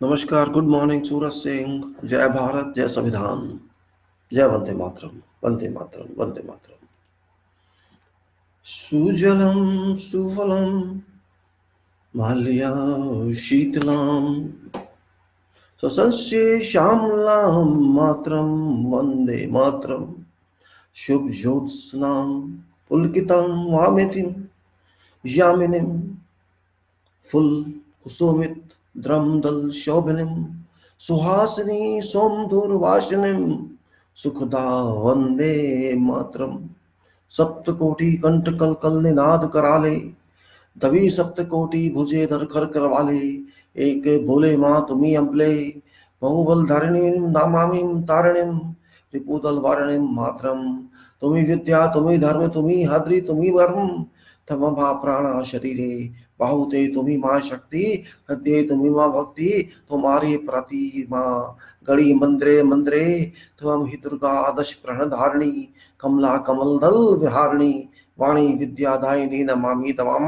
नमस्कार, good morning Suraj Singh. जय भारत, जय संविधान, जय वंदे मातरम, वंदे मातरम, वंदे मातरम। सुजलम सुफलम माल्या शीतलाम ससस्ये श्यामलाम मातरम वंदे मातरम। शुभ ज्योत्स्नाम पुलकितम वामितिम यामिनीम फुल कुसुमित द्रमदल शोभनिम सुहासिनी सौमधुरवासिनीम सुखदा वंदे मातरम। सप्तकोटि कंठ कल कल निनाद कराले, दवी सप्तकोटि भुजे धर कर करवाले। एक भोले माँ तुम्ही अम्बले, बहुबल धारिणीम नामामीम तारिणीम रिपुदल वारिणीम मातरम। तुम्ही विद्या तुम्ही धर्म तुम्ही हद्री तुम्ही वर्म, तमभा प्राणा शरीरे बाहुते तुम्ही माँ शक्ति, हृदय तुम्ही माँ भक्ति। तुम्हारी प्रति माँ गणी मंद्रे मंद्रे, त्वं हि दुर्गा दश प्रण धारिणी कमला कमल दल विहारिणी। वाणी विद्यादायिनी नमामि तवाम,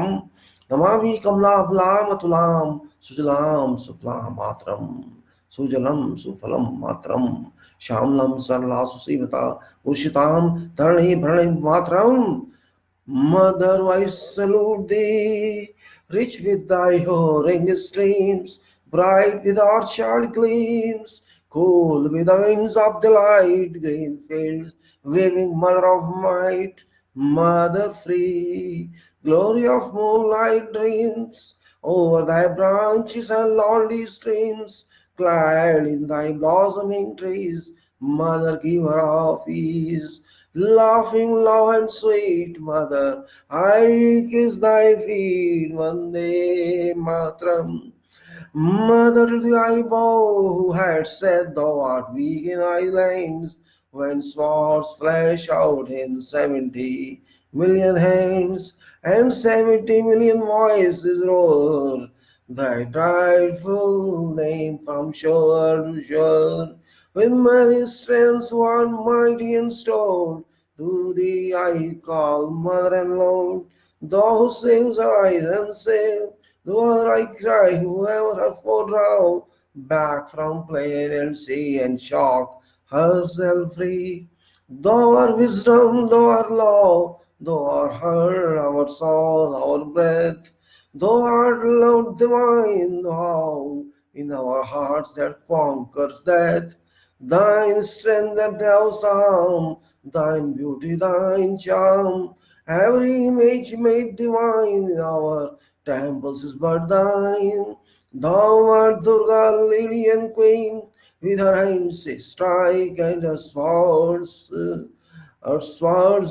नमामि कमलाबलाम अतुलाम सुजलाम सुफलाम मातरम। सुजलम सुफलम मातरम श्यामलम सरला सुसीमता उषिताम धरणी भरणी मातरम। Mother, I salute thee, rich with thy whoring streams, bright with orchard gleams, cool with the winds of delight, green fields, waving mother of might, mother free, glory of moonlight dreams, over thy branches and lordly streams, clad in thy blossoming trees, mother giver of ease. Laughing low and sweet, mother, I kiss thy feet, Vande Matram. Mother, to thee I bow, who had said thou art weak in islands, when swords flash out in 70 million hands, and 70 million voices roar thy dreadful name from shore to shore. With many strengths, one mighty and strong, to thee I call, Mother and Lord. Thou who sings, arise and save. Though I cry, whoever her foe draw back from play and see and shock herself free. Thou art wisdom, thou art law, thou art her, our soul, our breath. Thou art love divine, thou in our hearts that conquers death. Thine strength that does harm, thine beauty, thine charm. Every image made divine in our temples is but thine. Thou art Durga, lady and queen, with her hands a strike and her swords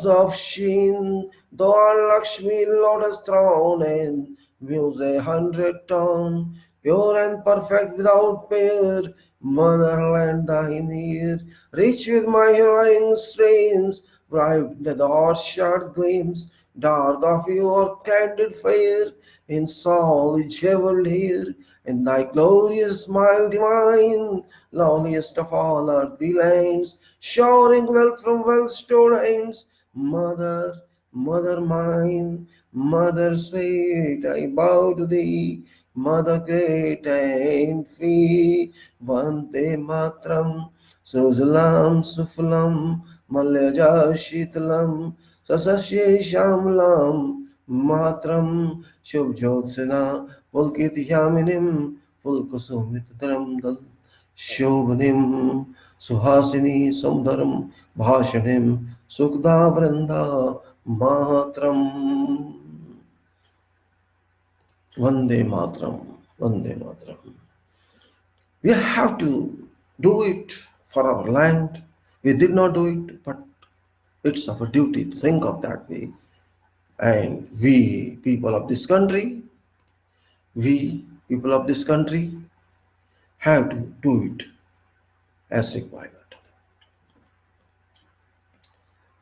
of sheen. Thou art Lakshmi, lotus throne, and muse 100 ton, pure and perfect without peer. Motherland thine ear, rich with my heroine streams, bright with the orchard gleams, dark of your candid fire, in soul jeweled here, in thy glorious smile divine, loveliest of all earthly lands, showering wealth from well-stored hands. Mother, mother mine, mother sweet, I bow to thee, mother great and free. Vande matram, sujalam sufalam, malyaja shitalam, sasasye shamlam, matram, shubh jyotsna, pulkit yaminim, pulkusumit dal, shobhanim, Suhasini Saundaryam भाषणिम Sukhda Vrinda Mataram. Vande Mataram, Vande Mataram. We have to do it for our land. We did not do it, but it's our duty to think of that way. And we people of this country, have to do it as required.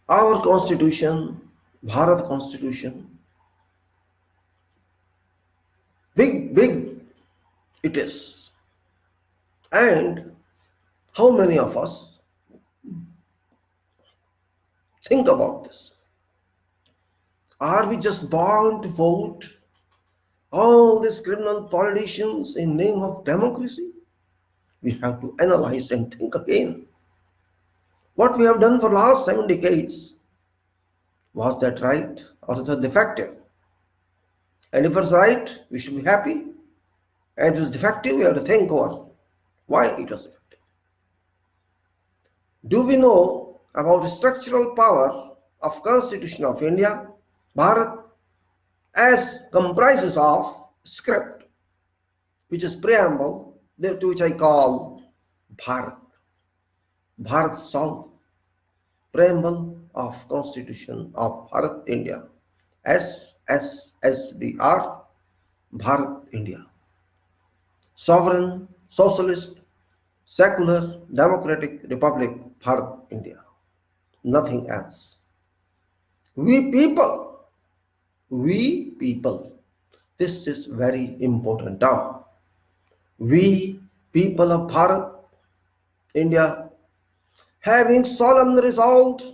Our constitution, Bharat constitution, big it is. And how many of us think about this? Are we just born to vote? All these criminal politicians in name of democracy? we have to analyze and think again. What we have done for last 7 decades, was that right or is it defective? And if it's right, we should be happy. And if it's defective, we have to think over why it was defective. Do we know about the structural power of Constitution of India, Bharat, as comprises of script, which is preamble, to which I call Bharat. Bharat Song, preamble of Constitution of Bharat India, SSSDR Bharat India. Sovereign, socialist, secular, democratic republic, Bharat India. Nothing else. We people, this is very important term. We people of Bharat, India, having solemnly resolved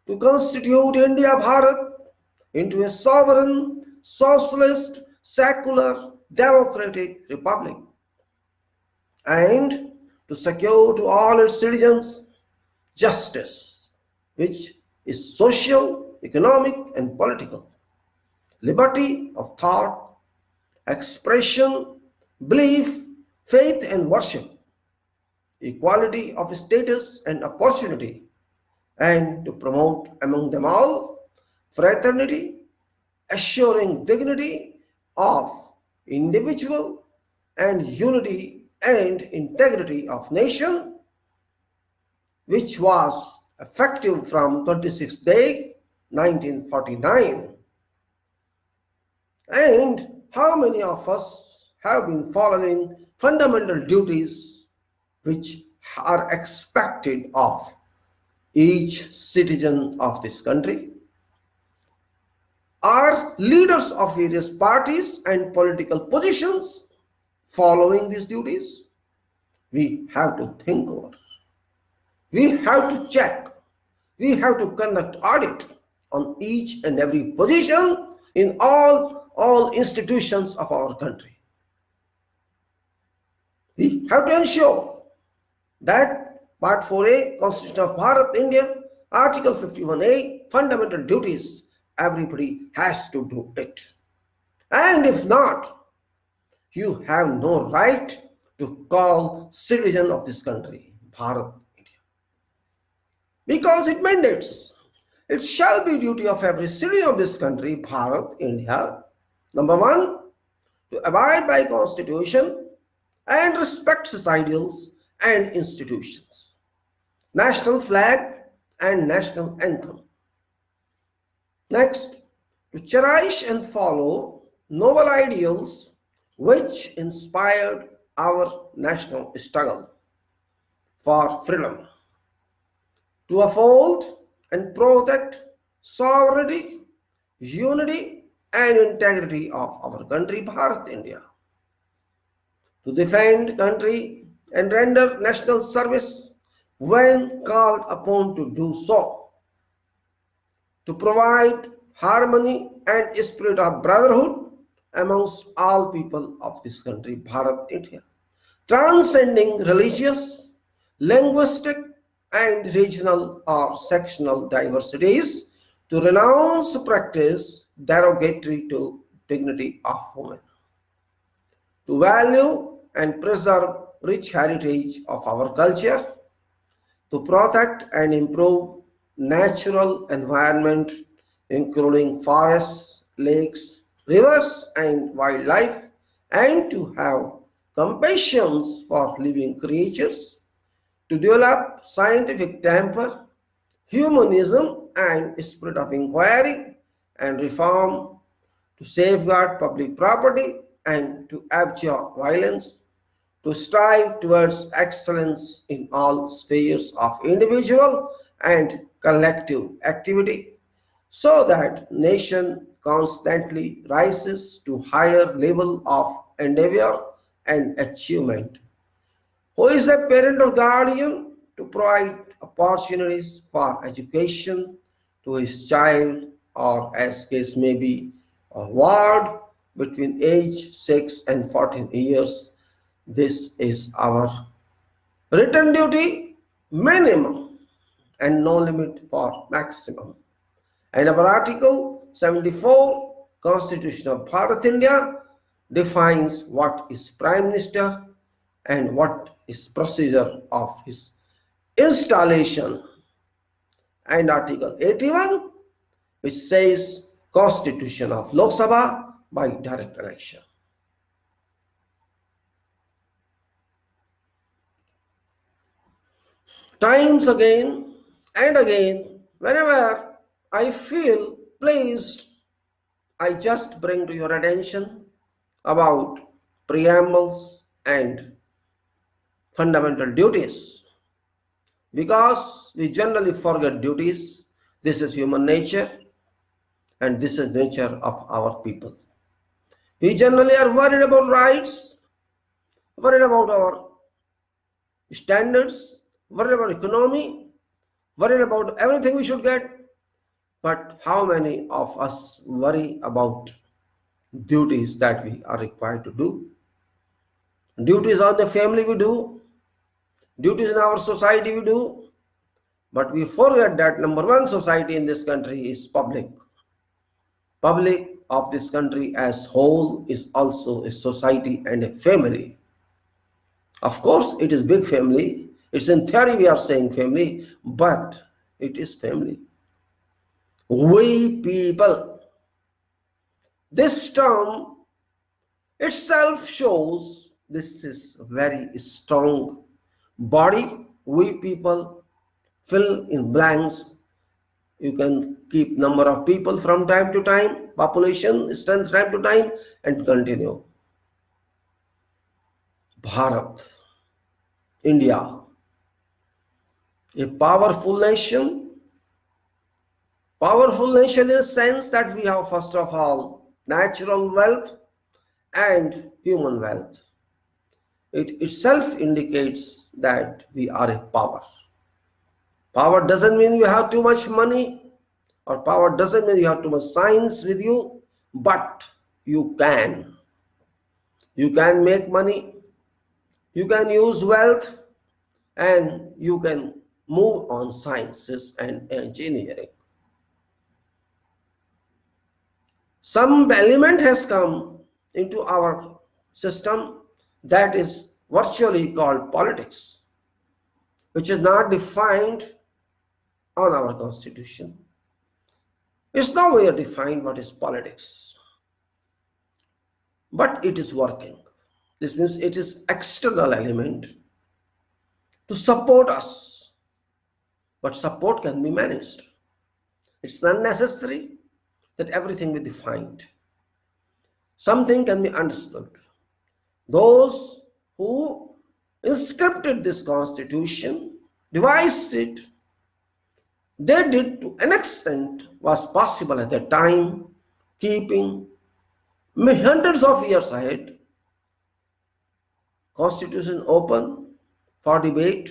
to constitute India Bharat into a sovereign, socialist, secular, democratic republic, and to secure to all its citizens justice, which is social, economic, and political, liberty of thought, expression, belief, faith, and worship, equality of status and opportunity, and to promote among them all fraternity, assuring dignity of individual and unity and integrity of nation, which was effective from 26th day 1949. And how many of us have been following fundamental duties which are expected of each citizen of this country? Are leaders of various parties and political positions following these duties? We have to think over. We have to check. We have to conduct audit on each and every position in all institutions of our country. We have to ensure that Part 4A, Constitution of Bharat, India, Article 51A, fundamental duties, everybody has to do it. And if not, you have no right to call citizen of this country, Bharat, India. Because it mandates, it shall be duty of every citizen of this country, Bharat, India, number one, to abide by Constitution and respect its ideals and institutions, national flag and national anthem. Next, to cherish and follow noble ideals which inspired our national struggle for freedom, to uphold and protect sovereignty, unity, and integrity of our country, Bharat, India, to defend country and render national service when called upon to do so, to provide harmony and spirit of brotherhood amongst all people of this country, Bharat, India, transcending religious, linguistic, and regional or sectional diversities, to renounce practice derogatory to dignity of women, to value and preserve rich heritage of our culture, to protect and improve natural environment, including forests, lakes, rivers, and wildlife, and to have compassion for living creatures, to develop scientific temper, humanism, and spirit of inquiry and reform, to safeguard public property and to abjure violence, to strive towards excellence in all spheres of individual and collective activity, so that nation constantly rises to higher level of endeavor and achievement. Who is a parent or guardian to provide opportunities for education to his child, or as case may be, a ward between age 6 and 14 years. This is our Written duty, minimum, and no limit for maximum. And our Article 74, Constitution of Bharat India, defines what is Prime Minister and what is procedure of his installation. And Article 81, which says Constitution of Lok Sabha by direct election. Times again and again, whenever I feel pleased, I just bring to your attention about preambles and fundamental duties. Because we generally forget duties, this is human nature and this is nature of our people. We generally are worried about rights, worried about our standards, worried about economy, worried about everything we should get. But how many of us worry about duties that we are required to do? Duties on the family we do, duties in our society we do, but we forget that number one society in this country is public. Public of this country as whole is also a society and a family. Of course, it is big family. It's in theory we are saying family, but it is family. We people. This term itself shows this is a very strong body. We people, fill in blanks. You can keep number of people from time to time, population strength time to time, and continue. Bharat, India, a powerful nation. Powerful nation in the sense that we have first of all natural wealth and human wealth. It itself indicates that we are a power. Power doesn't mean you have too much money, or power doesn't mean you have too much science with you, but you can. You can make money, you can use wealth, and you can move on sciences and engineering. Some element has come into our system that is virtually called politics, which is not defined on our constitution. It's nowhere defined what is politics, but it is working. This means it is external element to support us, but support can be managed. It's not necessary that everything be defined. Something can be understood. Those who inscripted this constitution, devised it, they did to an extent was possible at that time, keeping hundreds of years ahead. Constitution open for debate,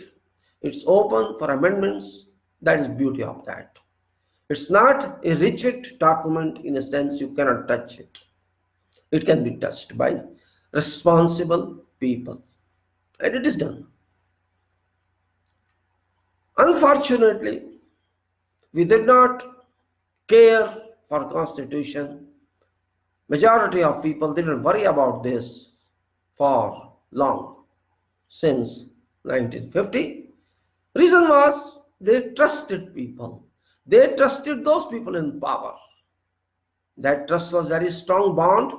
it's open for amendments. That is beauty of that. It's not a rigid document in a sense you cannot touch it. It can be touched by responsible people, and it is done. Unfortunately, we did not care for constitution. Majority of people didn't worry about this for long, since 1950. Reason was they trusted people. They trusted those people in power. That trust was very strong bond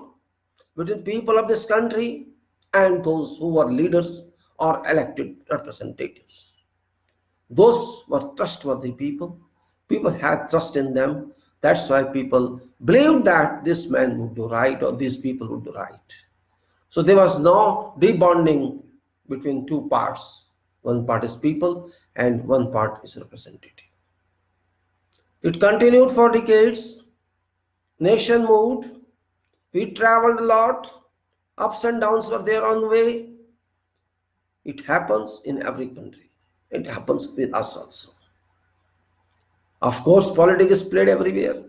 between people of this country and those who were leaders or elected representatives. Those were trustworthy people. People had trust in them. That's why people believed that this man would do right or these people would do right. So there was no debonding between two parts. One part is people and one part is representative. It continued for decades. Nation moved. We traveled a lot. Ups and downs were there on the way. It happens in every country. It happens with us also. Of course, politics is played everywhere.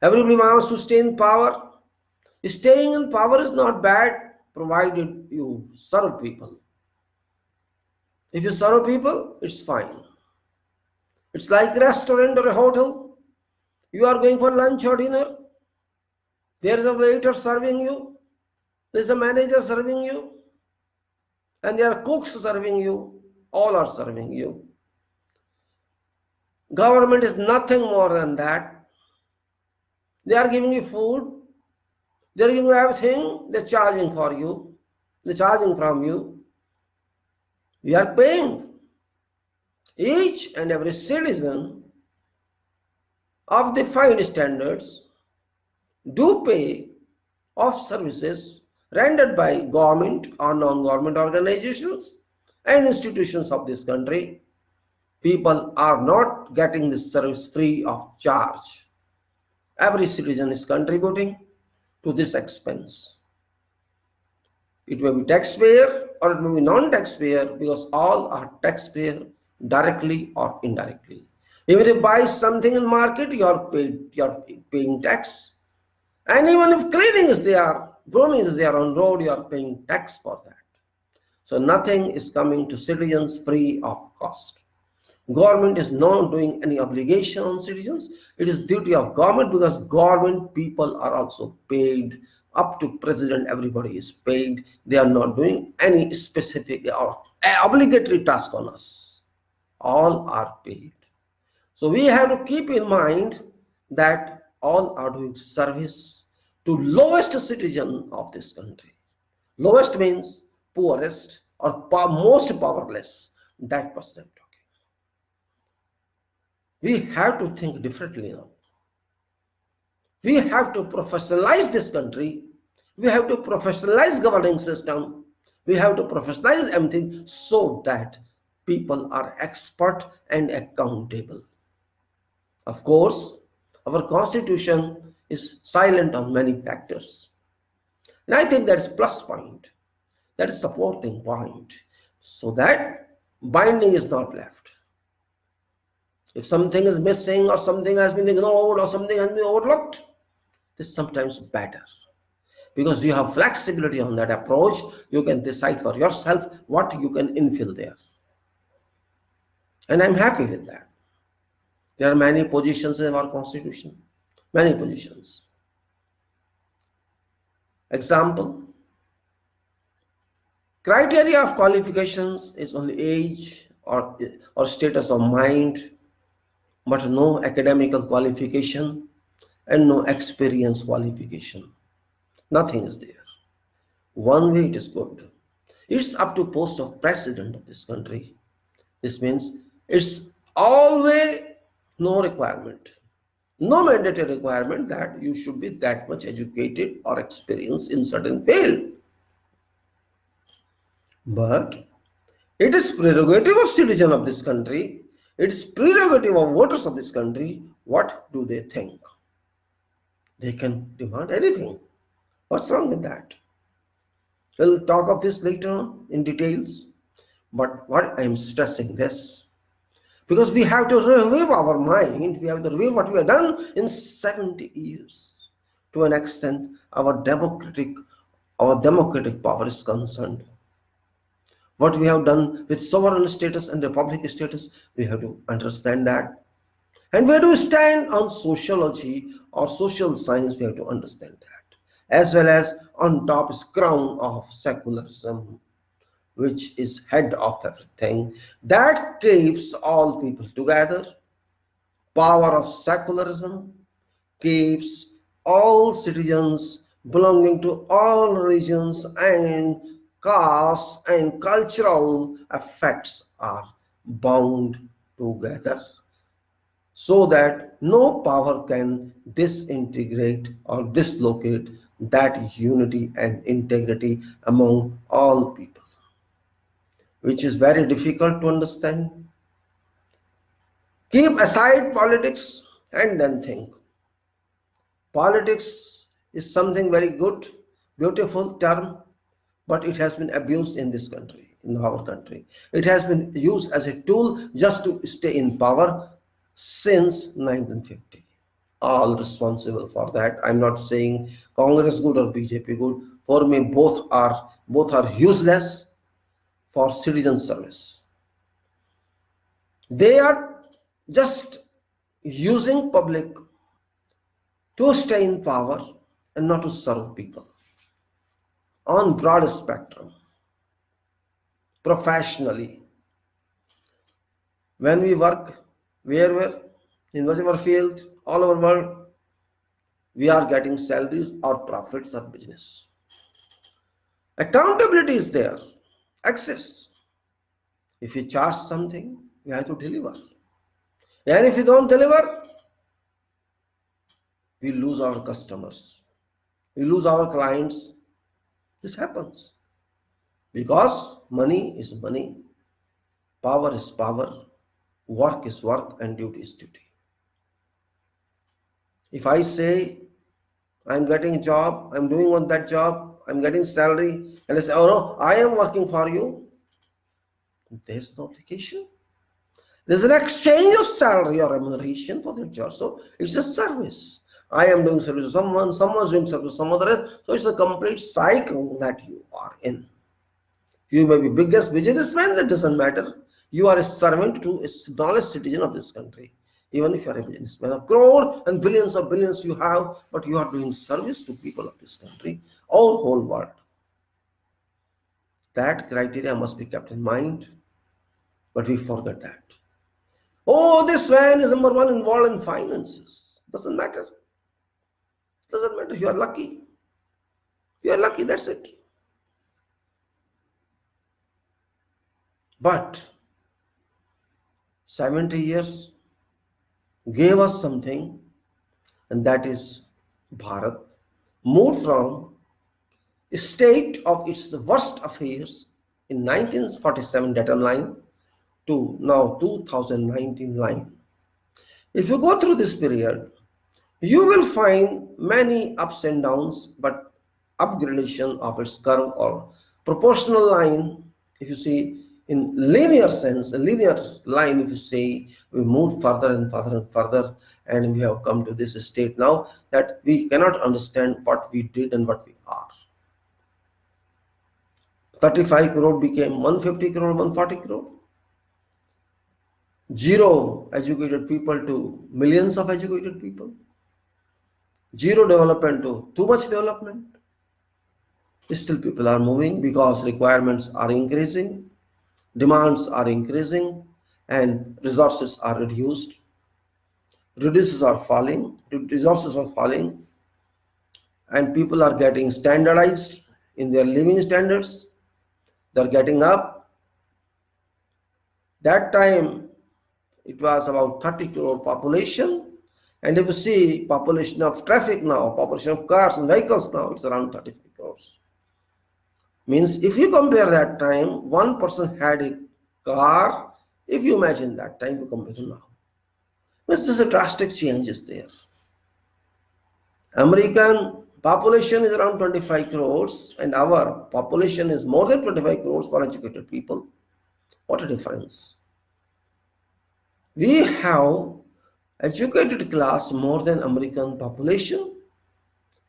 Everybody wants to stay in power. Staying in power is not bad, provided you serve people. If you serve people, it's fine. It's like a restaurant or a hotel. You are going for lunch or dinner. There is a waiter serving you. There is a manager serving you. And there are cooks serving you. All are serving you. Government is nothing more than that. They are giving you food. They are giving you everything. They are charging for you. They are charging from you. You are paying. Each and every citizen of defined standards do pay of services rendered by government or non-government organizations and institutions of this country. People are not getting this service free of charge. Every citizen is contributing to this expense. It may be taxpayer or it may be non-taxpayer, because all are taxpayer directly or indirectly. Even if you buy something in market, you are paying tax. And even if cleaning is there, grooming is there on road, you are paying tax for that. So nothing is coming to citizens free of cost. Government is not doing any obligation on citizens. It is duty of government, because government people are also paid. Up to president, everybody is paid. They are not doing any specific or obligatory task on us. All are paid. So we have to keep in mind that all are doing service to lowest citizen of this country. Lowest means poorest or most powerless. That person I'm talking. We have to think differently now. We have to professionalize this country. We have to professionalize governing system. We have to professionalize everything so that people are expert and accountable. Of course, our constitution is silent on many factors. And I think that is plus point. That is supporting point. So that binding is not left. If something is missing or something has been ignored or something has been overlooked, this is sometimes better. Because you have flexibility on that approach, you can decide for yourself what you can infill there. And I'm happy with that. There are many positions in our constitution. Many positions. Example, criteria of qualifications is only age or status of mind, but no academical qualification and no experience qualification. Nothing is there. One way it is good. It's up to post of president of this country. This means it's always no requirement. No mandatory requirement that you should be that much educated or experienced in certain field. But it is prerogative of citizen of this country. It's prerogative of voters of this country. What do they think? They can demand anything. What's wrong with that? We'll talk of this later in details. But what I'm stressing this, because we have to review our mind, we have to review what we have done in 70 years. To an extent, our democratic power is concerned. What we have done with sovereign status and republic status, we have to understand that. And where do we stand on sociology or social science, we have to understand that. As well as on top is crown of secularism, which is head of everything, that keeps all people together. Power of secularism keeps all citizens belonging to all regions and castes and cultural effects are bound together, so that no power can disintegrate or dislocate that unity and integrity among all people, which is very difficult to understand. Keep aside politics and then think. Politics is something very good, beautiful term, but it has been abused in this country, in our country. It has been used as a tool just to stay in power since 1950. All responsible for that. I'm not saying Congress good or BJP good. For me, both are useless for citizen service. They are just using public to stay in power and not to serve people on broad spectrum, professionally. When we work, wherever, in whatever field, all over the world, we are getting salaries or profits or business. Accountability is there, access. If we charge something, we have to deliver. And if we don't deliver, we lose our customers. We lose our clients. This happens because money is money, power is power, work is work, and duty is duty. If I say I'm getting a job, I'm doing on that job, I'm getting salary, and I say, oh no, I am working for you, there's no obligation. There's an exchange of salary or remuneration for the job. So it's a service. I am doing service to someone, someone's doing service to some other. So it's a complete cycle that you are in. You may be biggest businessman, that doesn't matter. You are a servant to a smallest citizen of this country. Even if you are a businessman, a crore and billions of billions you have, but you are doing service to people of this country, or whole world. That criteria must be kept in mind, but we forget that. Oh, this man is number one involved in finances. Doesn't matter. Doesn't matter. You are lucky. You are lucky, that's it. But 70 years gave us something, and that is Bharat moved from a state of its worst affairs in 1947 datum line to now 2019 line. If you go through this period, you will find many ups and downs, but upgradation of its curve or proportional line, if you see in linear sense, a linear line, if you say, we moved further and further and further, and we have come to this state now that we cannot understand what we did and what we are. 35 crore became 150 crore, 140 crore. Zero educated people to millions of educated people. Zero development to too much development. Still people are moving because requirements are increasing, demands are increasing, and resources are reduced. Resources are falling, and people are getting standardized in their living standards. They're getting up. That time it was about 30 crore population, and if you see population of traffic now, population of cars and vehicles now, it's around 35 crores. Means if you compare that time, one person had a car. If you imagine that time, you compare to now, this is a drastic change is there. American population is around 25 crores, and our population is more than 25 crores for educated people. What a difference! We have educated class more than American population,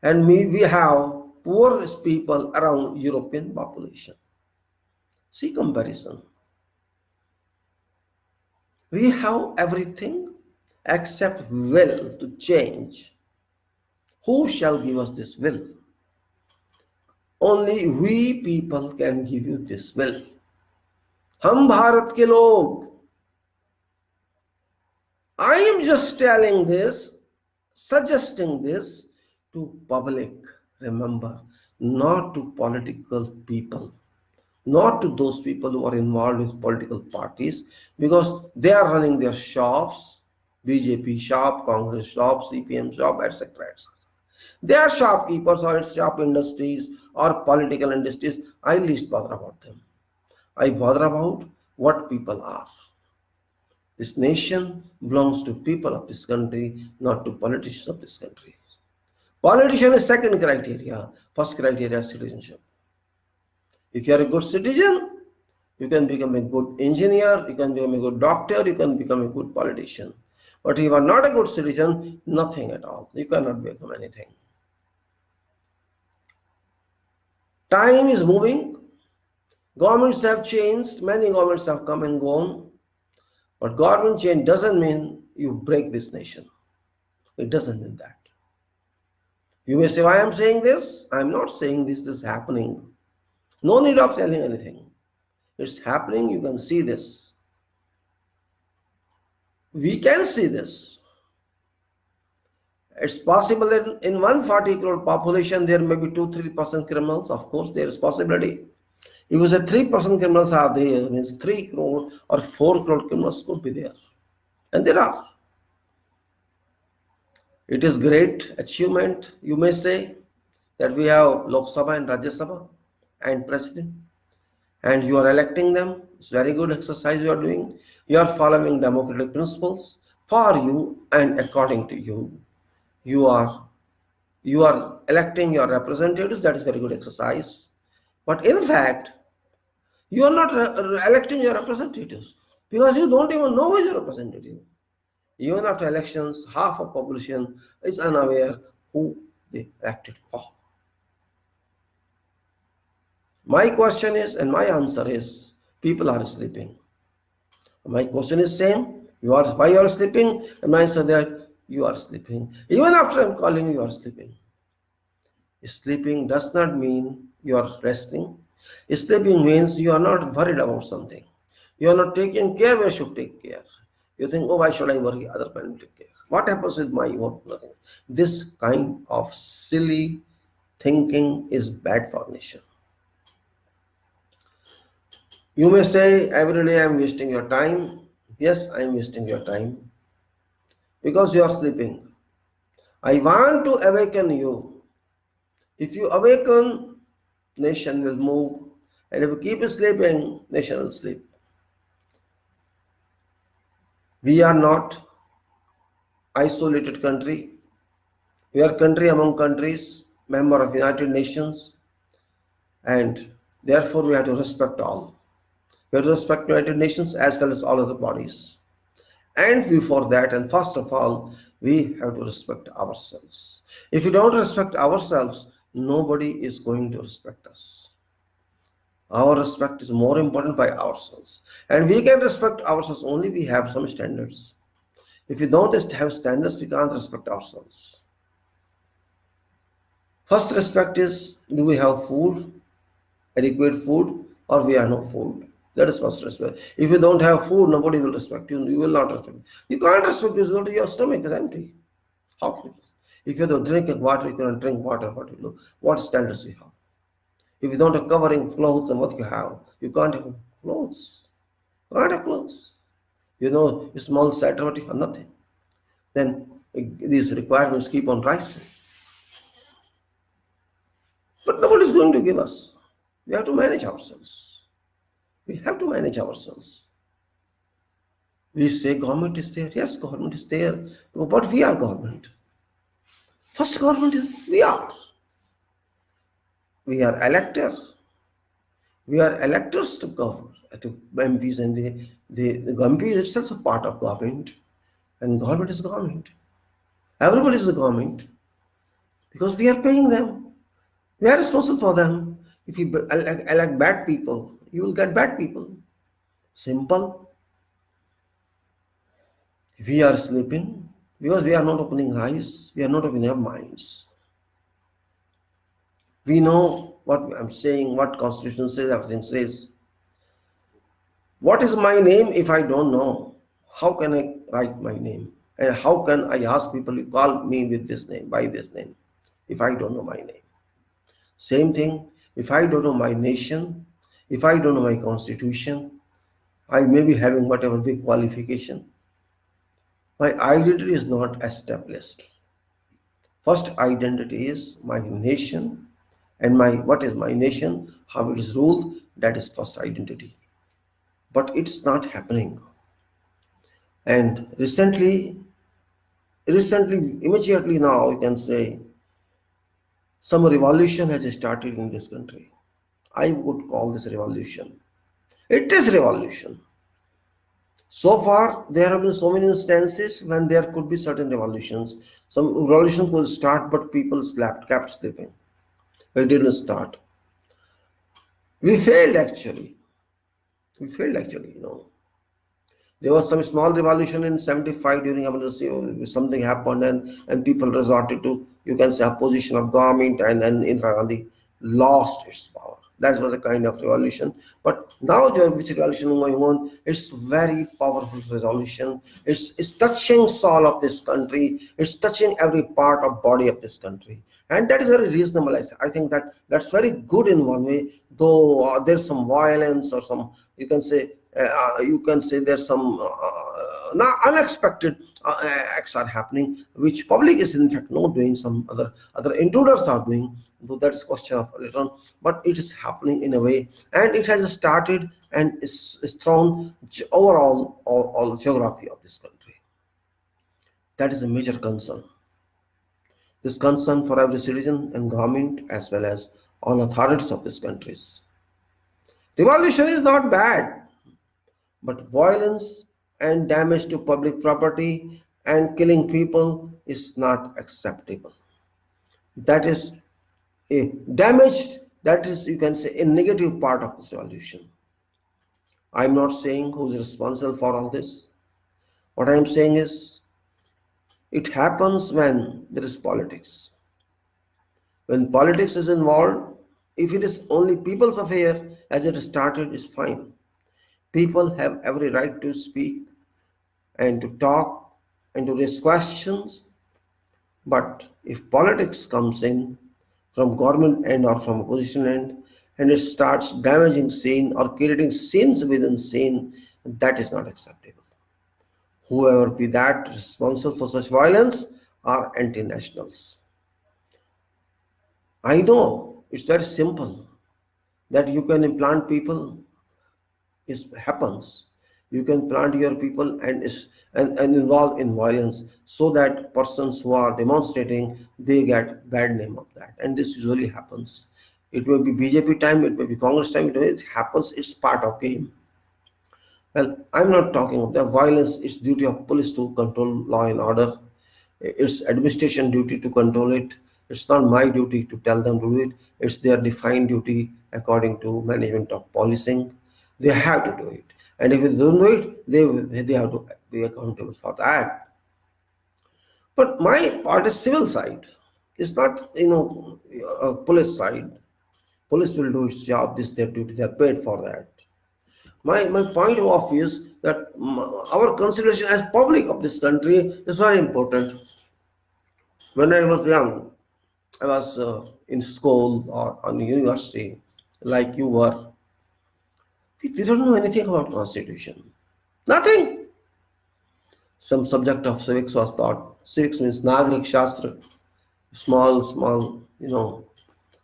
and we have poor people around European population. See comparison. We have everything except will to change. Who shall give us this will? Only we people can give you this will. Hum Bharat ke log. I am just telling this, suggesting this to public. Remember, not to political people, not to those people who are involved with political parties, because they are running their shops, BJP shop, Congress shop, CPM shop, etc. They are shopkeepers or it's shop industries or political industries. I least bother about them. I bother about what people are. This nation belongs to people of this country, not to politicians of this country. Politician is second criteria. First criteria is citizenship. If you are a good citizen, you can become a good engineer, you can become a good doctor, you can become a good politician. But if you are not a good citizen, nothing at all. You cannot become anything. Time is moving. Governments have changed. Many governments have come and gone. But government change doesn't mean you break this nation. It doesn't mean that. You may say, why I'm saying this? I'm not saying this is happening. No need of telling anything. It's happening, you can see this. We can see this. It's possible that in 140 crore population, there may be 2-3% criminals. Of course, there is possibility. If you say 3% criminals are there, means 3 crore or 4 crore criminals could be there. And there are. It is great achievement, you may say, that we have Lok Sabha and Rajya Sabha and President, and you are electing them. It's very good exercise you are doing. You are following democratic principles for you and according to you. You are electing your representatives. That is very good exercise. But in fact, you are not electing your representatives because you don't even know who is your representative. Even after elections, half of population is unaware who they elected for. My question is, and my answer is, people are sleeping. My question is same. Why you are sleeping? And my answer that you are sleeping. Even after I'm calling you are sleeping. Sleeping does not mean you are resting. Sleeping means you are not worried about something. You are not taking care where you should take care. You think, oh, why should I worry? Other people will take care. What happens with my work? Nothing. This kind of silly thinking is bad for nation. You may say, every day I am wasting your time. Yes, I am wasting your time because you are sleeping. I want to awaken you. If you awaken, nation will move. And if you keep sleeping, nation will sleep. We are not isolated country. We are country among countries, member of United Nations, and therefore we have to respect all. We have to respect United Nations as well as all other bodies. And before that, and first of all, we have to respect ourselves. If we don't respect ourselves, nobody is going to respect us. Our respect is more important by ourselves. And we can respect ourselves only we have some standards. If we don't have standards, we can't respect ourselves. First respect is, do we have food, adequate food, or we have no food? That is first respect. If you don't have food, nobody will respect you. You will not respect. You can't respect because your stomach is empty. How can you? If you don't drink water, you cannot drink water. What standards you have? If you don't have covering clothes, then what you have? You can't have clothes. You can't have clothes. You know, a small salary or nothing. Then these requirements keep on rising. But nobody is going to give us. We have to manage ourselves. We have to manage ourselves. We say government is there. Yes, government is there. But we are government. First government is we are. We are electors. We are electors to govern, to MPs, and the MP is itself a part of government. And government is government. Everybody is the government. Because we are paying them. We are responsible for them. If you elect bad people, you will get bad people. Simple. We are sleeping because we are not opening eyes. We are not opening our minds. We know what I'm saying, what Constitution says, everything says. What is my name if I don't know? How can I write my name? And how can I ask people to call me with this name, by this name, if I don't know my name? Same thing, if I don't know my nation, if I don't know my constitution, I may be having whatever big qualification. My identity is not established. First identity is my nation, and what is my nation, how it is ruled, that is first identity. But it's not happening. And recently, immediately now, you can say, some revolution has started in this country. I would call this revolution. It is revolution. So far, there have been so many instances when there could be certain revolutions. Some revolutions could start, but people kept sleeping. It didn't start. We failed actually. There was some small revolution in 75 during emergency. Something happened, and people resorted to, you can say, opposition of government, and then Indira Gandhi lost its power. That was a kind of revolution. But now, which revolution going on? It's very powerful revolution. It's touching soul of this country. It's touching every part of body of this country, and that is very reasonable. I think that's very good in one way. Though there's some violence, or some, you can say there's some not unexpected acts are happening, which public is in fact not doing. Some other intruders are doing, though that's question of later on. But it is happening in a way, and it has started and is thrown overall all geography of this country. That is a major concern. This concern for every citizen and government, as well as all authorities of this country. Revolution is not bad, but violence and damage to public property and killing people is not acceptable. That is a damaged, that is, you can say, a negative part of this revolution. I'm not saying who's responsible for all this. What I'm saying is, it happens when there is politics. When politics is involved, if it is only people's affair as it started, is fine. People have every right to speak and to talk and to raise questions. But if politics comes in from government end or from opposition end, and it starts damaging scene or creating scenes within scene, that is not acceptable. Whoever be that responsible for such violence are anti-nationals. I know it's very simple that you can implant people, it happens. You can plant your people and involve in violence, so that persons who are demonstrating, they get bad name of that. And this usually happens. It may be BJP time, it may be Congress time, it happens, it's part of game. Well, I'm not talking of the violence. It's duty of police to control law and order. It's administration duty to control it. It's not my duty to tell them to do it. It's their defined duty according to management of policing. They have to do it. And if they don't do it, they have to be accountable for that. But my part is civil side. It's not, a police side. Police will do its job. This is their duty. They are paid for that. My point of view is that our consideration as public of this country is very important. When I was young, I was in school or on university, like you were. We didn't know anything about Constitution. Nothing. Some subject of civics was taught. Civics means Nagarik Shastra. Small,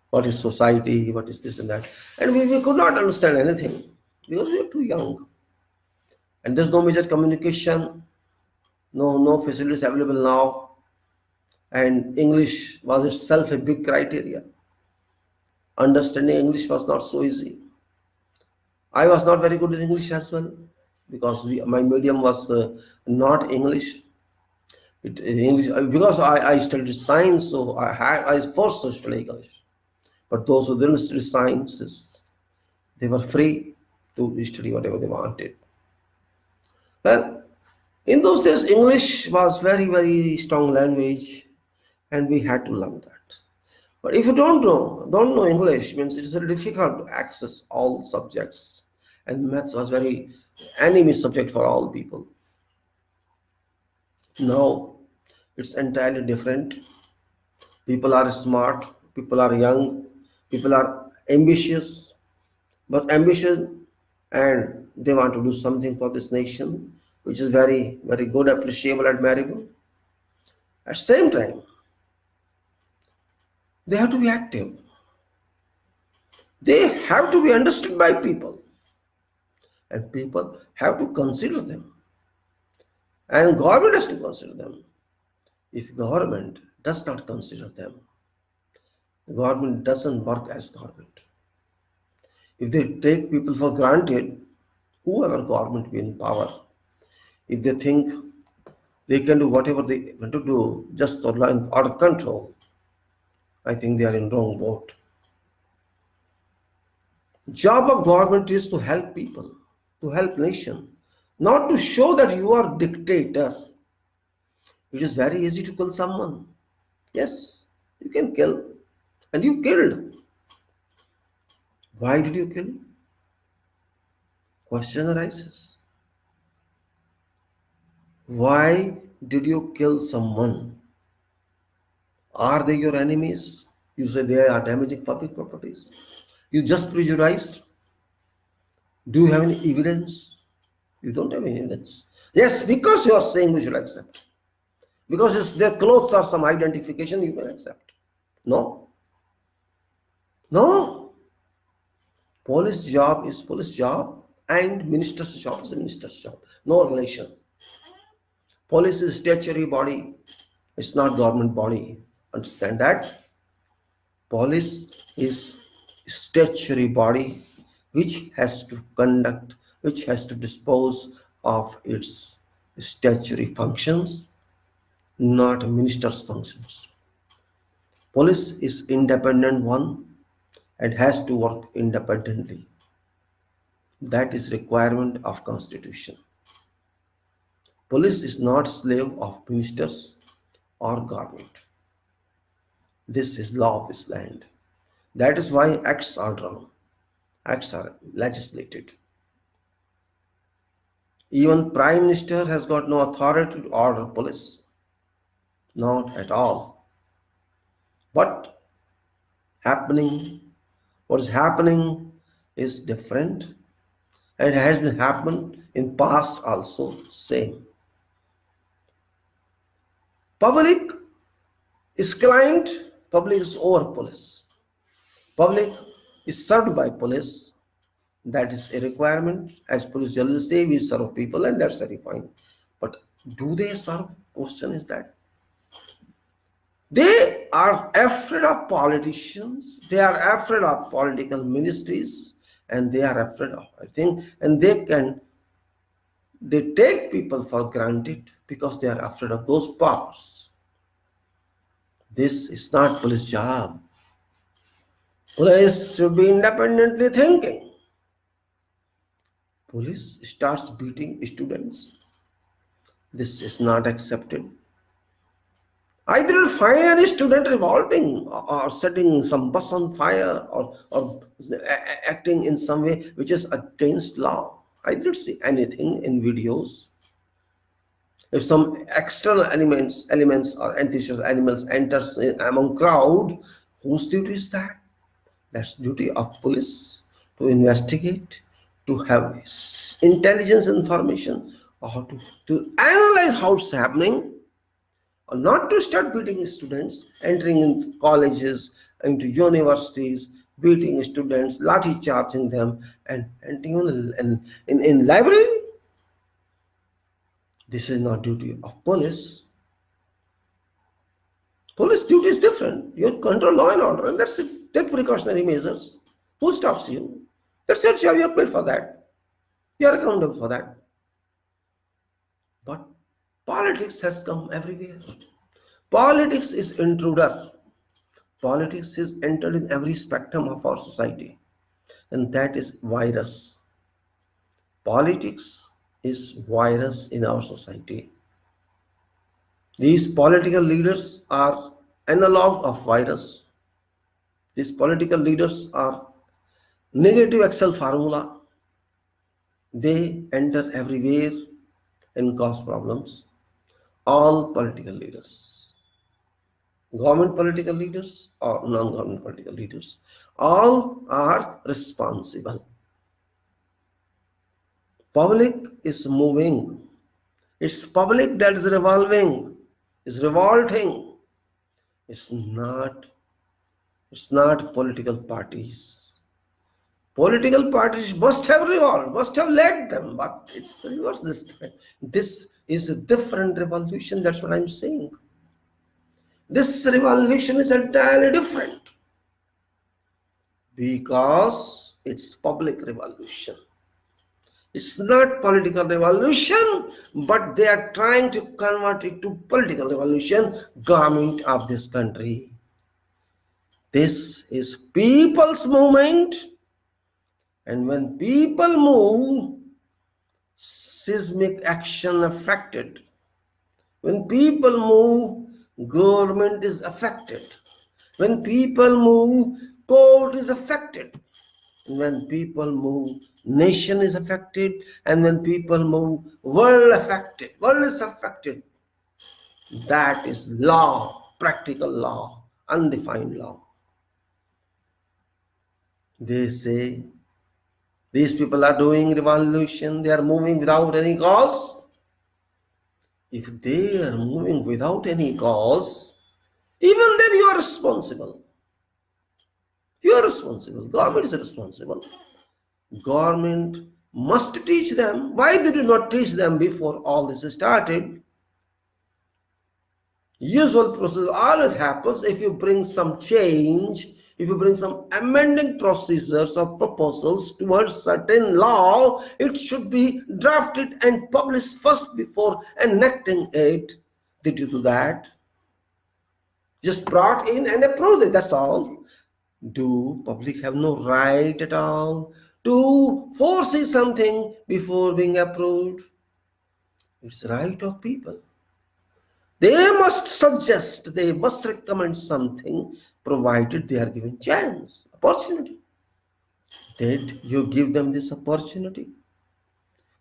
what is society, what is this and that. And we could not understand anything because we were too young. And there's no major communication, no facilities available now. And English was itself a big criteria. Understanding English was not so easy. I was not very good in English as well, because my medium was not English. Because I studied science, so I was forced to study English. But those who didn't study sciences, they were free to study whatever they wanted. Well, in those days, English was very, very strong language, and we had to learn that. But if you don't know English, means it is very difficult to access all subjects. And maths was very enemy subject for all people. Now, it's entirely different. People are smart, people are young, people are ambitious, and they want to do something for this nation, which is very, very good, appreciable, admirable. At the same time, they have to be active. They have to be understood by people, and people have to consider them, and government has to consider them. If government does not consider them, the government doesn't work as government. If they take people for granted, whoever government be in power, if they think they can do whatever they want to do just for law and order control, I think they are in wrong boat. Job of government is to help people, to help nation, not to show that you are dictator. It is very easy to kill someone. Yes, you can kill. And you killed. Why did you kill? Question arises. Why did you kill someone? Are they your enemies? You say they are damaging public properties. You just prejudiced. Do you have any evidence? You don't have any evidence. Yes, because you are saying we should accept. Because their clothes are some identification, you can accept. No. No. Police job is police job and minister's job is a minister's job. No relation. Police is statutory body. It's not government body. Understand that? Police is statutory body which has to conduct, which has to dispose of its statutory functions, not minister's functions. Police is independent one and has to work independently. That is requirement of Constitution. Police is not slave of ministers or government. This is law of this land. That is why acts are drawn. Acts are legislated. Even Prime Minister has got no authority to order police. Not at all. But what is happening is different and has been happened in past also same. Public is client, public is over police. Public is served by police. That is a requirement. As police generally say, we serve people and that's very fine. But do they serve? Question is that. They are afraid of politicians. They are afraid of political ministries. And they are afraid of everything. And they take people for granted because they are afraid of those powers. This is not police job. Police should be independently thinking. Police starts beating students. This is not accepted. I did not find any student revolting or setting some bus on fire or acting in some way which is against law. I didn't see anything in videos. If some external elements or antisocial animals enters among crowd, whose duty is that? That's duty of police to investigate, to have intelligence information, or to analyze how it's happening, or not to start beating students, entering in colleges, into universities, beating students, lathi charging them, and even in library. This is not duty of police. Police duty is different. You control law and order, and that's it. Take precautionary measures. Who stops you? That's your job. You're paid for that. You're accountable for that. But politics has come everywhere. Politics is intruder. Politics is entered in every spectrum of our society. And that is virus. Politics is virus in our society. These political leaders are analog of virus. These political leaders are negative Excel formula. They enter everywhere and cause problems. All political leaders, government political leaders or non-government political leaders, all are responsible. Public is moving. It's public that is revolving, is revolting. It's not political parties. Political parties must have revolved, must have led them, but it's reverse this time. This is a different revolution, that's what I'm saying. This revolution is entirely different because it's public revolution. It's not political revolution, but they are trying to convert it to political revolution, government of this country. This is people's movement, and when people move, seismic action affected. When people move, government is affected. When people move, court is affected. When people move, nation is affected. And when people move, world is affected. That is law, practical law, undefined law. They say these people are doing revolution, they are moving without any cause. If they are moving without any cause, even then you are responsible. You are responsible. Government is responsible. Government must teach them. Why did you not teach them before all this started? Usual process always happens. If you bring some change, if you bring some amending procedures or proposals towards certain law, it should be drafted and published first before enacting it. Did you do that? Just brought in and approved it, that's all. Do public have no right at all to foresee something before being approved? It's right of people. They must suggest, they must recommend something, provided they are given chance, opportunity. Did you give them this opportunity?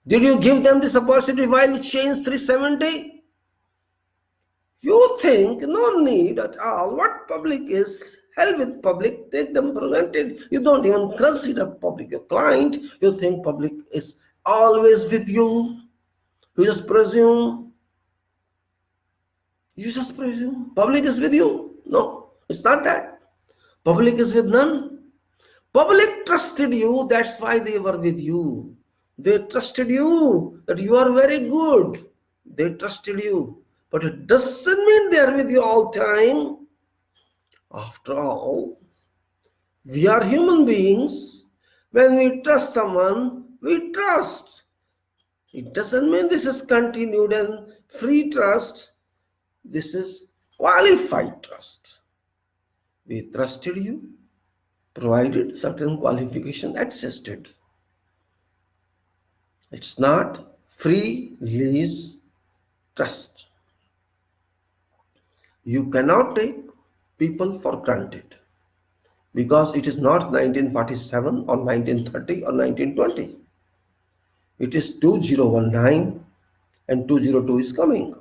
Did you give them this opportunity while you changed 370? You think no need at all. What public is, hell with public, take them for granted. You don't even consider public your client. You think public is always with you. You just presume. You just presume public is with you. No, it's not that. Public is with none. Public trusted you, that's why they were with you. They trusted you, that you are very good. They trusted you. But it doesn't mean they are with you all the time. After all, we are human beings. When we trust someone, we trust. It doesn't mean this is continued and free trust. This is qualified trust. We trusted you, provided certain qualification existed. It's not free release trust. You cannot take people for granted because it is not 1947 or 1930 or 1920. It is 2019 and 202 is coming.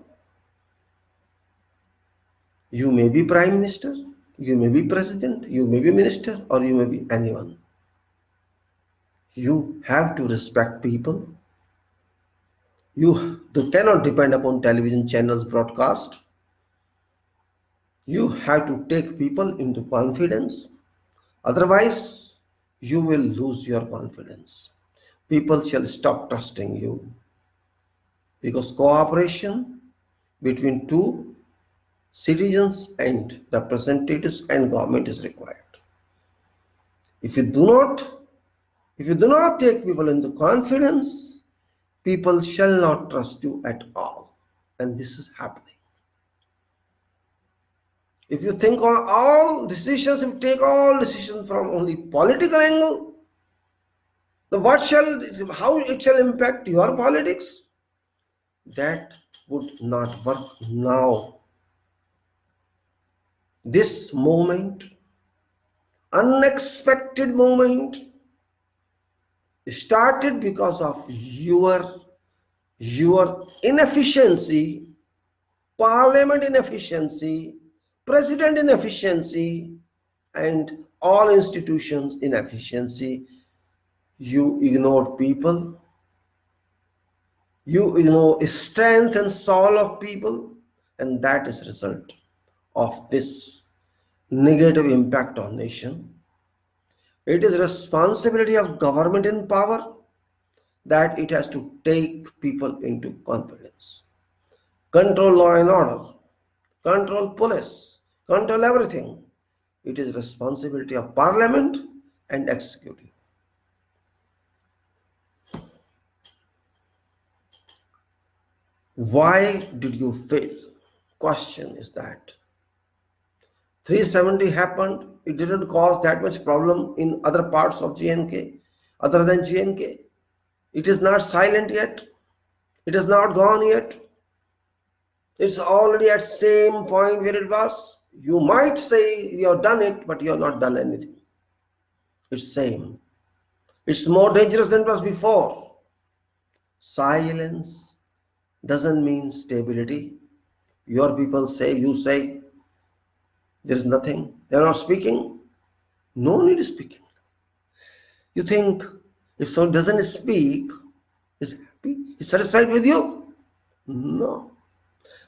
You may be prime minister, you may be president, you may be minister, or you may be anyone. You have to respect people. You cannot depend upon television channels broadcast. You have to take people into confidence. Otherwise, you will lose your confidence. People shall stop trusting you. Because cooperation between two citizens and representatives and government is required. If you do not take people into confidence, people shall not trust you at all. And this is happening. If you think on all decisions, if you take all decisions from only political angle, then how it shall impact your politics? That would not work now. This moment, unexpected moment, started because of your inefficiency, parliament inefficiency, president inefficiency, and all institutions inefficiency. You ignored people. You ignore strength and soul of people, and that is result of this negative impact on nation. It is responsibility of government in power that it has to take people into confidence, control law and order, control police, control everything. It is responsibility of parliament and executive. Why did you fail? Question is that 370 happened. It didn't cause that much problem in other parts of GNK other than GNK. It is not silent yet. It is not gone yet. It's already at same point where it was. You might say you have done it, but you have not done anything. It's same. It's more dangerous than it was before. Silence doesn't mean stability. Your people say, you say, there is nothing. They are not speaking. No need speaking. You think if someone doesn't speak, is happy, is satisfied with you? No.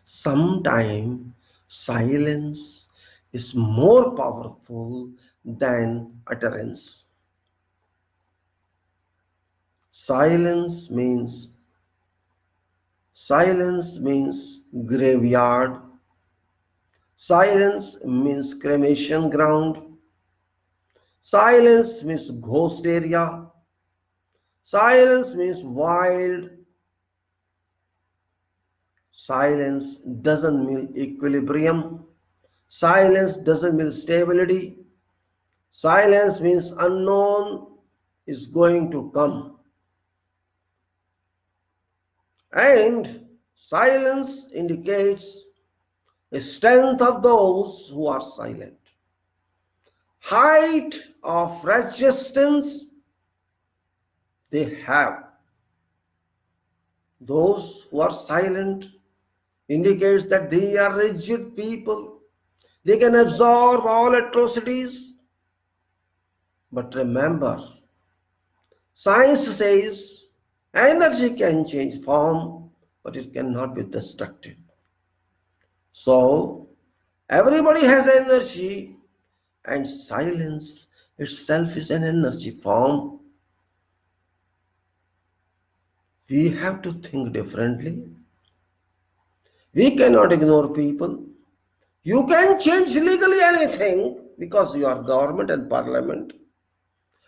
Sometimes silence is more powerful than utterance. Silence means graveyard. Silence means cremation ground. Silence means ghost area. Silence means wild. Silence doesn't mean equilibrium. Silence doesn't mean stability. Silence means unknown is going to come. And silence indicates the strength of those who are silent. Height of resistance they have. Those who are silent indicates that they are rigid people. They can absorb all atrocities. But remember, science says energy can change form, but it cannot be destructive. So, everybody has energy, and silence itself is an energy form. We have to think differently. We cannot ignore people. You can change legally anything because you are government and parliament.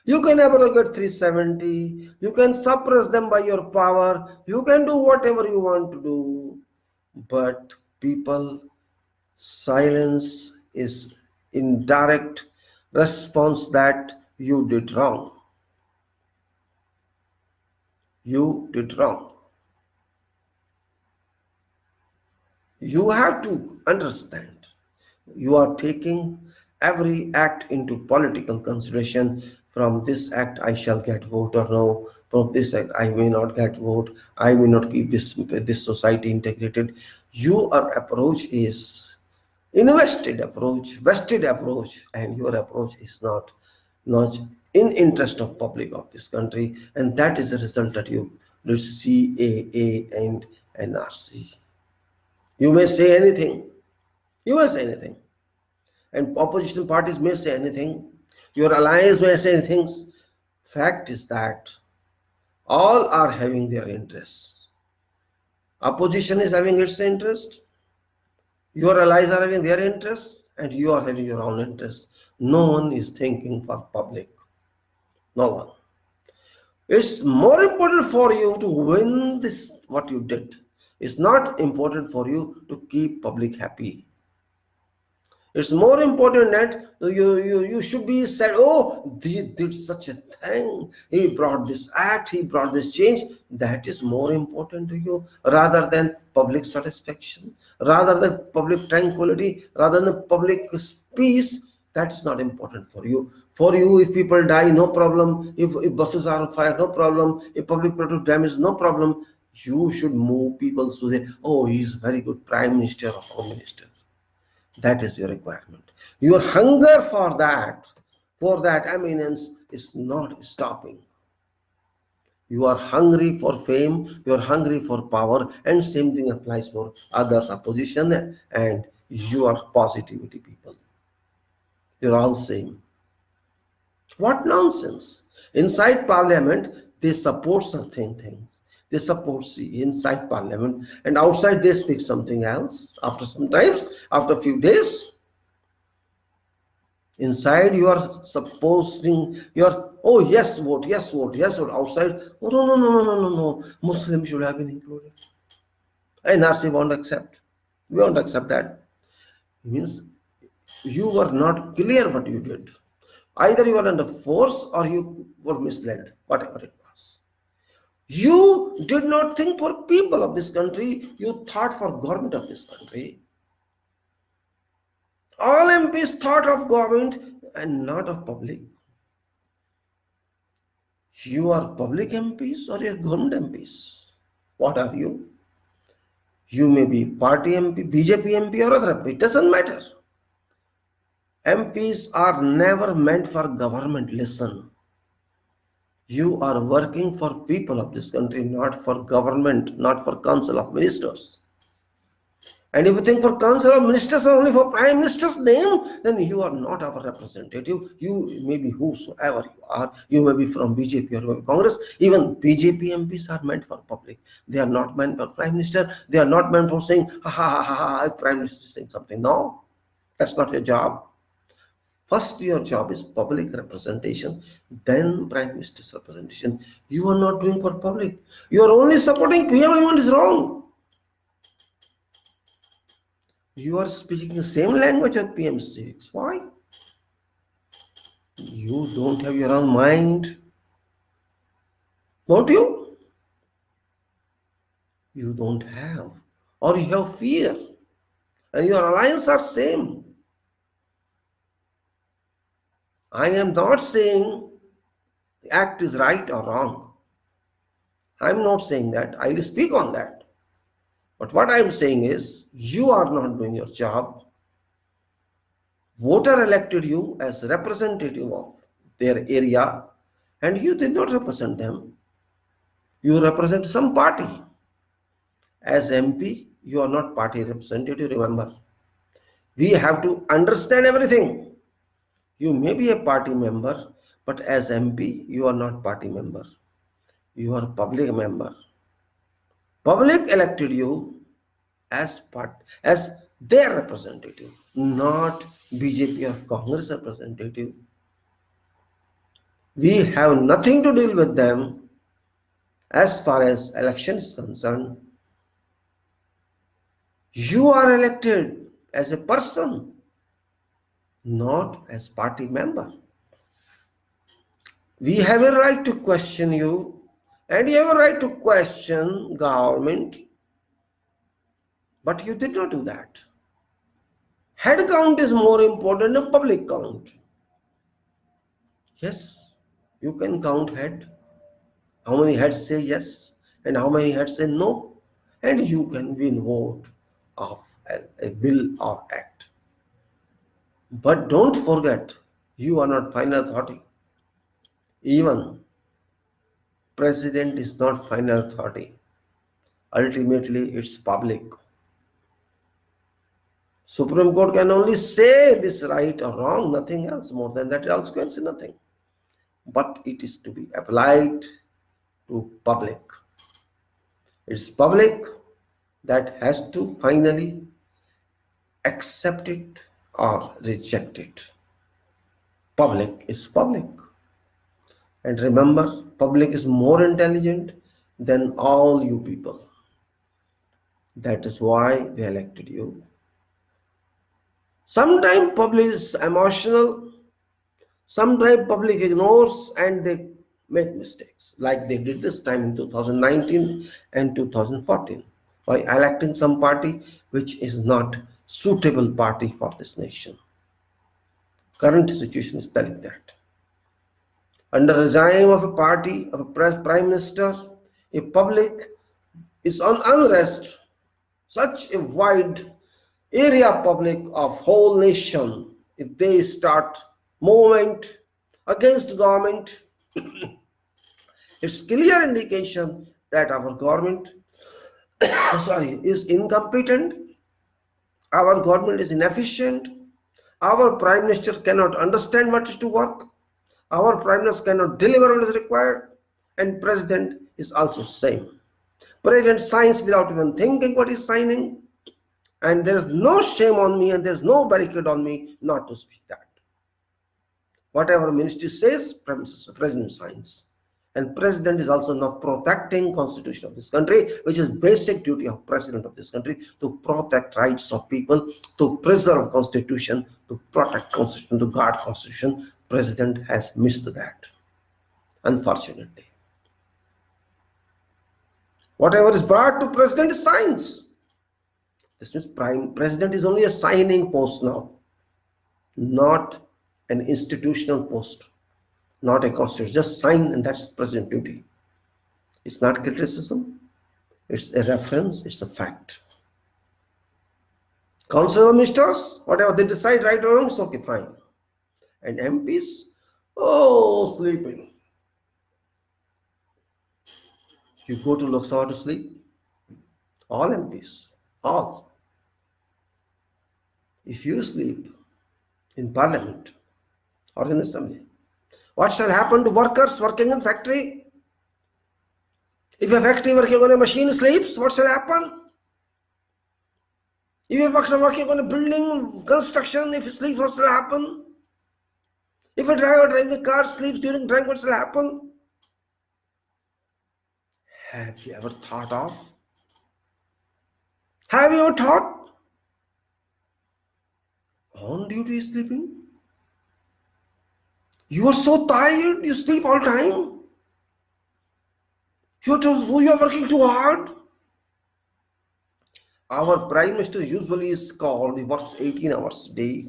You can abrogate 370. You can suppress them by your power. You can do whatever you want to do. But people, silence is indirect response that you did wrong. You did wrong. You have to understand. You are taking every act into political consideration. From this act I shall get vote or no. From this act I may not get vote. I may not keep this society integrated. Your approach is invested approach, vested approach, and your approach is not in interest of public of this country, and that is the result that you did CAA and NRC. You may say anything. You may say anything. And opposition parties may say anything. Your alliance may say things. Fact is that all are having their interests. Opposition is having its interest. Your allies are having their interests, and you are having your own interests. No one is thinking for public. No one. It's more important for you to win this, what you did. It's not important for you to keep public happy. It's more important that you should be said, oh, he did such a thing. He brought this act, he brought this change. That is more important to you rather than public satisfaction, rather than public tranquility, rather than public peace. That's not important for you. For you, if people die, no problem. If buses are on fire, no problem. If public property damage, no problem. You should move people so they, oh, he's very good prime minister or home minister. That is your requirement. Your hunger for that eminence is not stopping. You are hungry for fame, you are hungry for power, and same thing applies for others, opposition and your positivity people. You're all same. What nonsense. Inside parliament, they support something thing. They support C inside parliament, and outside they speak something else. After some times, after a few days, inside you are supposing you are, oh yes vote, yes vote, yes vote. Outside, oh no, Muslims should have been included. NRC won't accept. We won't accept that. It means you were not clear what you did. Either you were under force or you were misled, whatever it was. You did not think for people of this country, you thought for government of this country. All MPs thought of government and not of public. You are public MPs or you are government MPs? What are you? You may be party MP, BJP MP or other MP. It doesn't matter. MPs are never meant for government. Listen. You are working for people of this country, not for government, not for Council of Ministers. And if you think for Council of Ministers or only for Prime Minister's name, then you are not our representative. You may be whosoever you are. You may be from BJP or maybe Congress. Even BJP MPs are meant for public. They are not meant for Prime Minister. They are not meant for saying, ha ha ha ha, ha if Prime Minister is saying something. No, that's not your job. First, your job is public representation, then Prime Minister's representation. You are not doing for public. You are only supporting PM. What is wrong? You are speaking the same language of PM civics. Why? You don't have your own mind. Don't you? You don't have. Or you have fear. And your alliance are same. I am not saying the act is right or wrong. I am not saying that. I will speak on that. But what I am saying is, you are not doing your job. Voter elected you as representative of their area, and you did not represent them. You represent some party. As MP, you are not party representative, remember. We have to understand everything. You may be a party member, but as MP, you are not party member. You are public member. Public elected you as their representative, not BJP or Congress representative. We have nothing to deal with them as far as election is concerned. You are elected as a person, not as party member. We have a right to question you, and you have a right to question government, but you did not do that. Head count is more important than public count. Yes, you can count head. How many heads say yes and how many heads say no? And you can win vote of a bill or act. But don't forget, you are not final authority. Even president is not final authority. Ultimately, it's public. Supreme Court can only say this right or wrong, nothing else. More than that, it also can say nothing. But it is to be applied to public. It's public that has to finally accept it or reject it. Public is public. And remember, public is more intelligent than all you people. That is why they elected you. Sometimes public is emotional, sometimes public ignores and they make mistakes, like they did this time in 2019 and 2014 by electing some party which is not suitable party for this nation. Current situation is telling that. Under regime of a party, of a prime minister, a public is on unrest, such a wide area public of whole nation, if they start movement against government, it's clear indication that our government is incompetent, our government is inefficient, our prime minister cannot understand what is to work, our prime minister cannot deliver what is required, and president is also same. President signs without even thinking what he's signing. And there is no shame on me and there is no barricade on me not to speak that. Whatever ministry says, president signs. And president is also not protecting constitution of this country, which is basic duty of president of this country, to protect rights of people, to preserve constitution, to protect constitution, to guard constitution. President has missed that, unfortunately. Whatever is brought to president is signs. This means president is only a signing post now, not an institutional post, not a constitution. Just sign, and that's president duty. It's not criticism. It's a reference. It's a fact. Council ministers, whatever they decide, right or wrong, it's okay, fine. And MPs, oh, sleeping. You go to Lok Sabha to sleep. All MPs, all. If you sleep in Parliament or in Assembly, what shall happen to workers working in factory? If a factory working on a machine sleeps, what shall happen? If a worker working on a building construction, if he sleeps, what shall happen? If a driver driving a car sleeps during driving, what shall happen? Have you ever thought of? Have you ever thought? On duty sleeping? You are so tired, you sleep all time. You are working too hard. Our Prime Minister usually is called, he works 18 hours a day.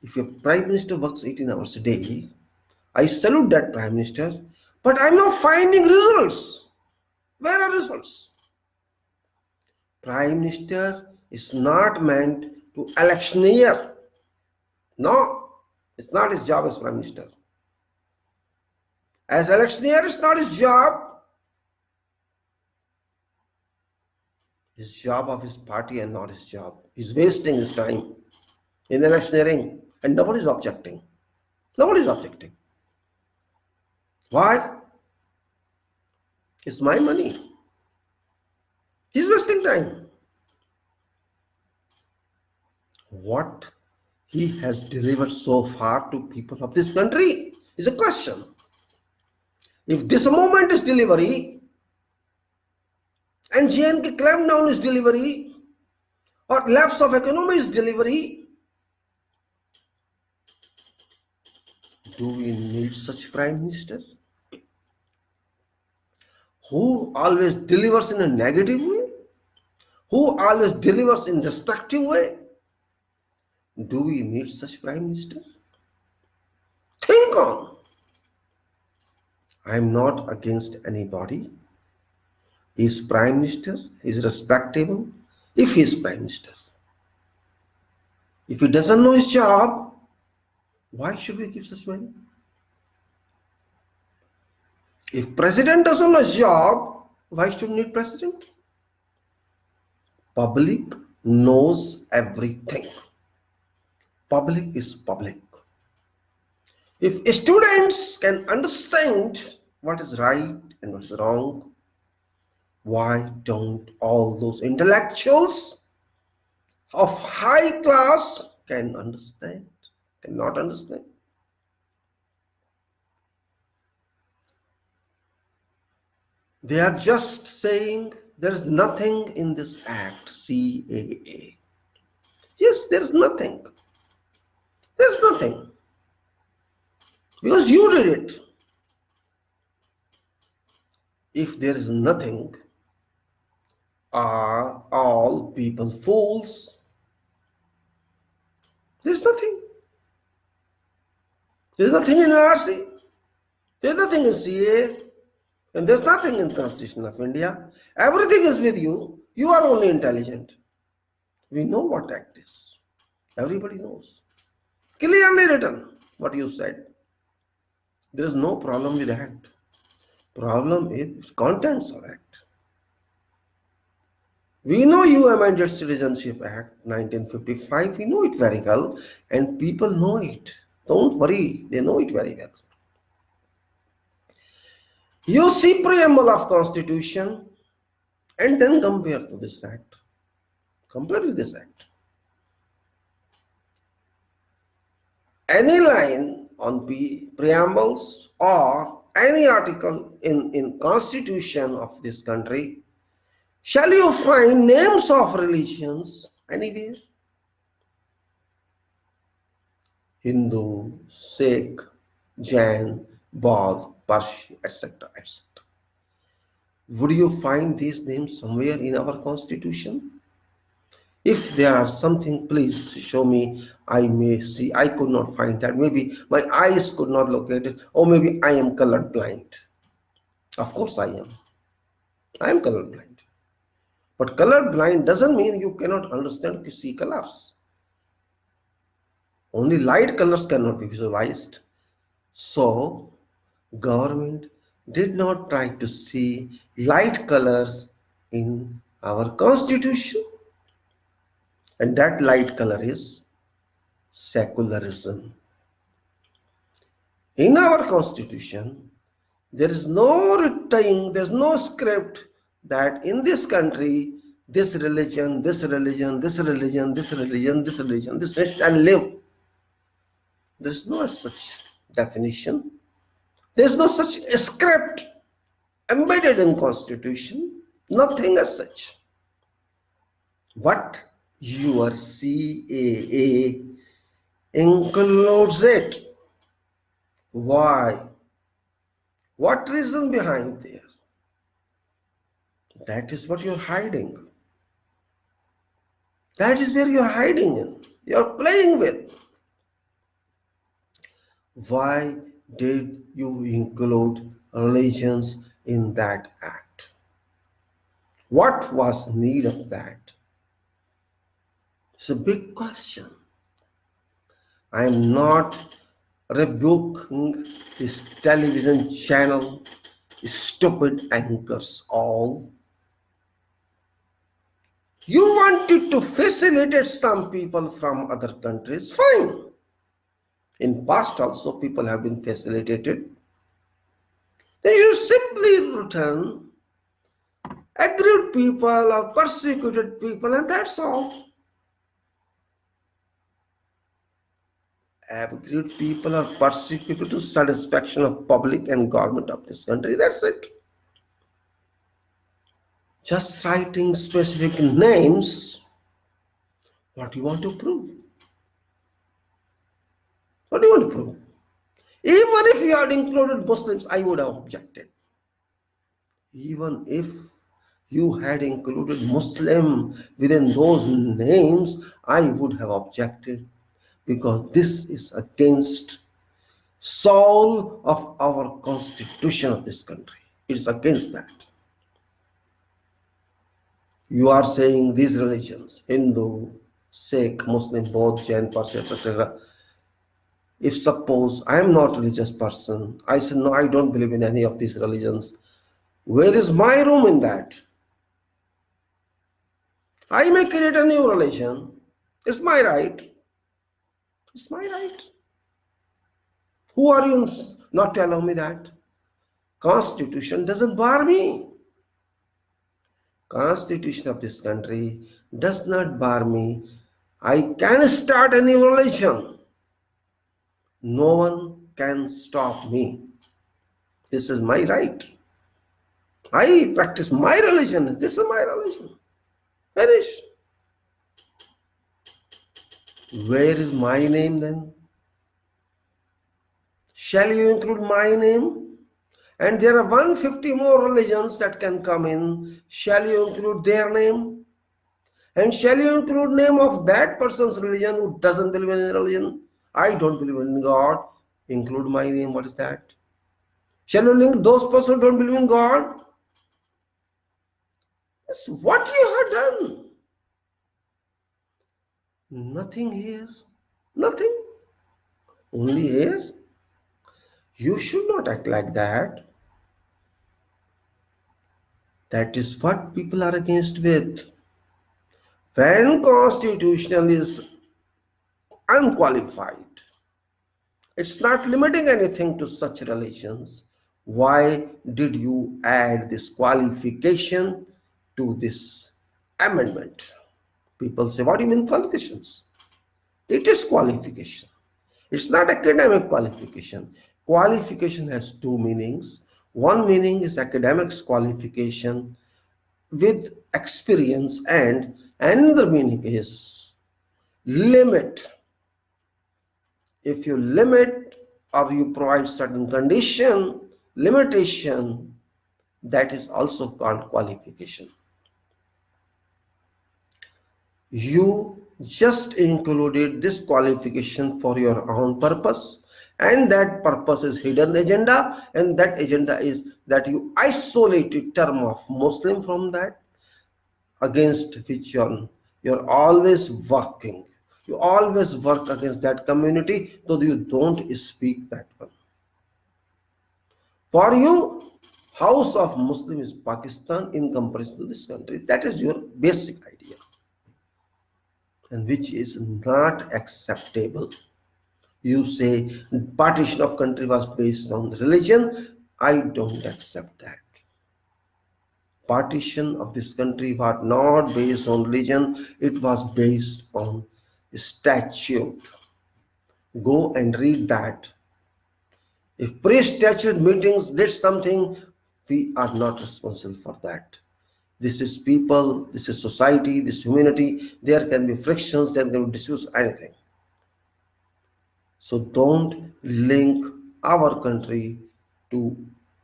If your Prime Minister works 18 hours a day, I salute that Prime Minister, but I'm not finding results. Where are results? Prime Minister is not meant to electioneer. No, it's not his job as Prime Minister. As electioneer, it's not his job. His job of his party and not his job. He's wasting his time in electioneering, and nobody's objecting. Nobody's objecting. Why? It's my money. He's wasting time. What he has delivered so far to people of this country is a question. If this moment is delivery, and JNK clampdown is delivery, or lapse of economy is delivery, do we need such Prime Minister? Who always delivers in a negative way? Who always delivers in destructive way? Do we need such Prime Minister? Think on. I am not against anybody. He is Prime Minister. He is respectable if he is Prime Minister. If he doesn't know his job, why should we give such money? If President doesn't know his job, why should we need President? Public knows everything. Public is public. If students can understand what is right and what is wrong, why don't all those intellectuals of high class can understand, cannot understand? They are just saying there is nothing in this act, CAA. Yes, there is nothing. There is nothing. Because you did it. If there is nothing, are all people fools? There's nothing. There's nothing in RC. There's nothing in CA. And there's nothing in Constitution of India. Everything is with you. You are only intelligent. We know what act is. Everybody knows. Clearly written what you said. There is no problem with act. Problem is contents of act. We know you amended Citizenship Act 1955. We know it very well, and people know it. Don't worry, they know it very well. You see preamble of Constitution and then compare to this act. Compare with this act. Any line on preambles or any article in Constitution of this country, shall you find names of religions anywhere? Hindu, Sikh, Jain, Baudh, Parsi, etc., etc. Would you find these names somewhere in our constitution? If there are something, please show me. I may see. I could not find that. Maybe my eyes could not locate it, or maybe I am color blind. Of course, I am. I am color blind. But color blind doesn't mean you cannot understand to see colors. Only light colors cannot be visualized. So, government did not try to see light colors in our constitution, and that light color is secularism. In our constitution, there is no writing, there is no script that in this country, this religion, this religion, this religion, this religion, this religion, this shall live. There is no such definition. There is no such script embedded in constitution. Nothing as such. But your CAA includes it. Why? What reason behind there? That is what you're hiding. That is where you're hiding in. You're playing with. Why did you include religions in that act? What was need of that? It's a big question. I am not rebuking this television channel, stupid anchors all. You wanted to facilitate some people from other countries, fine. In past also people have been facilitated. Then you simply return aggrieved people or persecuted people, and that's all. Aggrieved people are persecuted to satisfaction of public and government of this country. That's it. Just writing specific names, what do you want to prove? What do you want to prove? Even if you had included Muslims, I would have objected. Even if you had included Muslim within those names, I would have objected, because this is against soul of our constitution of this country. It is against that. You are saying these religions, Hindu, Sikh, Muslim, Bodh, Jain, Parsi, etc. If suppose I am not a religious person, I say no, I don't believe in any of these religions. Where is my room in that? I may create a new religion. It's my right. It's my right. Who are you not to allow me that? Constitution doesn't bar me. Constitution of this country does not bar me. I can start a new religion. No one can stop me. This is my right. I practice my religion. This is my religion. Finish. Where is my name then? Shall you include my name? And there are 150 more religions that can come in. Shall you include their name? And shall you include name of that person's religion who doesn't believe in religion? I don't believe in God. Include my name. What is that? Shall you link those persons who don't believe in God? That's what you have done. Nothing here. Nothing. Only here. You should not act like that. That is what people are against with. When constitutional is unqualified, it's not limiting anything to such relations. Why did you add this qualification to this amendment? People say, what do you mean qualifications? It is qualification. It's not academic qualification. Qualification has two meanings. One meaning is academics qualification with experience, and another meaning is limit. If you limit or you provide certain condition, limitation, That is also called qualification. You just included this qualification for your own purpose, and that purpose is hidden agenda, and that agenda is that you isolated term of Muslim from that, against which you're always working. You always work against that community, though you don't speak that one. For you, house of Muslim is Pakistan in comparison to this country. That is your basic idea, and which is not acceptable. You say partition of country was based on religion. I don't accept that. Partition of this country was not based on religion, it was based on statute. Go and read that. If pre-statute meetings did something, we are not responsible for that. This is people, this is society, this humanity. There can be frictions, there can be disputes, anything. So don't link our country to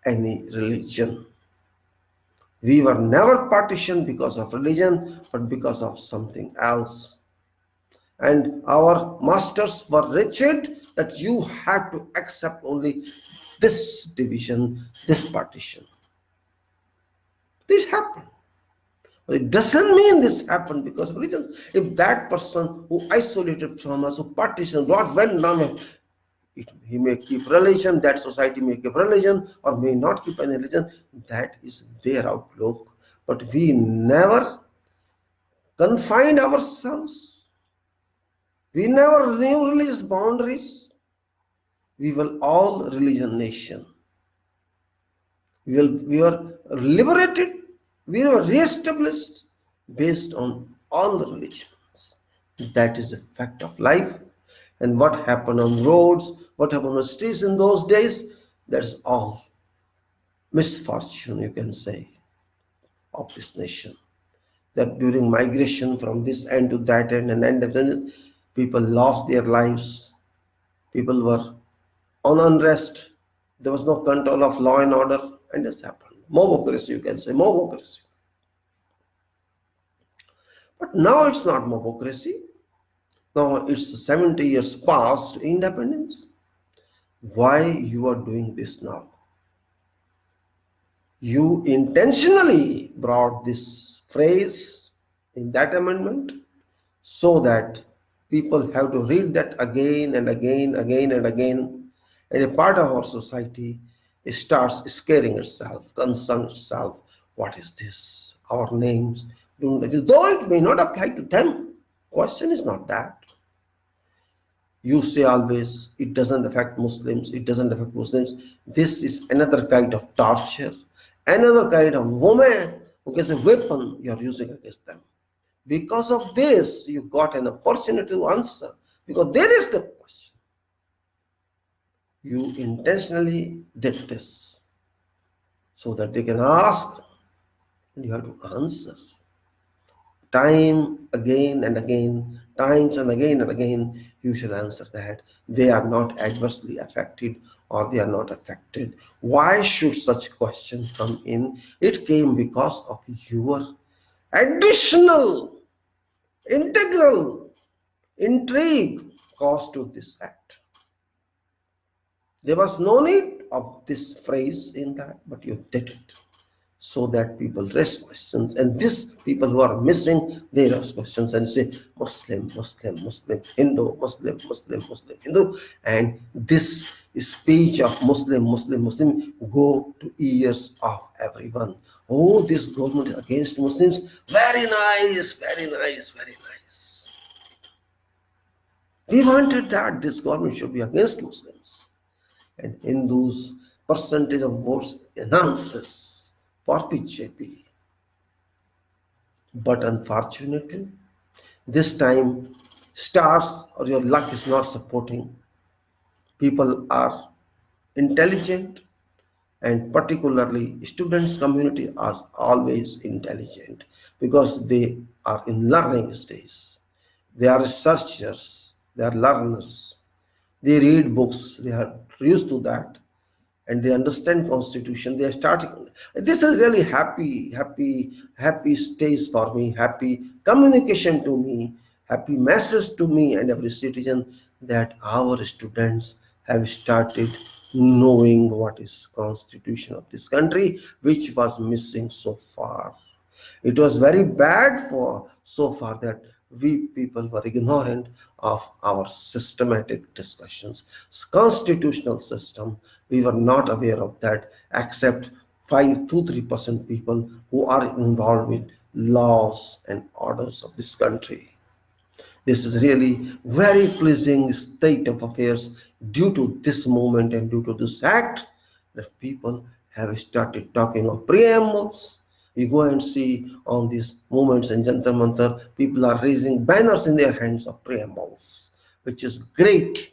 any religion. We were never partitioned because of religion, but because of something else. And our masters were rigid that you had to accept only this division, this partition. This happened. But it doesn't mean this happened because of religions. If that person who isolated from us, who partitioned, what went wrong, he may keep religion, that society may keep religion or may not keep any religion, that is their outlook. But we never confined ourselves. We never knew religious boundaries. We were all religion nation. We were liberated. We were re-established based on all the religions. That is a fact of life. And what happened on roads, what happened on the streets in those days, that's all misfortune, you can say, of this nation. That during migration from this end to that end and end of the, people lost their lives. People were on unrest. There was no control of law and order, and this happened. Mobocracy, you can say, mobocracy. But now it's not mobocracy. Now it's 70 years past independence. Why you are doing this now? You intentionally brought this phrase in that amendment so that people have to read that again and again, and a part of our society starts scaring itself, concerned itself. What is this? Our names, though it may not apply to them. Question is not that. You say always, it doesn't affect Muslims, it doesn't affect Muslims. This is another kind of torture, another kind of woman who gets a weapon you're using against them. Because of this, you got an opportunity to answer, because there is the question. You intentionally did this so that they can ask and you have to answer. Time again and again, times and again, you should answer that. They are not adversely affected or they are not affected. Why should such question come in? It came because of your additional, integral intrigue caused to this act. There was no need of this phrase in that, but you did it so that people raise questions. And these people who are missing, they raise questions and say, Muslim, Muslim, Muslim, Hindu, Muslim, Muslim, Muslim, Hindu. And this speech of Muslim, Muslim, Muslim go to ears of everyone. Oh, this government is against Muslims. Very nice, very nice, very nice. We wanted that this government should be against Muslims. And Hindus' percentage of votes enhances for BJP. But unfortunately, this time stars or your luck is not supporting. People are intelligent, and particularly students community are always intelligent because they are in learning stage. They are researchers, they are learners. They read books, they are used to that. and they understand constitution. They are starting. This is really happy stage for me, happy communication to me, happy message to me and every citizen, that our students have started knowing what is constitution of this country, which was missing so far. It was very bad for so far that we people were ignorant of our systematic discussions. Constitutional system, we were not aware of that, except 5 to 3% people who are involved with laws and orders of this country. This is really very pleasing state of affairs due to this movement and due to this act that people have started talking of preambles. You go and see on these movements in Jantar Mantar, people are raising banners in their hands of preambles, which is great.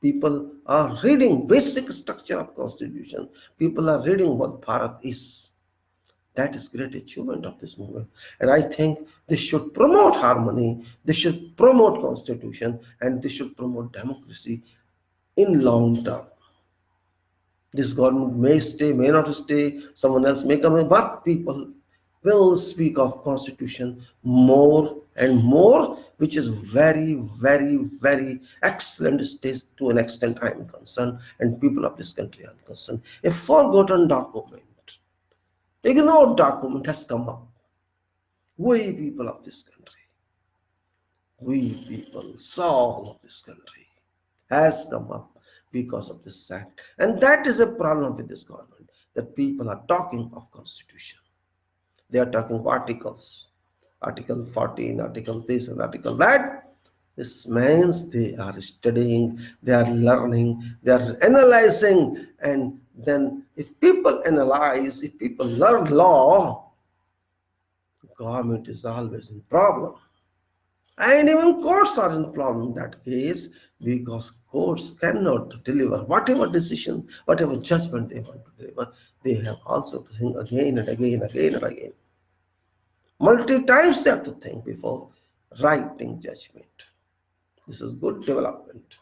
People are reading basic structure of constitution. People are reading what Bharat is. That is great achievement of this movement. And I think this should promote harmony, this should promote constitution, and this should promote democracy in long term. This government may stay, may not stay, someone else may come in, but people will speak of constitution more and more, which is very excellent stage to an extent I am concerned, and people of this country are concerned. A forgotten document, ignored document has come up. We people of this country, we people, soul of this country, has come up because of this act. And that is a problem with this government, that people are talking of constitution. They are talking of articles, Article 14, Article this and Article that. This means they are studying, they are learning, they are analyzing, and then if people analyze, if people learn law, government is always in problem. And even courts are in problem in that case, because courts cannot deliver whatever decision, whatever judgment they want to deliver. They have also to think again and again and again. Multiple times they have to think before writing judgment. This is good development.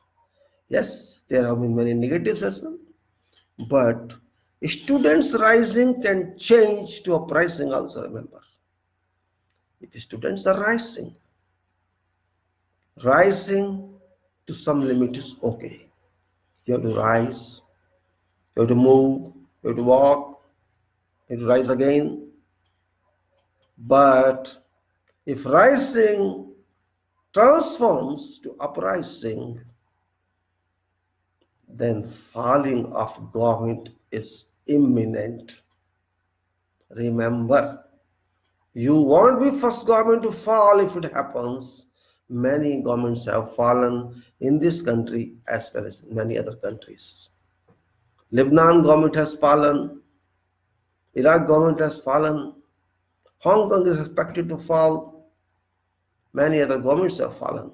Yes, there have been many negatives as well, but students rising can change to uprising also, remember. If students are rising to some limit is okay. You have to rise, you have to move, you have to walk, you have to rise again. But if rising transforms to uprising, then falling of government is imminent. Remember, you won't be first government to fall if it happens. Many governments have fallen in this country as well as in many other countries. Lebanon government has fallen, Iraq government has fallen, Hong Kong is expected to fall, many other governments have fallen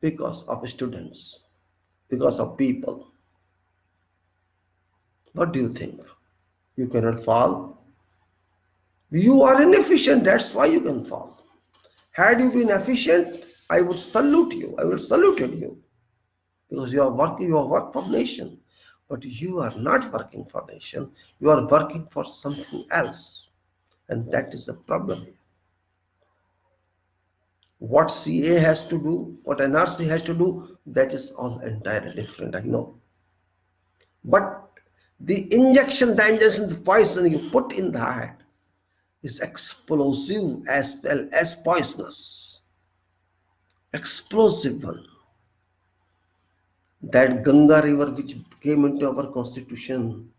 because of students, because of people. What do you think? You cannot fall? You are inefficient, that's why you can fall. Had you been efficient, I would salute you. I would saluted you, because you are work for nation. But you are not working for nation. You are working for something else, and that is the problem. What CA has to do, what NRC has to do, that is all entirely different. I know. But the injection, the poison you put in that is explosive as well as poisonous. Explosive one. That Ganga river which came into our constitution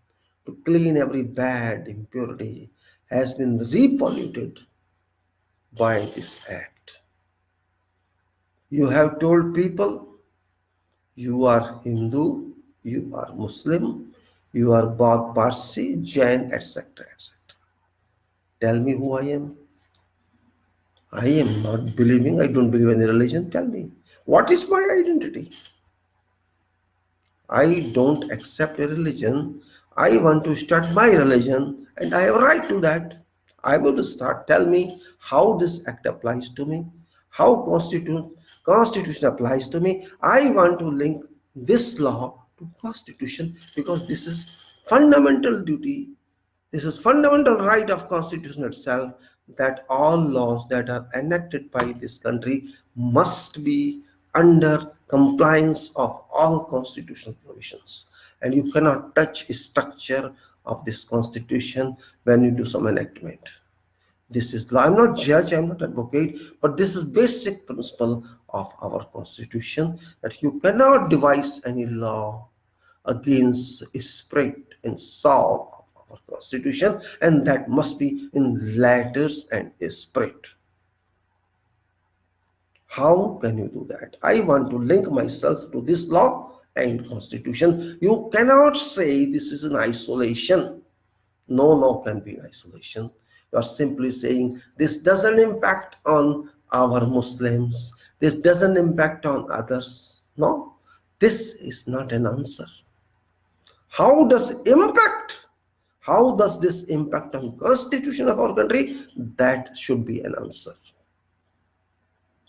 to clean every bad impurity has been repolluted by this act. You have told people you are Hindu, you are Muslim, you are Baud Parsi, Jain, etc. etc. Tell me who I am. I am not believing, I don't believe in religion. Tell me, what is my identity? I don't accept a religion. I want to start my religion and I have a right to that. I will start. Tell me how this act applies to me, how constitution applies to me. I want to link this law to Constitution, because this is fundamental duty. This is fundamental right of Constitution itself, that all laws that are enacted by this country must be under compliance of all constitutional provisions. And you cannot touch a structure of this Constitution when you do some enactment. This is law. I'm not judge, I'm not advocate, but this is basic principle of our Constitution, that you cannot devise any law against a spirit and soul of our Constitution, and that must be in letters and spirit. How can you do that? I want to link myself to this law and Constitution. You cannot say this is in isolation. No law can be in isolation. You are simply saying this doesn't impact on our Muslims, this doesn't impact on others. No, this is not an answer. How does this impact on Constitution of our country? That should be an answer.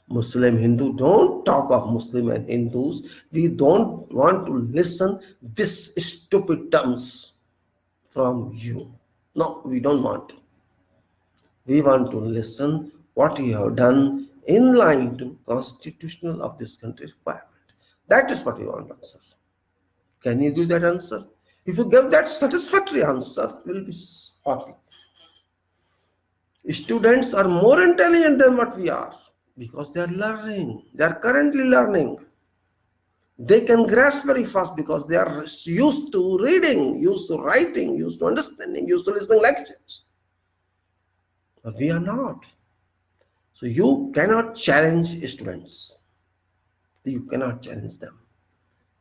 Muslim, Hindu, don't talk of Muslim and Hindus. We don't want to listen this stupid terms from you. No, we don't want. We want to listen what you have done in line to constitutional of this country requirement. That is what we want to answer. Can you give that answer? If you give that satisfactory answer, we'll be happy. Students are more intelligent than what we are, because they are learning. They are currently learning. They can grasp very fast because they are used to reading, used to writing, used to understanding, used to listening lectures. But we are not. So you cannot challenge students. You cannot challenge them.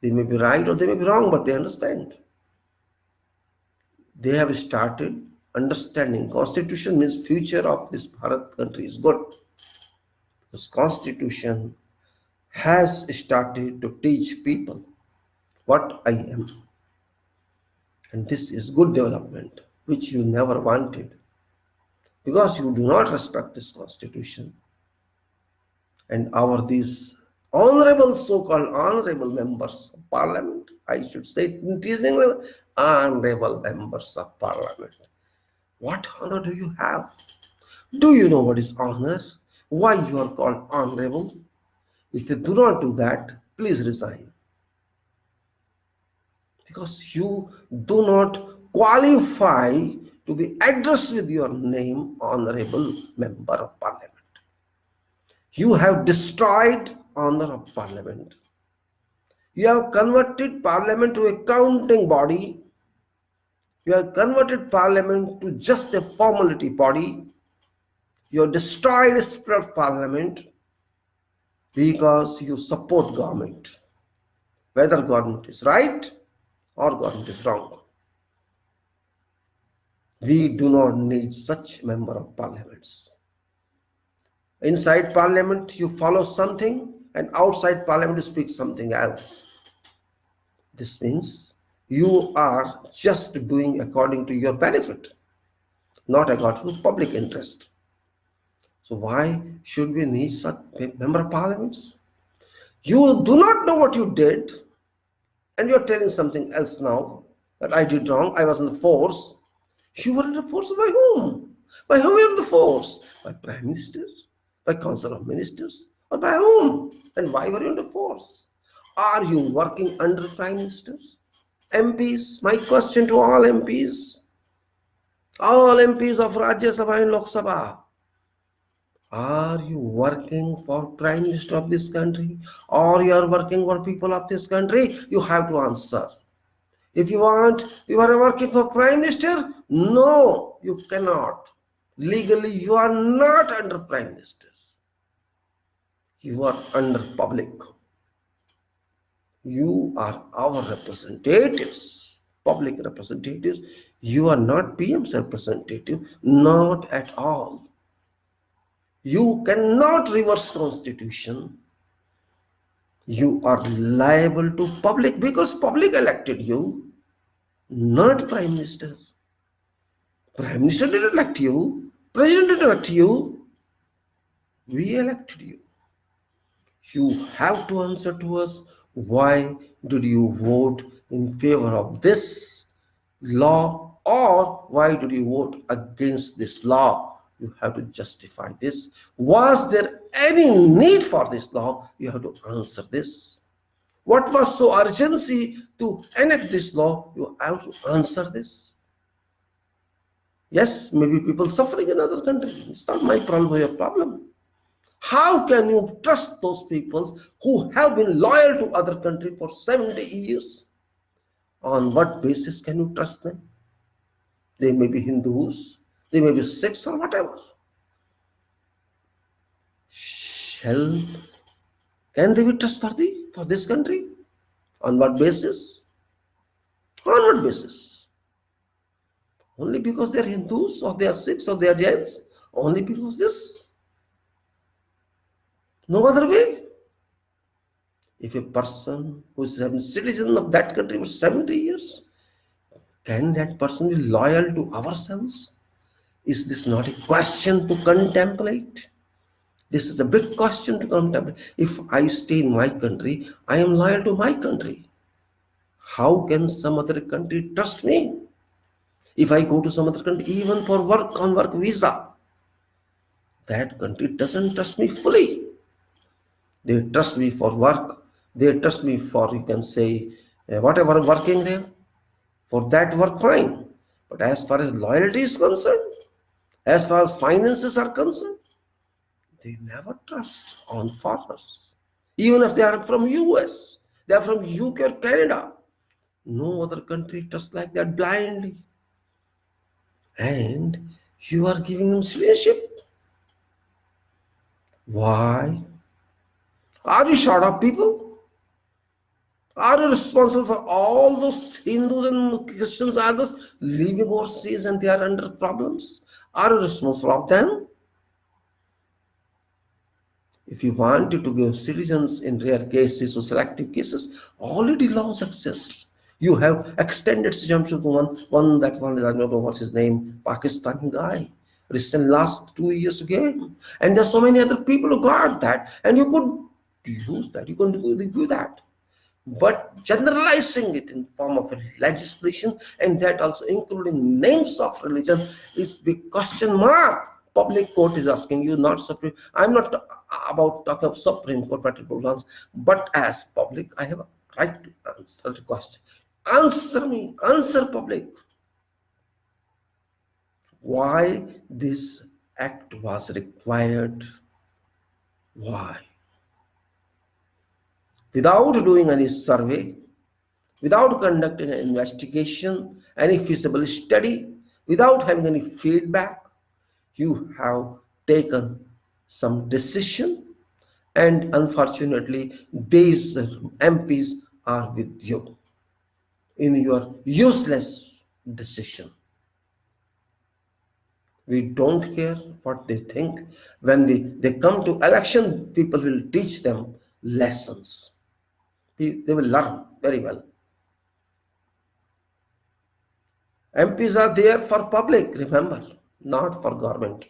They may be right or they may be wrong, but they understand. They have started understanding Constitution means future of this Bharat country is good. Because Constitution has started to teach people what I am. And this is good development, which you never wanted. Because you do not respect this Constitution. And these honorable, so-called honorable members of Parliament, I should say in teasing, honorable members of Parliament. What honor do you have? Do you know what is honor? Why you are called honorable? If you do not do that, please resign. Because you do not qualify to be addressed with your name, honorable member of Parliament. You have destroyed honor of Parliament. You have converted Parliament to a counting body. You have converted Parliament to just a formality body. You have destroyed the spirit of Parliament because you support government, whether government is right or government is wrong. We do not need such member of parliaments. Inside Parliament, you follow something, and outside Parliament, you speak something else. This means you are just doing according to your benefit, not according to public interest. So why should we need such member of parliaments? You do not know what you did, and you are telling something else now, that I did wrong, I was in the force. You were in the force by whom? By whom were you in the force? By Prime Ministers? By Council of Ministers? Or by whom? And why were you in the force? Are you working under Prime Ministers? MPs? My question to all MPs of Rajya Sabha and Lok Sabha. Are you working for Prime Minister of this country, or you are working for people of this country? You have to answer. If you are working for Prime Minister, no, you cannot. Legally, you are not under Prime Minister. You are under public. You are our representatives, public representatives. You are not PM's representative, not at all. You cannot reverse Constitution. You are liable to public because public elected you, not Prime Minister. Prime Minister didn't elect you. President didn't elect you. We elected you. You have to answer to us, why did you vote in favor of this law, or why did you vote against this law? You have to justify this. Was there any need for this law? You have to answer this. What was so urgency to enact this law? You have to answer this. Yes, maybe people suffering in other countries. It's not my problem or your problem. How can you trust those people who have been loyal to other country for 70 years? On what basis can you trust them? They may be Hindus, they may be Sikhs or whatever. Can they be trustworthy for this country? On what basis? On what basis? Only because they are Hindus or they are Sikhs or they are Jains? Only because this? No other way. If a person who is a citizen of that country for 70 years, can that person be loyal to ourselves? Is this not a question to contemplate? This is a big question to contemplate. If I stay in my country, I am loyal to my country. How can some other country trust me? If I go to some other country, even for work on work visa, that country doesn't trust me fully. They trust me for work. They trust me for, you can say, whatever working there. For that work, fine. But as far as loyalty is concerned, as far as finances are concerned, they never trust on foreigners. Even if they are from US, they are from UK or Canada. No other country trusts like that blindly. And you are giving them citizenship. Why? Are you short of people? Are you responsible for all those Hindus and Christians others living overseas and they are under problems? Are you responsible for them? If you wanted to give citizens in rare cases or selective cases, already laws exist. You have extended citizenship to one, I don't know what's his name, Pakistani guy. Recent last 2 years ago. And there's so many other people who got that. And you could use that. You could review that. But generalizing it in form of a legislation, and that also including names of religion, is big question mark. Public court is asking you, not Supreme. I'm not about talking of Supreme Court particular ones, but as public, I have a right to answer the question. Answer me, answer public. Why this act was required? Why? Without doing any survey, without conducting an investigation, any feasible study, without having any feedback, you have taken some decision, and unfortunately these MPs are with you in your useless decision. We don't care what they think. When they come to election, people will teach them lessons. They will learn very well. MPs are there for public, remember, not for government,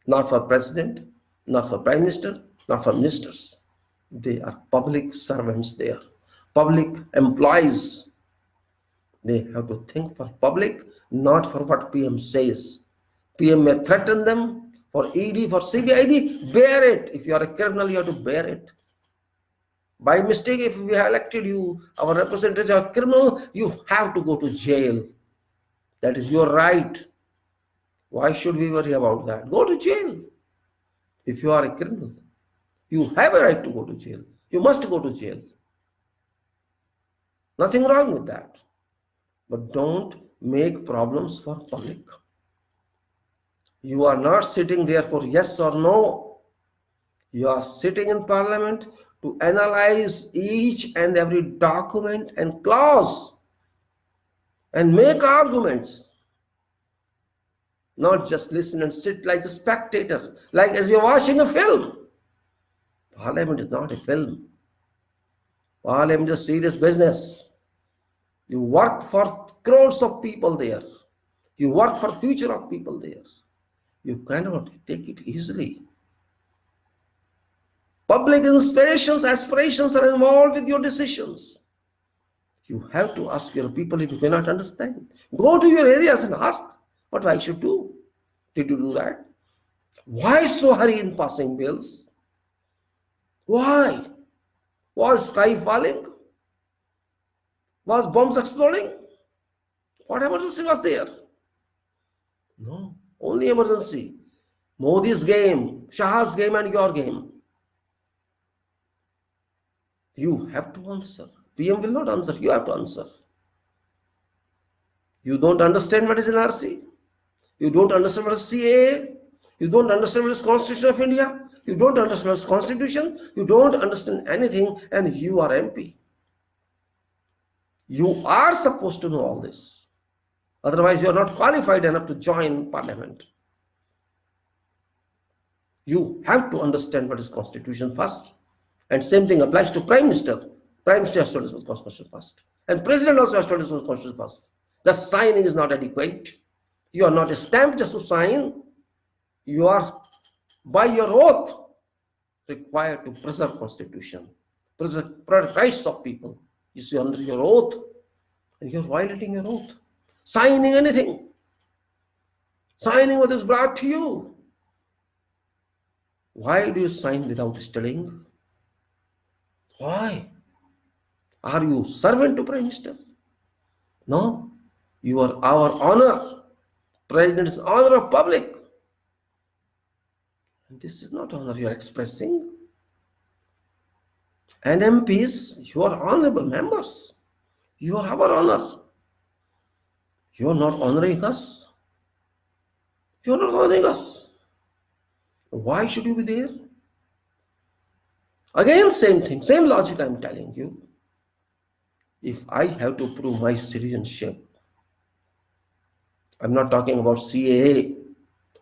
not for president, not for prime minister, not for ministers. They are public servants there, public employees. They have to think for public, not for what PM says. PM may threaten them for ED, for CBID, bear it. If you are a criminal, you have to bear it. By mistake, if we have elected you, our representatives are criminal, you have to go to jail. That is your right. Why should we worry about that? Go to jail. If you are a criminal, you have a right to go to jail. You must go to jail. Nothing wrong with that. But don't make problems for public. You are not sitting there for yes or no. You are sitting in Parliament to analyze each and every document and clause and make arguments. Not just listen and sit like a spectator, like as you're watching a film. Parliament is not a film. Parliament is serious business. You work for crores of people there. You work for future of people there. You cannot take it easily. Public inspirations, aspirations are involved with your decisions. You have to ask your people if you cannot understand. Go to your areas and ask what I should do. Did you do that? Why so hurry in passing bills? Why? Was sky falling? Was bombs exploding? What emergency was there? No, only emergency. Modi's game, Shah's game, and your game. You have to answer. PM will not answer. You have to answer. You don't understand what is NRC. You don't understand what is CAA. You don't understand what is Constitution of India. You don't understand what is Constitution. You don't understand anything, and you are MP. You are supposed to know all this. Otherwise, you are not qualified enough to join Parliament. You have to understand what is Constitution first. And same thing applies to Prime Minister. Prime Minister has to understand what is Constitution first. And President also has to understand what is Constitution first. Just signing is not adequate. You are not a stamp just to sign. You are, by your oath, required to preserve Constitution, preserve rights of people. You see, under your oath, and you're violating your oath. Signing anything. Signing what is brought to you. Why do you sign without studying? Why? Are you servant to Prime Minister? No. You are our honor. President is honor of public. And this is not honor you are expressing. And MPs, you are honorable members. You are our honor. You are not honoring us. You are not honoring us. Why should you be there? Again, same thing, same logic I am telling you. If I have to prove my citizenship, I'm not talking about CAA,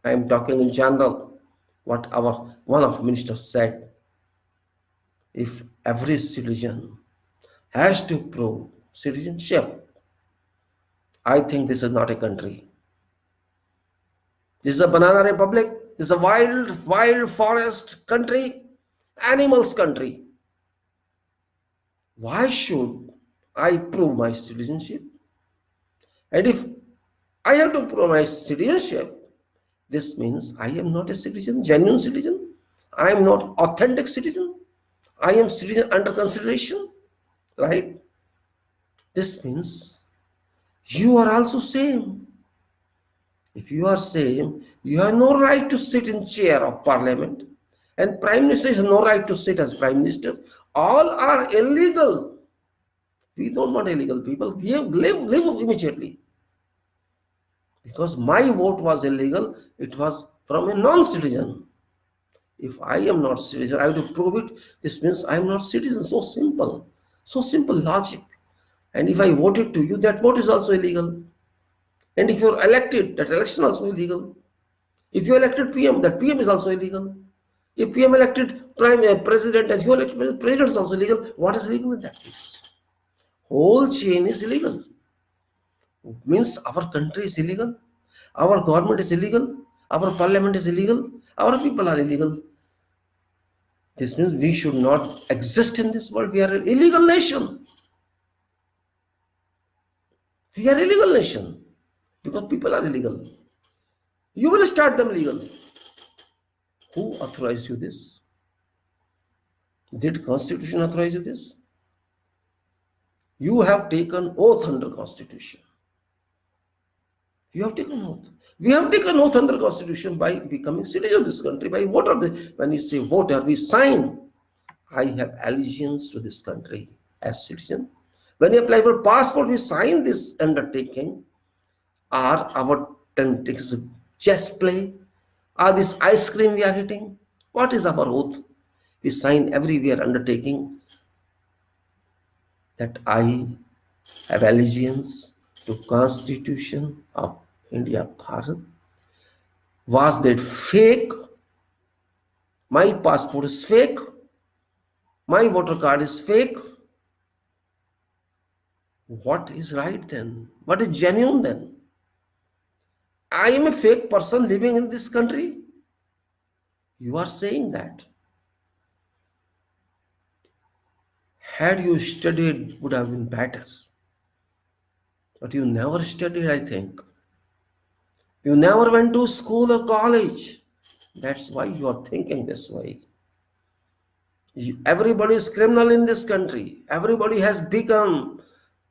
I am talking in general, what our one of ministers said. If every citizen has to prove citizenship, I think this is not a country. This is a banana republic. This is a wild forest country, animals country. Why should I prove my citizenship? And if I have to prove my citizenship, this means I am not a citizen, genuine citizen. I am not authentic citizen. I am citizen under consideration, right? This means you are also same. If you are same, you have no right to sit in chair of Parliament, and Prime Minister has no right to sit as Prime Minister. All are illegal. We don't want illegal people. Live immediately. Because my vote was illegal, it was from a non-citizen. If I am not citizen, I have to prove it. This means I am not citizen. So simple logic. And if I voted to you, that vote is also illegal. And if you're elected, that election also illegal. If you elected PM, that PM is also illegal. If PM elected president and you elected president is also illegal, what is illegal in that case? Whole chain is illegal. It means our country is illegal, our government is illegal, our parliament is illegal, our people are illegal. This means we should not exist in this world. We are an illegal nation. We are an illegal nation because people are illegal. You will start them legal. Who authorized you this? Did Constitution authorize you this? You have taken oath under Constitution. You have taken oath. We have taken oath under Constitution by becoming citizen of this country. By what are the, when you say voter, we sign. I have allegiance to this country as citizen. When you apply for passport, we sign this undertaking. Are our tactics chess play? Are this ice cream we are eating? What is our oath? We sign everywhere undertaking that I have allegiance to Constitution of India, Bharat. Was that fake? My passport is fake. My voter card is fake. What is right then? What is genuine then? I am a fake person living in this country. You are saying that. Had you studied, would have been better. But you never studied, I think. You never went to school or college. That's why you are thinking this way. Everybody is criminal in this country. Everybody has become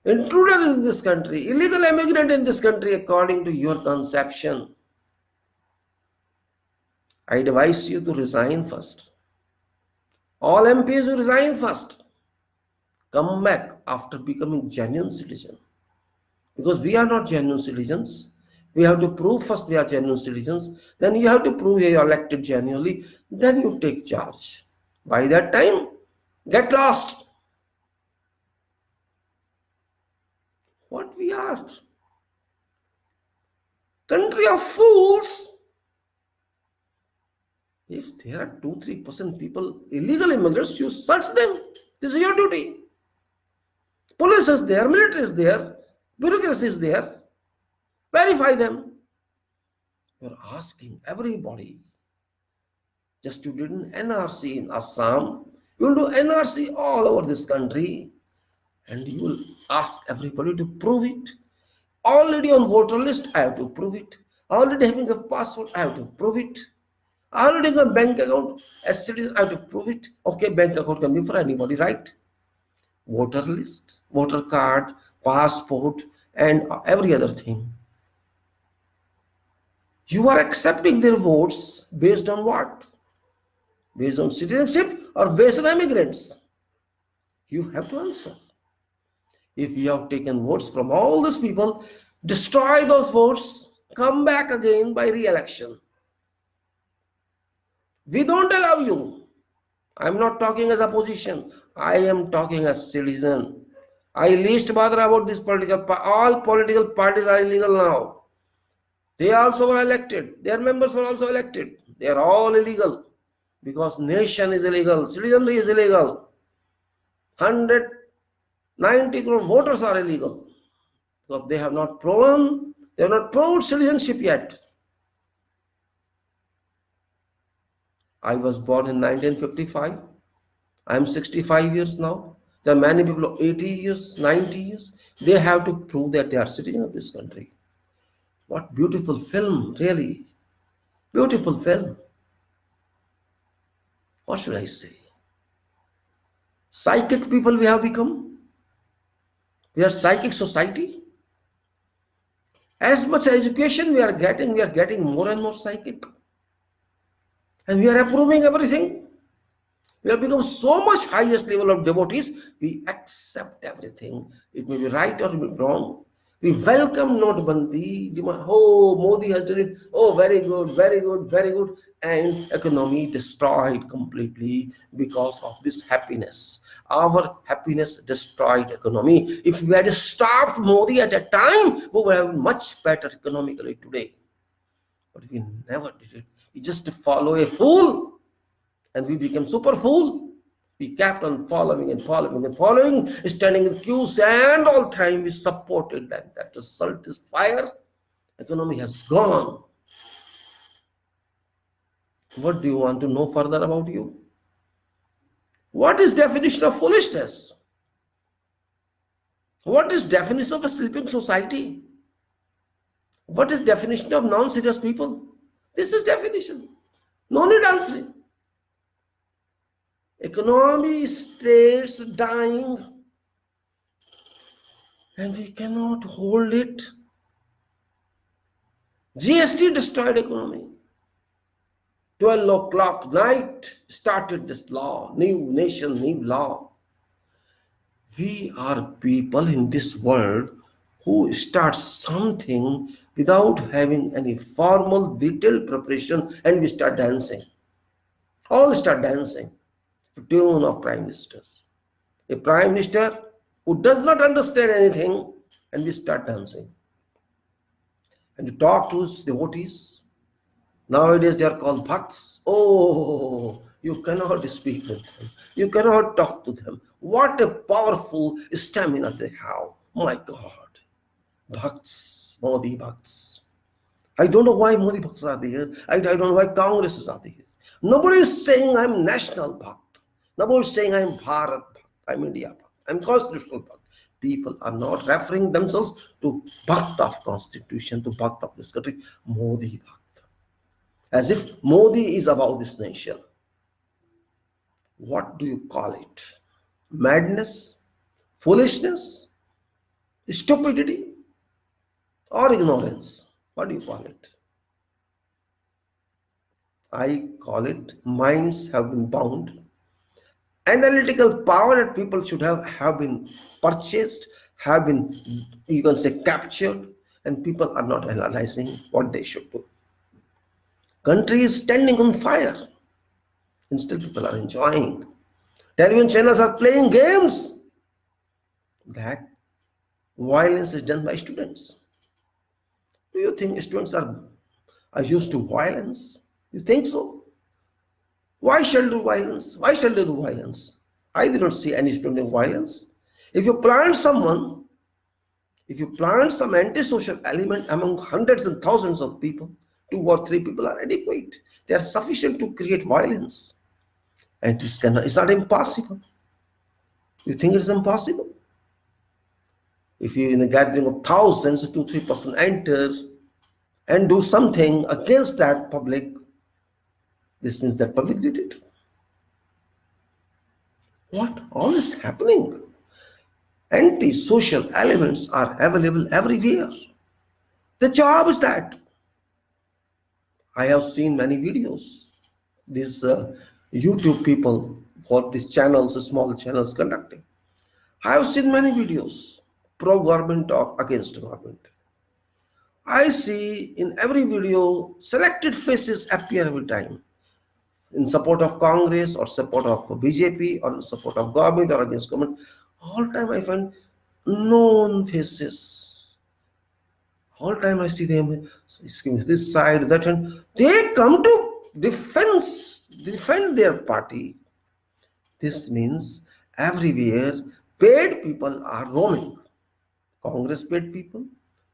intruder in this country, illegal immigrant in this country according to your conception. I advise you to resign first. All MPs who resign first. Come back after becoming genuine citizen. Because we are not genuine citizens. We have to prove first we are genuine citizens. Then you have to prove you are elected genuinely. Then you take charge. By that time, get lost. What we are? Country of fools. If there are 2-3% people, illegal immigrants, you search them. This is your duty. Police is there, military is there, bureaucracy is there. Verify them. You're asking everybody. Just you did an NRC in Assam. You will do NRC all over this country. And you will ask everybody to prove it. Already on voter list, I have to prove it. Already having a passport, I have to prove it. Already have a bank account, as citizen, I have to prove it. Okay, bank account can be for anybody, right? Voter list, voter card, passport, and every other thing. You are accepting their votes based on what? Based on citizenship or based on immigrants? You have to answer. If you have taken votes from all these people, destroy those votes, come back again by re-election. We don't allow you. I'm not talking as opposition. I am talking as citizen. I least bother about this all political parties are illegal now. They also were elected. Their members were also elected. They are all illegal because nation is illegal. Citizenry is illegal. 190 crore voters are illegal because they have not proved citizenship yet. I was born in 1955. I am 65 years now. There are many people of 80 years, 90 years. They have to prove that they are citizens of this country. What beautiful film, really. Beautiful film. What should I say? Psychic people we have become. We are psychic society. As much education we are getting more and more psychic. And we are approving everything. We have become so much highest level of devotees, we accept everything. It may be right or it may be wrong. We welcome Notbandi. Oh, Modi has done it. Oh, very good, very good, very good. And economy destroyed completely because of this happiness. Our happiness destroyed economy. If we had stopped Modi at that time, we would have much better economically today. But we never did it. We just follow a fool. And we became super fool. We kept on following and following and following, standing in queues, and all time we supported that. That result is fire. Economy has gone. What do you want to know further about you? What is definition of foolishness? What is definition of a sleeping society? What is definition of non-serious people? This is definition. No need answering. Economy states dying and we cannot hold it. GST destroyed economy. 12 o'clock night started this law, new nation, new law. We are people in this world who start something without having any formal detailed preparation and we start dancing. All start dancing. Tune of prime ministers. A prime minister who does not understand anything and we start dancing. And you talk to his devotees. Nowadays they are called bhakts. Oh, you cannot speak with them. You cannot talk to them. What a powerful stamina they have. My God. Bhakts, Modi bhakts. I don't know why Modi bhakts are there. I don't know why Congresses are there. Nobody is saying I'm national bhakt. Nobody is saying I'm Bharat bhakt. I'm India bhakt. I'm constitutional bhakt. People are not referring themselves to Bhakt of Constitution, to Bhakt of this country, Modi Bhakt. As if Modi is about this nation. What do you call it? Madness? Foolishness? Stupidity? Or ignorance? What do you call it? I call it minds have been bound. Analytical power that people should have been purchased, have been, you can say, captured, and people are not analyzing what they should do. Country is standing on fire, and still people are enjoying. Television channels are playing games. That violence is done by students. Do you think students are used to violence? You think so? Why shall do violence? Why shall they do violence? I did not see any student doing violence. If you plant some antisocial element among hundreds and thousands of people, 2 or 3 people are adequate. They are sufficient to create violence. And it's not impossible. You think it's impossible? If you in a gathering of thousands, 2-3% enter and do something against that public, this means that public did it. What all is happening? Anti-social elements are available everywhere. The job is that. I have seen many videos. These YouTube people for these channels, small channels conducting. I have seen many videos, pro-government or against government. I see in every video, selected faces appear every time. In support of Congress or support of BJP or in support of government or against government. All time I find known faces. All time I see them, this side, that, and they come to defend their party. This means everywhere paid people are roaming. Congress paid people,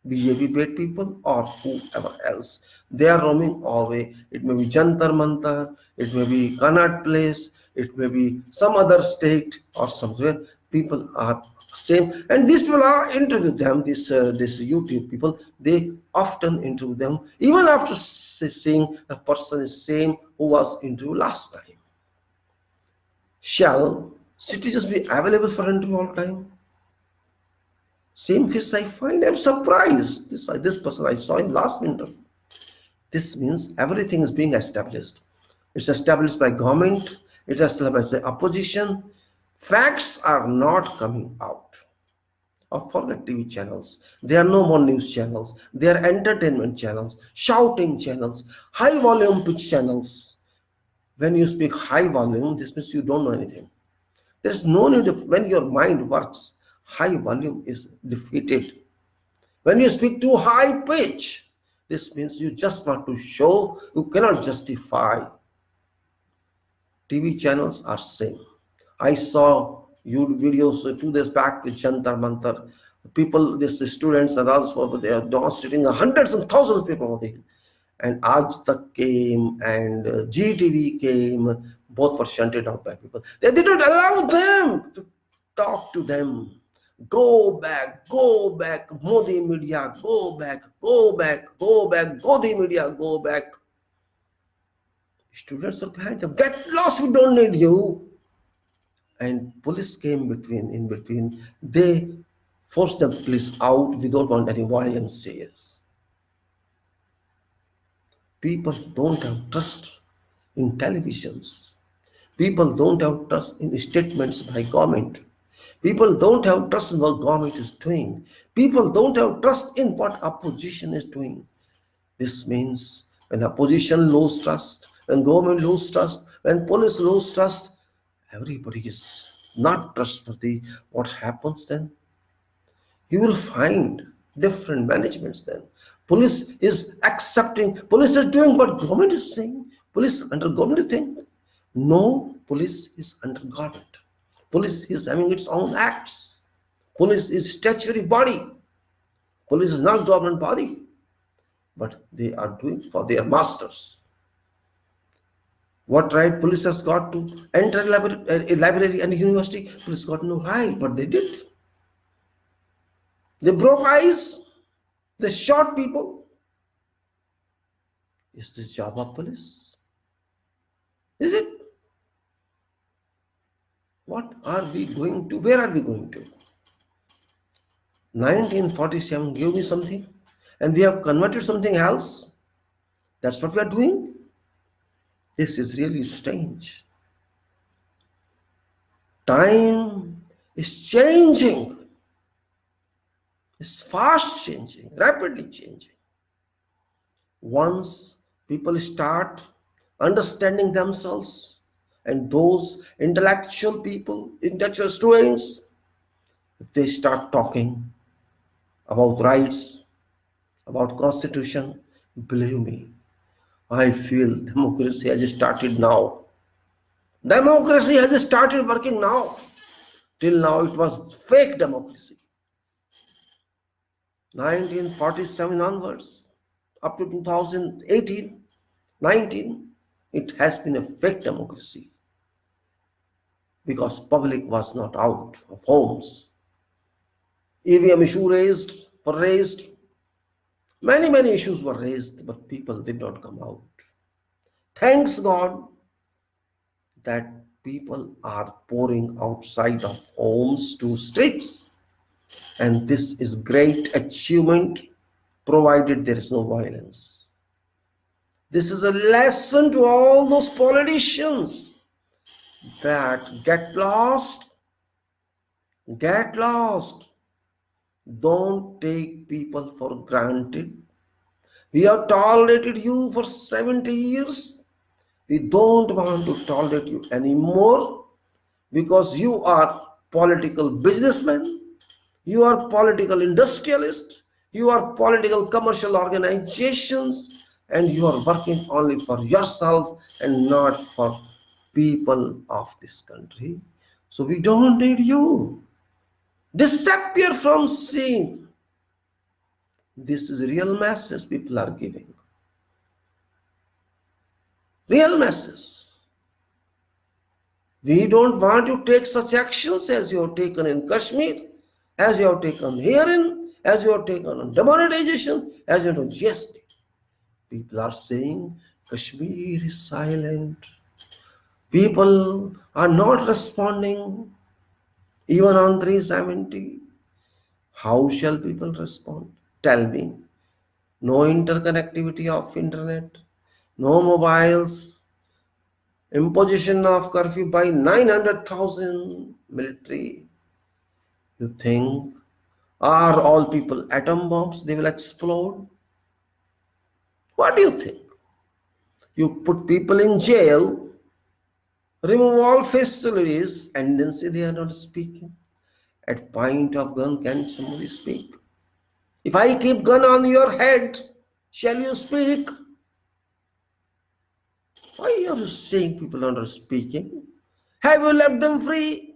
BJP paid people, or whoever else. They are roaming all way. It may be Jantar Mantar, it may be Connaught Place, it may be some other state or somewhere. People are same, and these people are interviewing them. This YouTube people, they often interview them even after seeing the person is same who was interviewed last time. Shall citizens be available for interview all time? Same face I find. I'm surprised. This person I saw in last interview. This means everything is being established. It's established by government. It's established by opposition. Facts are not coming out. Or forget TV channels. There are no more news channels. There are entertainment channels, shouting channels, high volume pitch channels. When you speak high volume, this means you don't know anything. There's no need of, when your mind works, high volume is defeated. When you speak too high pitch, this means you just want to show, you cannot justify. TV channels are same. I saw videos 2 days back with Jantar Mantar. People, these students and also they are demonstrating hundreds and thousands of people over there. And Aaj Tak came and GTV came, both were shunted out by people. They did not allow them to talk to them. Go back, Modi media, go back, Modi media, go back. Students are behind them. Get lost, we don't need you. And police came in between. They forced the police out. We don't want any violence here. People don't have trust in televisions. People don't have trust in statements by government. People don't have trust in what government is doing. People don't have trust in what opposition is doing. This means when opposition loses trust, when government loses trust, when police lose trust, everybody is not trustworthy. What happens then? You will find different managements then. Police is accepting, police is doing what government is saying. Police under government thing. No, police is under government. Police is having its own acts. Police is statutory body. Police is not government body. But they are doing for their masters. What right police has got to enter a library and a university? Police got no right, but they did. They broke eyes, they shot people. Is this job of police? Is it? What are we going to? Where are we going to? 1947 gave me something, and we have converted something else. That's what we are doing. This is really strange. Time is changing. It's fast changing, rapidly changing. Once people start understanding themselves, and those intellectual people, intellectual students, if they start talking about rights, about constitution, believe me, I feel democracy has started now. Democracy has started working now. Till now it was fake democracy. 1947 onwards, up to 2018, 19, it has been a fake democracy because public was not out of homes. EVM issue were raised. Many issues were raised, but people did not come out. Thanks God that people are pouring outside of homes to streets. And this is great achievement, provided there is no violence. This is a lesson to all those politicians that get lost. Get lost. Don't take people for granted. We have tolerated you for 70 years. We don't want to tolerate you anymore because you are political businessmen, you are political industrialists, you are political commercial organizations, and you are working only for yourself and not for people of this country. So we don't need you. Disappear from scene. This is real message people are giving. Real message. We don't want to take such actions as you have taken in Kashmir, as you have taken herein, as you have taken on demonetization, as you have done GST. People are saying Kashmir is silent. People are not responding even on 370. How shall people respond? Tell me. No interconnectivity of internet, no mobiles, imposition of curfew by 900,000 military. You think, are all people atom bombs? They will explode? What do you think? You put people in jail, remove all facilities, and then say they are not speaking. At point of gun, can somebody speak? If I keep gun on your head, shall you speak? Why are you saying people are not speaking? Have you left them free?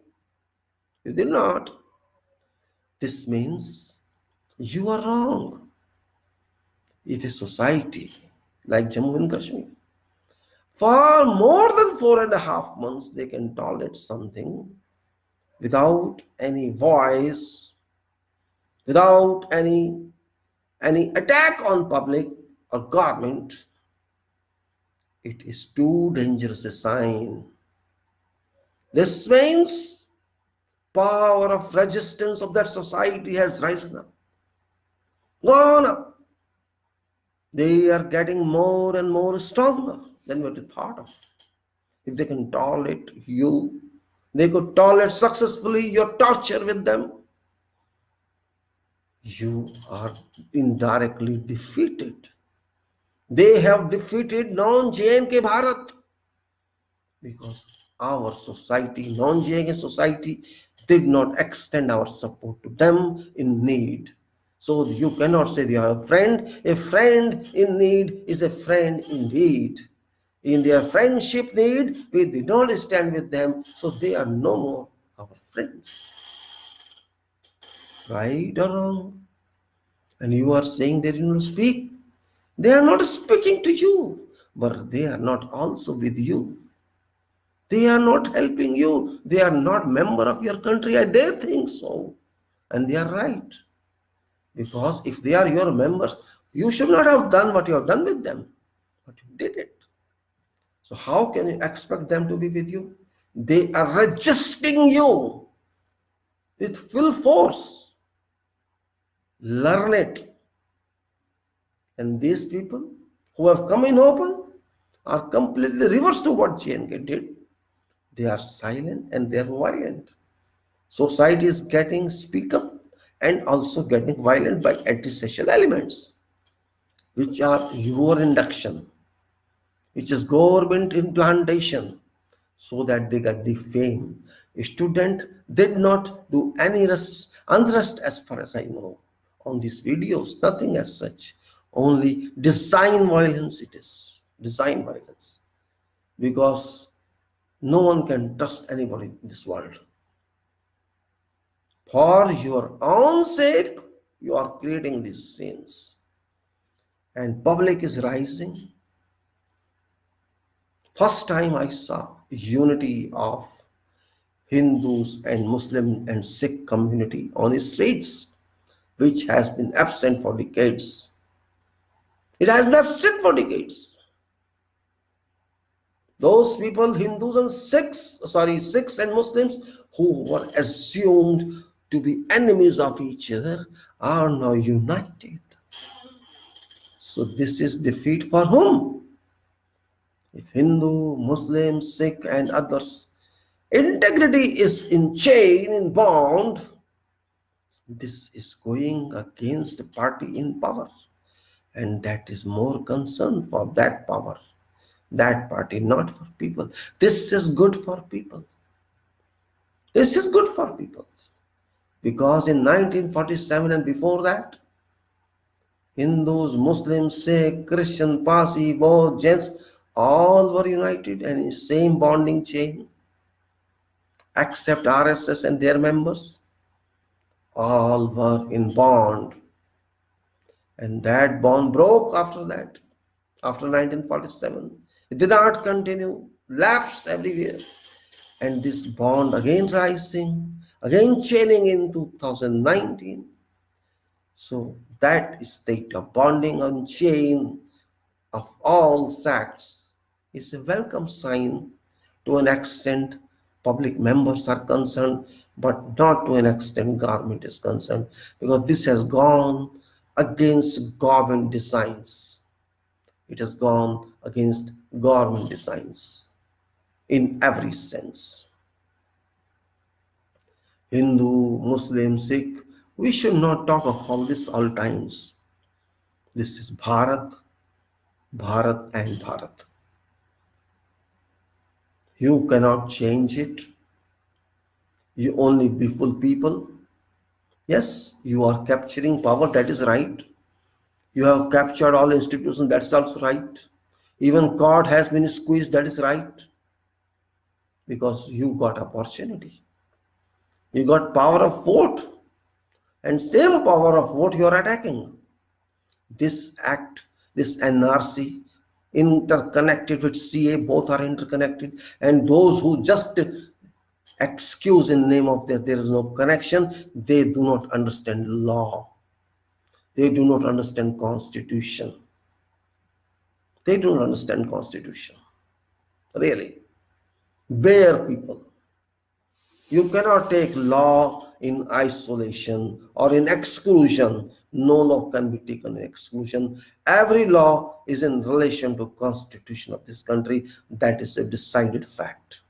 You did not. This means you are wrong. If a society like Jammu and Kashmir, for more than 4.5 months, they can tolerate something without any voice, without any attack on public or government, it is too dangerous a sign. This means power of resistance of that society has risen up, gone up. They are getting more and more stronger than what you thought of. If they can tolerate you, they could tolerate successfully your torture with them. You are indirectly defeated. They have defeated non-JNK Bharat because our society, non-JNK society, did not extend our support to them in need. So you cannot say they are a friend. A friend in need is a friend indeed. In their friendship need, we did not stand with them, so they are no more our friends. Right or wrong? And you are saying they did not speak. They are not speaking to you, but they are not also with you. They are not helping you. They are not member of your country. They think so. And they are right. Because if they are your members, you should not have done what you have done with them, but you did it. So how can you expect them to be with you? They are resisting you with full force. Learn it. And these people who have come in open are completely reverse to what JNK did. They are silent and they are violent. Society is getting speak up and also getting violent by antisocial elements, which are your induction, which is government implantation, so that they get defamed. A student did not do any unrest as far as I know on these videos, nothing as such. Only design violence it is. Design violence. Because no one can trust anybody in this world. For your own sake, you are creating these scenes. And public is rising. First time I saw unity of Hindus and Muslim and Sikh community on the streets, which has been absent for decades. It has been absent for decades. Those people, Hindus and Sikhs and Muslims, who were assumed to be enemies of each other, are now united. So this is defeat for whom? If Hindu, Muslim, Sikh and others, integrity is in chain, in bond, this is going against the party in power. And that is more concern for that power, that party, not for people. This is good for people. This is good for people. Because in 1947 and before that, Hindus, Muslims, Sikh, Christian, Parsi, both Jains, all were united and in same bonding chain, except RSS and their members. All were in bond. And that bond broke after that, after 1947. It did not continue, lapsed everywhere. And this bond again rising, again chaining in 2019. So that state of bonding on chain of all sects is a welcome sign. To an extent public members are concerned, but not to an extent government is concerned, because this has gone against government designs. It has gone against government designs in every sense. Hindu, Muslim, Sikh, we should not talk of all this all times. This is Bharat, Bharat and Bharat. You cannot change it. You only befool people. Yes, you are capturing power, that is right. You have captured all institutions, that's also right. Even court has been squeezed, that is right. Because you got opportunity. You got power of vote. And same power of vote you are attacking. This act, this NRC, interconnected with CA, both are interconnected. And those who just excuse in name of that there is no connection, they do not understand law. They do not understand constitution. They do not understand constitution. Really. Bare people. You cannot take law in isolation or in exclusion. No law can be taken in exclusion. Every law is in relation to constitution of this country. That is a decided fact.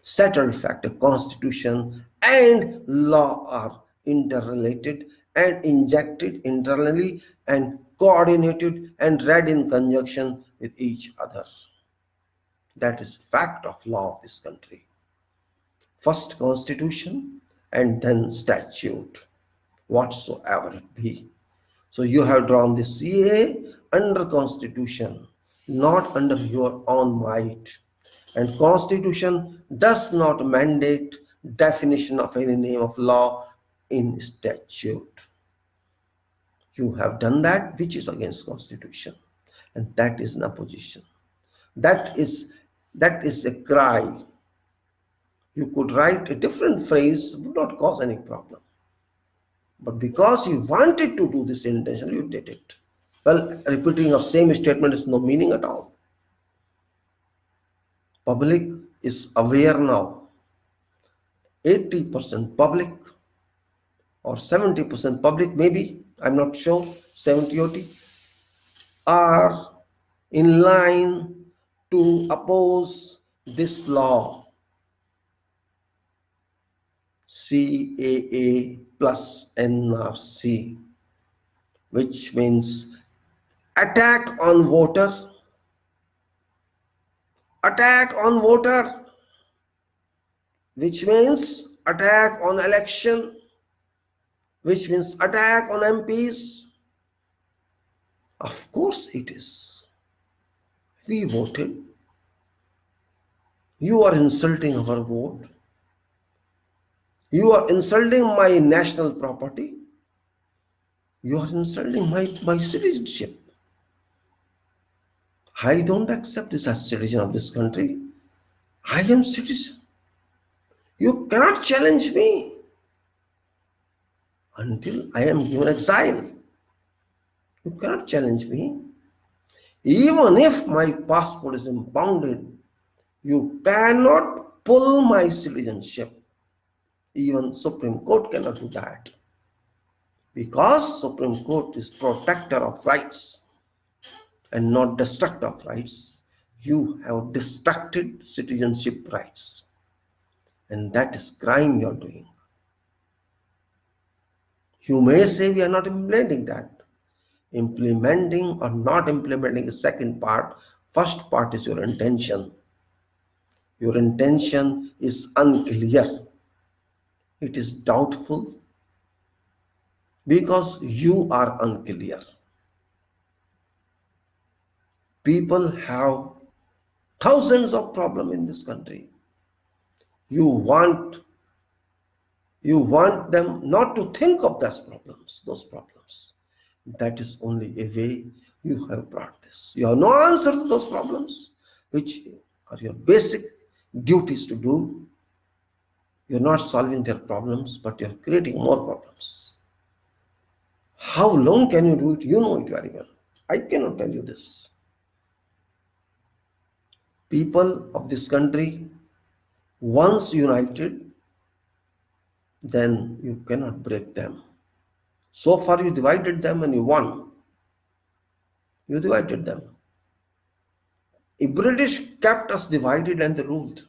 Settled fact. A constitution and law are interrelated and injected internally and coordinated and read in conjunction with each other. That is fact of law of this country. First constitution and then statute, whatsoever it be. So you have drawn the CA under constitution, not under your own might. And constitution does not mandate definition of any name of law in statute. You have done that, which is against constitution, and that is an opposition. That is a cry. You could write a different phrase, would not cause any problem. But because you wanted to do this intentionally, you did it. Well, repeating of same statement is no meaning at all. Public is aware now. 80% public or 70% public, maybe, I'm not sure, 70-80, are in line to oppose this law, CAA plus NRC, which means attack on voter, attack on voter, which means attack on election, which means attack on MPs. Of course it is. We voted. You are insulting our vote. You are insulting my national property. You are insulting my citizenship. I don't accept this as citizen of this country. I am citizen. You cannot challenge me until I am given exile. You cannot challenge me. Even if my passport is impounded, you cannot pull my citizenship. Even Supreme Court cannot do that. Because Supreme Court is protector of rights and not destructor of rights. You have destructed citizenship rights. And that is crime you are doing. You may say we are not implementing that. Implementing or not implementing is second part. First part is your intention. Your intention is unclear. It is doubtful because you are unclear. People have thousands of problems in this country. You want them not to think of those problems. That is only a way you have brought this. You have no answer to those problems, which are your basic duties to do. You're not solving their problems, but you're creating more problems. How long can you do it? You know it very well. I cannot tell you this. People of this country, once united, then you cannot break them. So far you divided them and you won. You divided them. The British kept us divided and they ruled.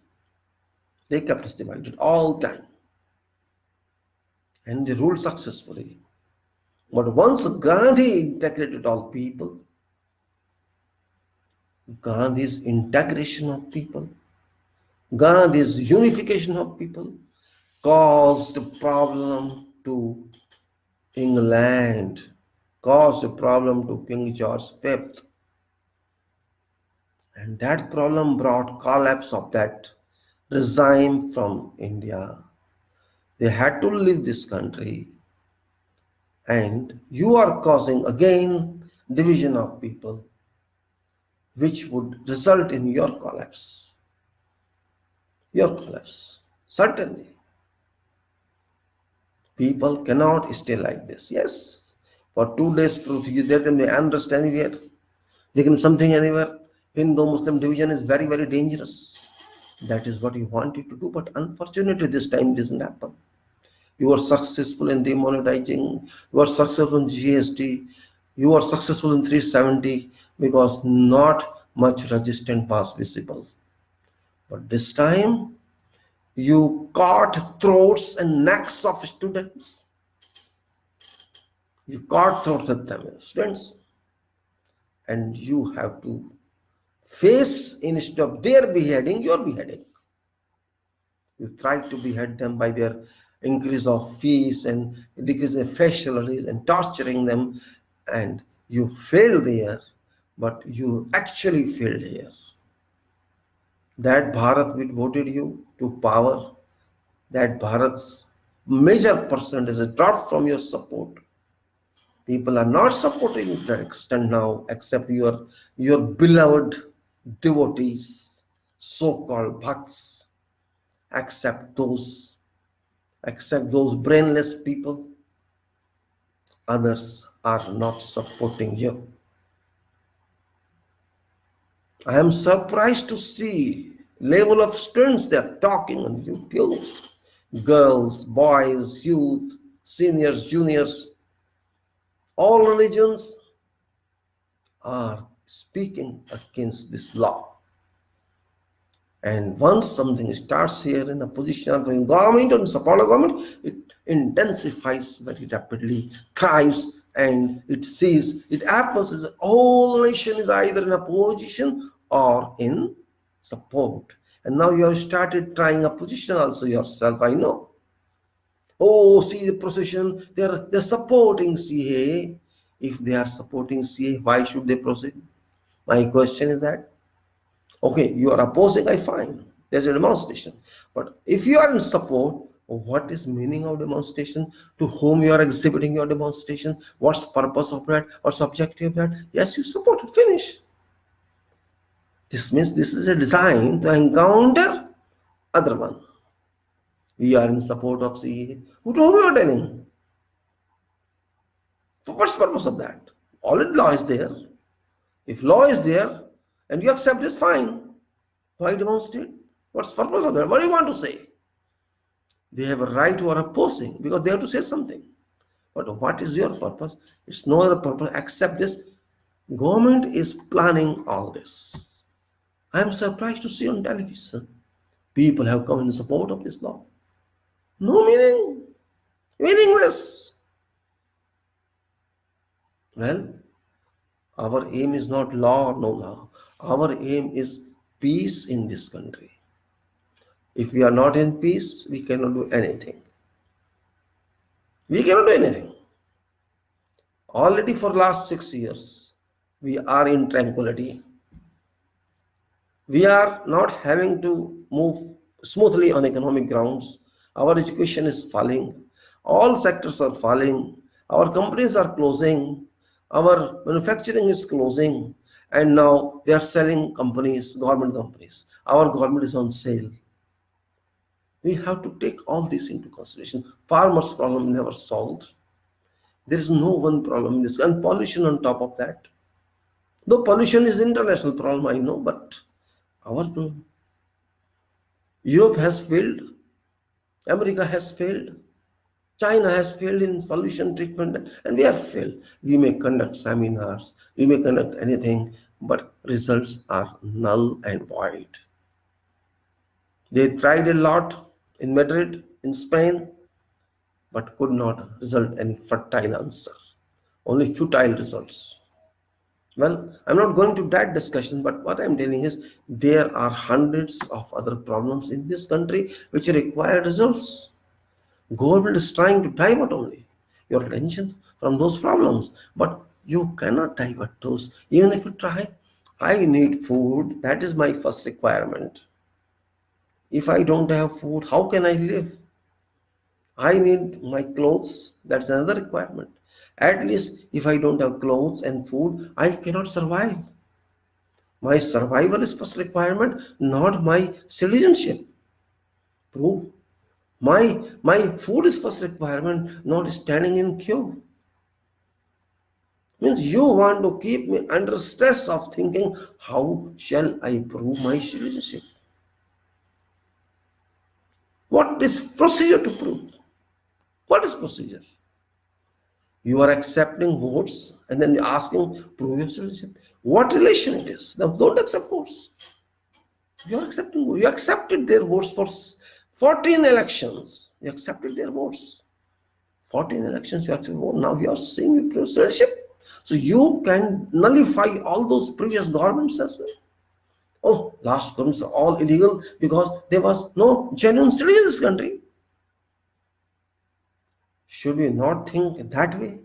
They kept us divided all the time. And they ruled successfully. But once Gandhi integrated all people, Gandhi's integration of people, Gandhi's unification of people caused a problem to England, caused a problem to King George V. And that problem brought collapse of that regime from India. They had to leave this country. And you are causing again division of people, which would result in your collapse. Your collapse, certainly. People cannot stay like this. Yes, for 2 days, let them understand here. They can something anywhere. Hindu-Muslim division is very, very dangerous. That is what you wanted to do, but unfortunately this time it doesn't happen. You were successful in demonetizing, you were successful in GST, you were successful in 370 because not much resistance was visible. But this time, you cut throats and necks of students. You cut throats of them, students. And you have to face, instead of their beheading, your beheading. You try to behead them by their increase of fees and decrease in facial and torturing them, and you fail there, but you actually failed here. That Bharat which voted you to power, that Bharat's major percentage is dropped from your support. People are not supporting you to that extent now, except your beloved devotees, so-called bhakts, except those brainless people others are not supporting you. I am surprised to see level of students they are talking on YouTube. Girls, boys, youth, seniors, juniors, all religions are speaking against this law. And once something starts here in a position of a government and support of government, it intensifies very rapidly, thrives, and it sees, it happens that all nation is either in opposition or in support. And now you have started trying a position also yourself, I know. Oh, see the procession, they're supporting CA. If they are supporting CA, why should they proceed? My question is that, okay, you are opposing, I find. There's a demonstration. But if you are in support, what is meaning of demonstration? To whom you are exhibiting your demonstration? What's the purpose of that? What's objective of that? Yes, you support it. Finish. This means this is a design to encounter other one. We are in support of CA. Who told you are telling? For what's the purpose of that? Already law is there. If law is there and you accept this, fine. Why demonstrate? What's the purpose of that? What do you want to say? They have a right to are opposing because they have to say something. But what is your purpose? It's no other purpose except this. Government is planning all this. I am surprised to see on television people have come in support of this law. No meaning. Meaningless. Well, our aim is not law or no law. Our aim is peace in this country. If we are not in peace, we cannot do anything. We cannot do anything. Already for last 6 years, we are in tranquility. We are not having to move smoothly on economic grounds. Our education is falling. All sectors are falling. Our companies are closing. Our manufacturing is closing. And now they are selling companies, government companies. Our government is on sale. We have to take all this into consideration. Farmers' problem never solved. There is no one problem in this. And pollution on top of that. Though pollution is an international problem, I know, but our problem. Europe has failed. America has failed. China has failed in pollution treatment, and we have failed. We may conduct seminars, we may conduct anything, but results are null and void. They tried a lot in Madrid, in Spain, but could not result in fertile answer. Only futile results. Well, I'm not going to that discussion, but what I'm telling is there are hundreds of other problems in this country which require results. Government is trying to divert only your attention from those problems, but you cannot divert those. Even if you try, I need food. That is my first requirement. If I don't have food, how can I live? I need my clothes. That's another requirement. At least if I don't have clothes and food, I cannot survive. My survival is first requirement, not my citizenship. Proof. My food is first requirement, not standing in queue. Means you want to keep me under stress of thinking, how shall I prove my citizenship? What is procedure to prove? What is procedure? You are accepting votes and then asking, prove your citizenship. What relation it is? Now don't accept votes. You are accepting. You accepted their votes for 14 elections. You accepted their votes. 14 elections you accepted. Now you are saying your citizenship. So you can nullify all those previous governments as well. Oh, last governments are all illegal because there was no genuine citizen in this country. Should we not think that way?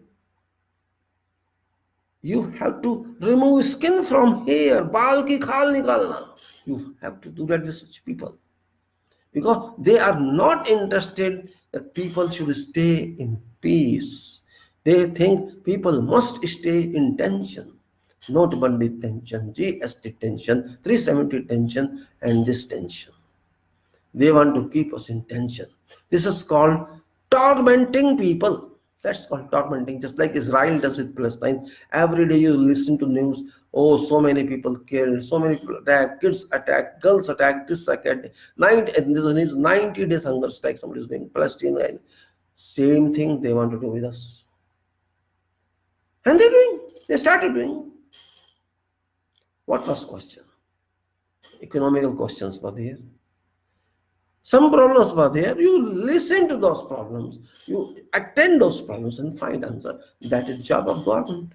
You have to remove skin from hair, baal ki khal nikalna. You have to do that with such people. Because they are not interested that people should stay in peace. They think people must stay in tension. Notebandi tension, GST tension, 370 tension, and this tension. They want to keep us in tension. This is called tormenting people. That's called tormenting, just like Israel does with Palestine. Every day you listen to news, oh, so many people killed, so many people attacked, kids attacked, girls attacked, this attacked. And this is 90 days hunger strike somebody is doing, Palestine. Same thing they want to do with us. And they started doing. What was question? Economical questions were there. Some problems were there. You listen to those problems. You attend those problems and find answer. That is job of government.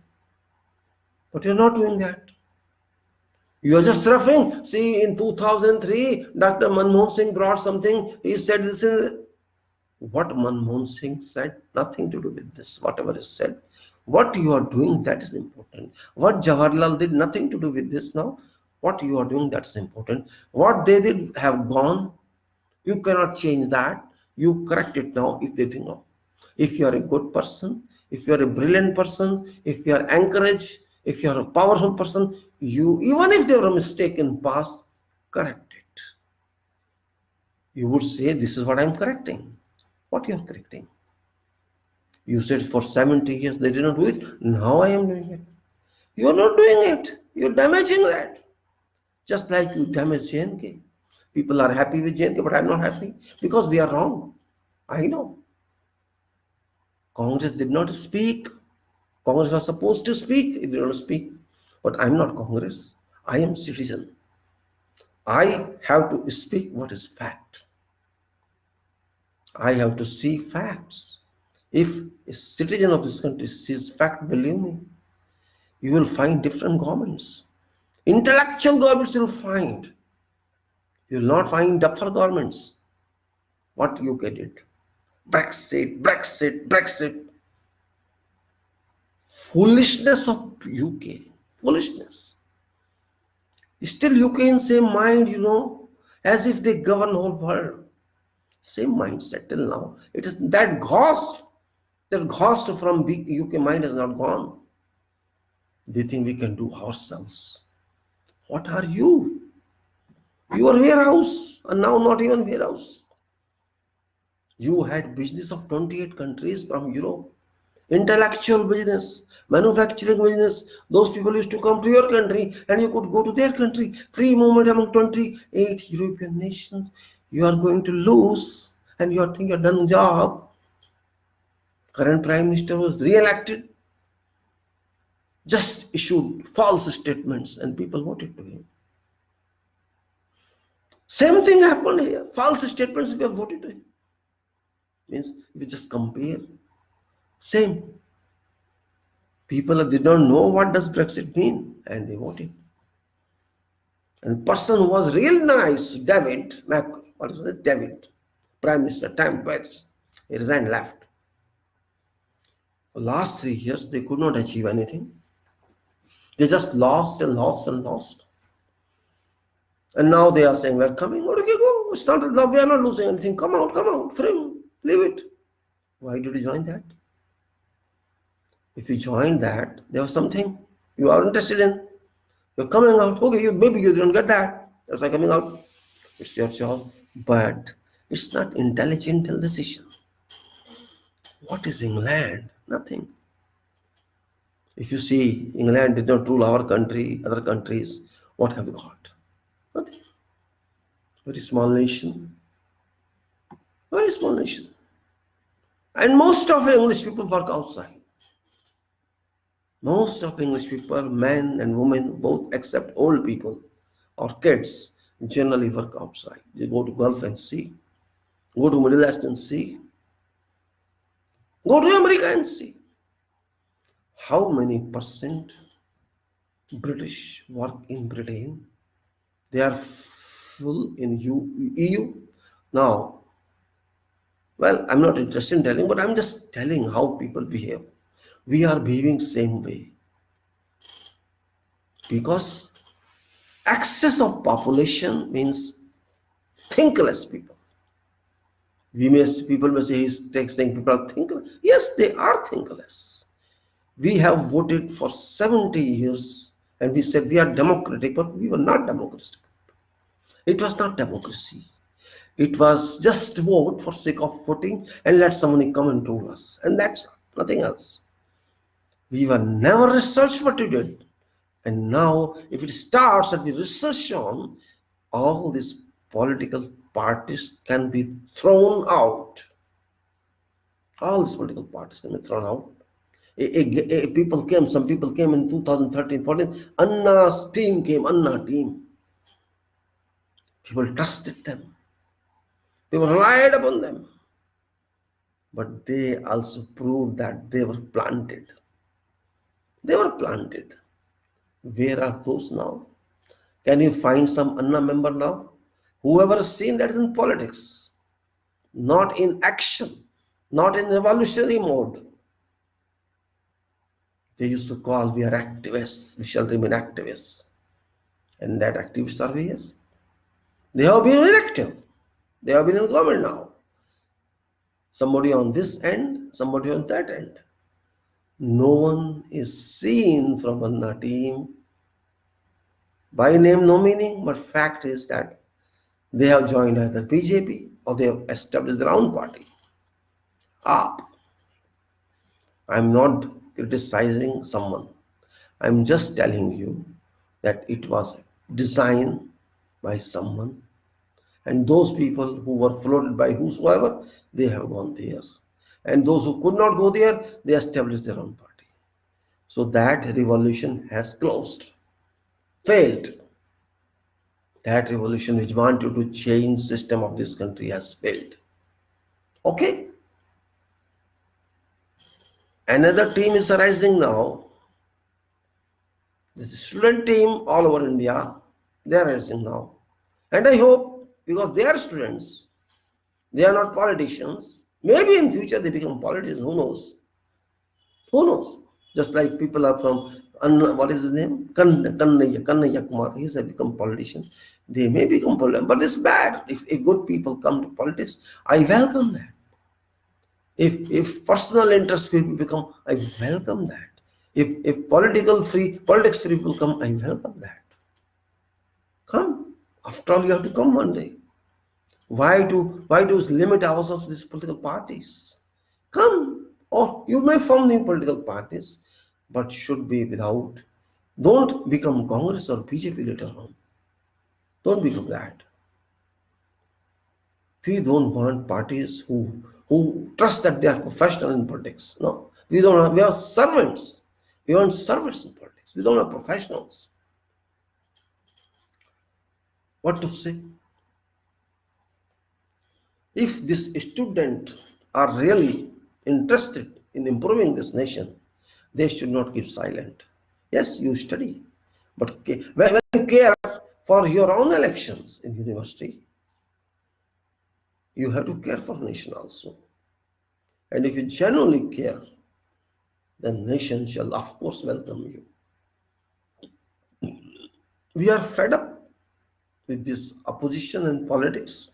But you're not doing that. You're just roughing. See, in 2003, Dr. Manmohan Singh brought something. He said this is what Manmohan Singh said. Nothing to do with this. Whatever is said. What you are doing, that is important. What Jawaharlal did, nothing to do with this now. What you are doing, that's important. What they did have gone. You cannot change that. You correct it now if they think no. If you are a good person, if you are a brilliant person, if you are encouraged, if you are a powerful person, you, even if there were a mistake in past, correct it. You would say, this is what I am correcting. What you are correcting? You said for 70 years they did not do it. Now I am doing it. You are not doing it. You are damaging that. Just like you damage JNK. People are happy with JNK, but I am not happy because we are wrong. I know. Congress did not speak. Congress was supposed to speak. It did not speak. But I am not Congress. I am citizen. I have to speak what is fact. I have to see facts. If a citizen of this country sees fact, believe me, you will find different governments. Intellectual governments you will find. You will not find duffer governments. What you get it? Brexit, Brexit, Brexit. Foolishness of UK. Foolishness. Still UK in same mind, as if they govern whole world. Same mindset till now. It is that ghost from big UK mind has not gone. They think we can do ourselves. What are you? You are warehouse, and now not even warehouse. You had business of 28 countries from Europe. Intellectual business, manufacturing business. Those people used to come to your country and you could go to their country. Free movement among 28 European nations. You are going to lose and you think you have done a job. Current Prime Minister was re-elected. Just issued false statements and people voted to him. Same thing happened here. False statements, we have voted to him. Means if you just compare, same. People did not know what does Brexit mean and they voted. And person who was real nice, David, Prime Minister, time passed. He resigned, left. For last 3 years, they could not achieve anything. They just lost and lost and lost. And now they are saying, we're coming. Okay, go. It's not, now we are not losing anything. Come out, free, leave it. Why did you join that? If you joined that, there was something you are interested in. You're coming out. Okay, maybe you didn't get that. That's why coming out. It's your job. But it's not intelligent decision. What is England? Nothing. If you see England did not rule our country, other countries, what have you got? Nothing. Very small nation. Very small nation. And most of English people work outside. Most of English people, men and women, both except old people or kids, generally work outside. They go to Gulf and see. Go to Middle East and see. Go to America and see. How many percent British work in Britain? They are full in EU. Now, well, I'm not interested in telling, but I'm just telling how people behave. We are behaving same way. Because excess of population means thinkless people. People may say he's saying people are thinkless. Yes, they are thinkless. We have voted for 70 years and we said we are democratic, but we were not democratic. It was not democracy. It was just vote for sake of voting and let somebody come and rule us. And that's nothing else. We were never researched what we did. And now, if it starts that we research on, all these political parties can be thrown out. All these political parties can be thrown out. Some people came in 2013-14. Anna's team came, Anna team. People trusted them. People relied upon them. But they also proved that they were planted. They were planted. Where are those now? Can you find some Anna member now? Whoever has seen that is in politics, not in action, not in revolutionary mode. They used to call, we are activists, we shall remain activists. And that activists are here. They have been inactive. They have been in government now. Somebody on this end, somebody on that end. No one is seen from Anna team. By name, no meaning, but fact is that they have joined either BJP or they have established their own party. I'm not criticizing someone. I'm just telling you that it was designed by someone, and those people who were floated by whosoever, they have gone there. And those who could not go there, they established their own party. So that revolution has closed, failed. That revolution which wanted to change the system of this country has failed. Okay? Another team is arising now. The student team all over India, they are arising now. And I hope, because they are students, they are not politicians. Maybe in future they become politicians, who knows? Who knows? Just like people are from, what is his name? Kannaya Kumar, he's a become politician. They may become politicians, but it's bad. If good people come to politics, I welcome that. If personal interest people become, I welcome that. If politics free people come, I welcome that. Come. After all, you have to come one day. Why do limit ourselves to these political parties? Come. Or you may form new political parties, but should be without. Don't become Congress or BJP later on. Don't become that. We don't want parties who trust that they are professional in politics. No, we don't. We are servants. We want servants in politics. We don't have professionals. What to say? If these students are really interested in improving this nation, they should not keep silent. Yes, you study, but when you care for your own elections in university, you have to care for nation also. And if you genuinely care, then nation shall of course welcome you. We are fed up with this opposition in politics.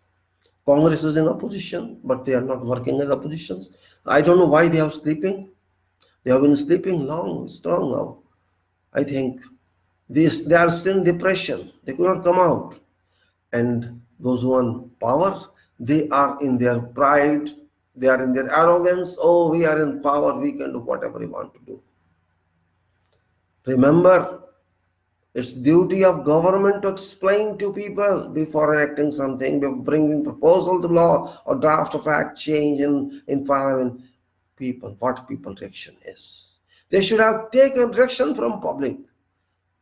Congress is in opposition, but they are not working as oppositions. I don't know why they are sleeping. They have been sleeping strong now. I think they are still in depression. They could not come out. And those who want power, they are in their pride. They are in their arrogance. Oh, we are in power. We can do whatever we want to do. Remember, it's duty of government to explain to people before enacting something, before bringing proposal to law or draft of act change in Parliament. What people reaction is. They should have taken direction from public.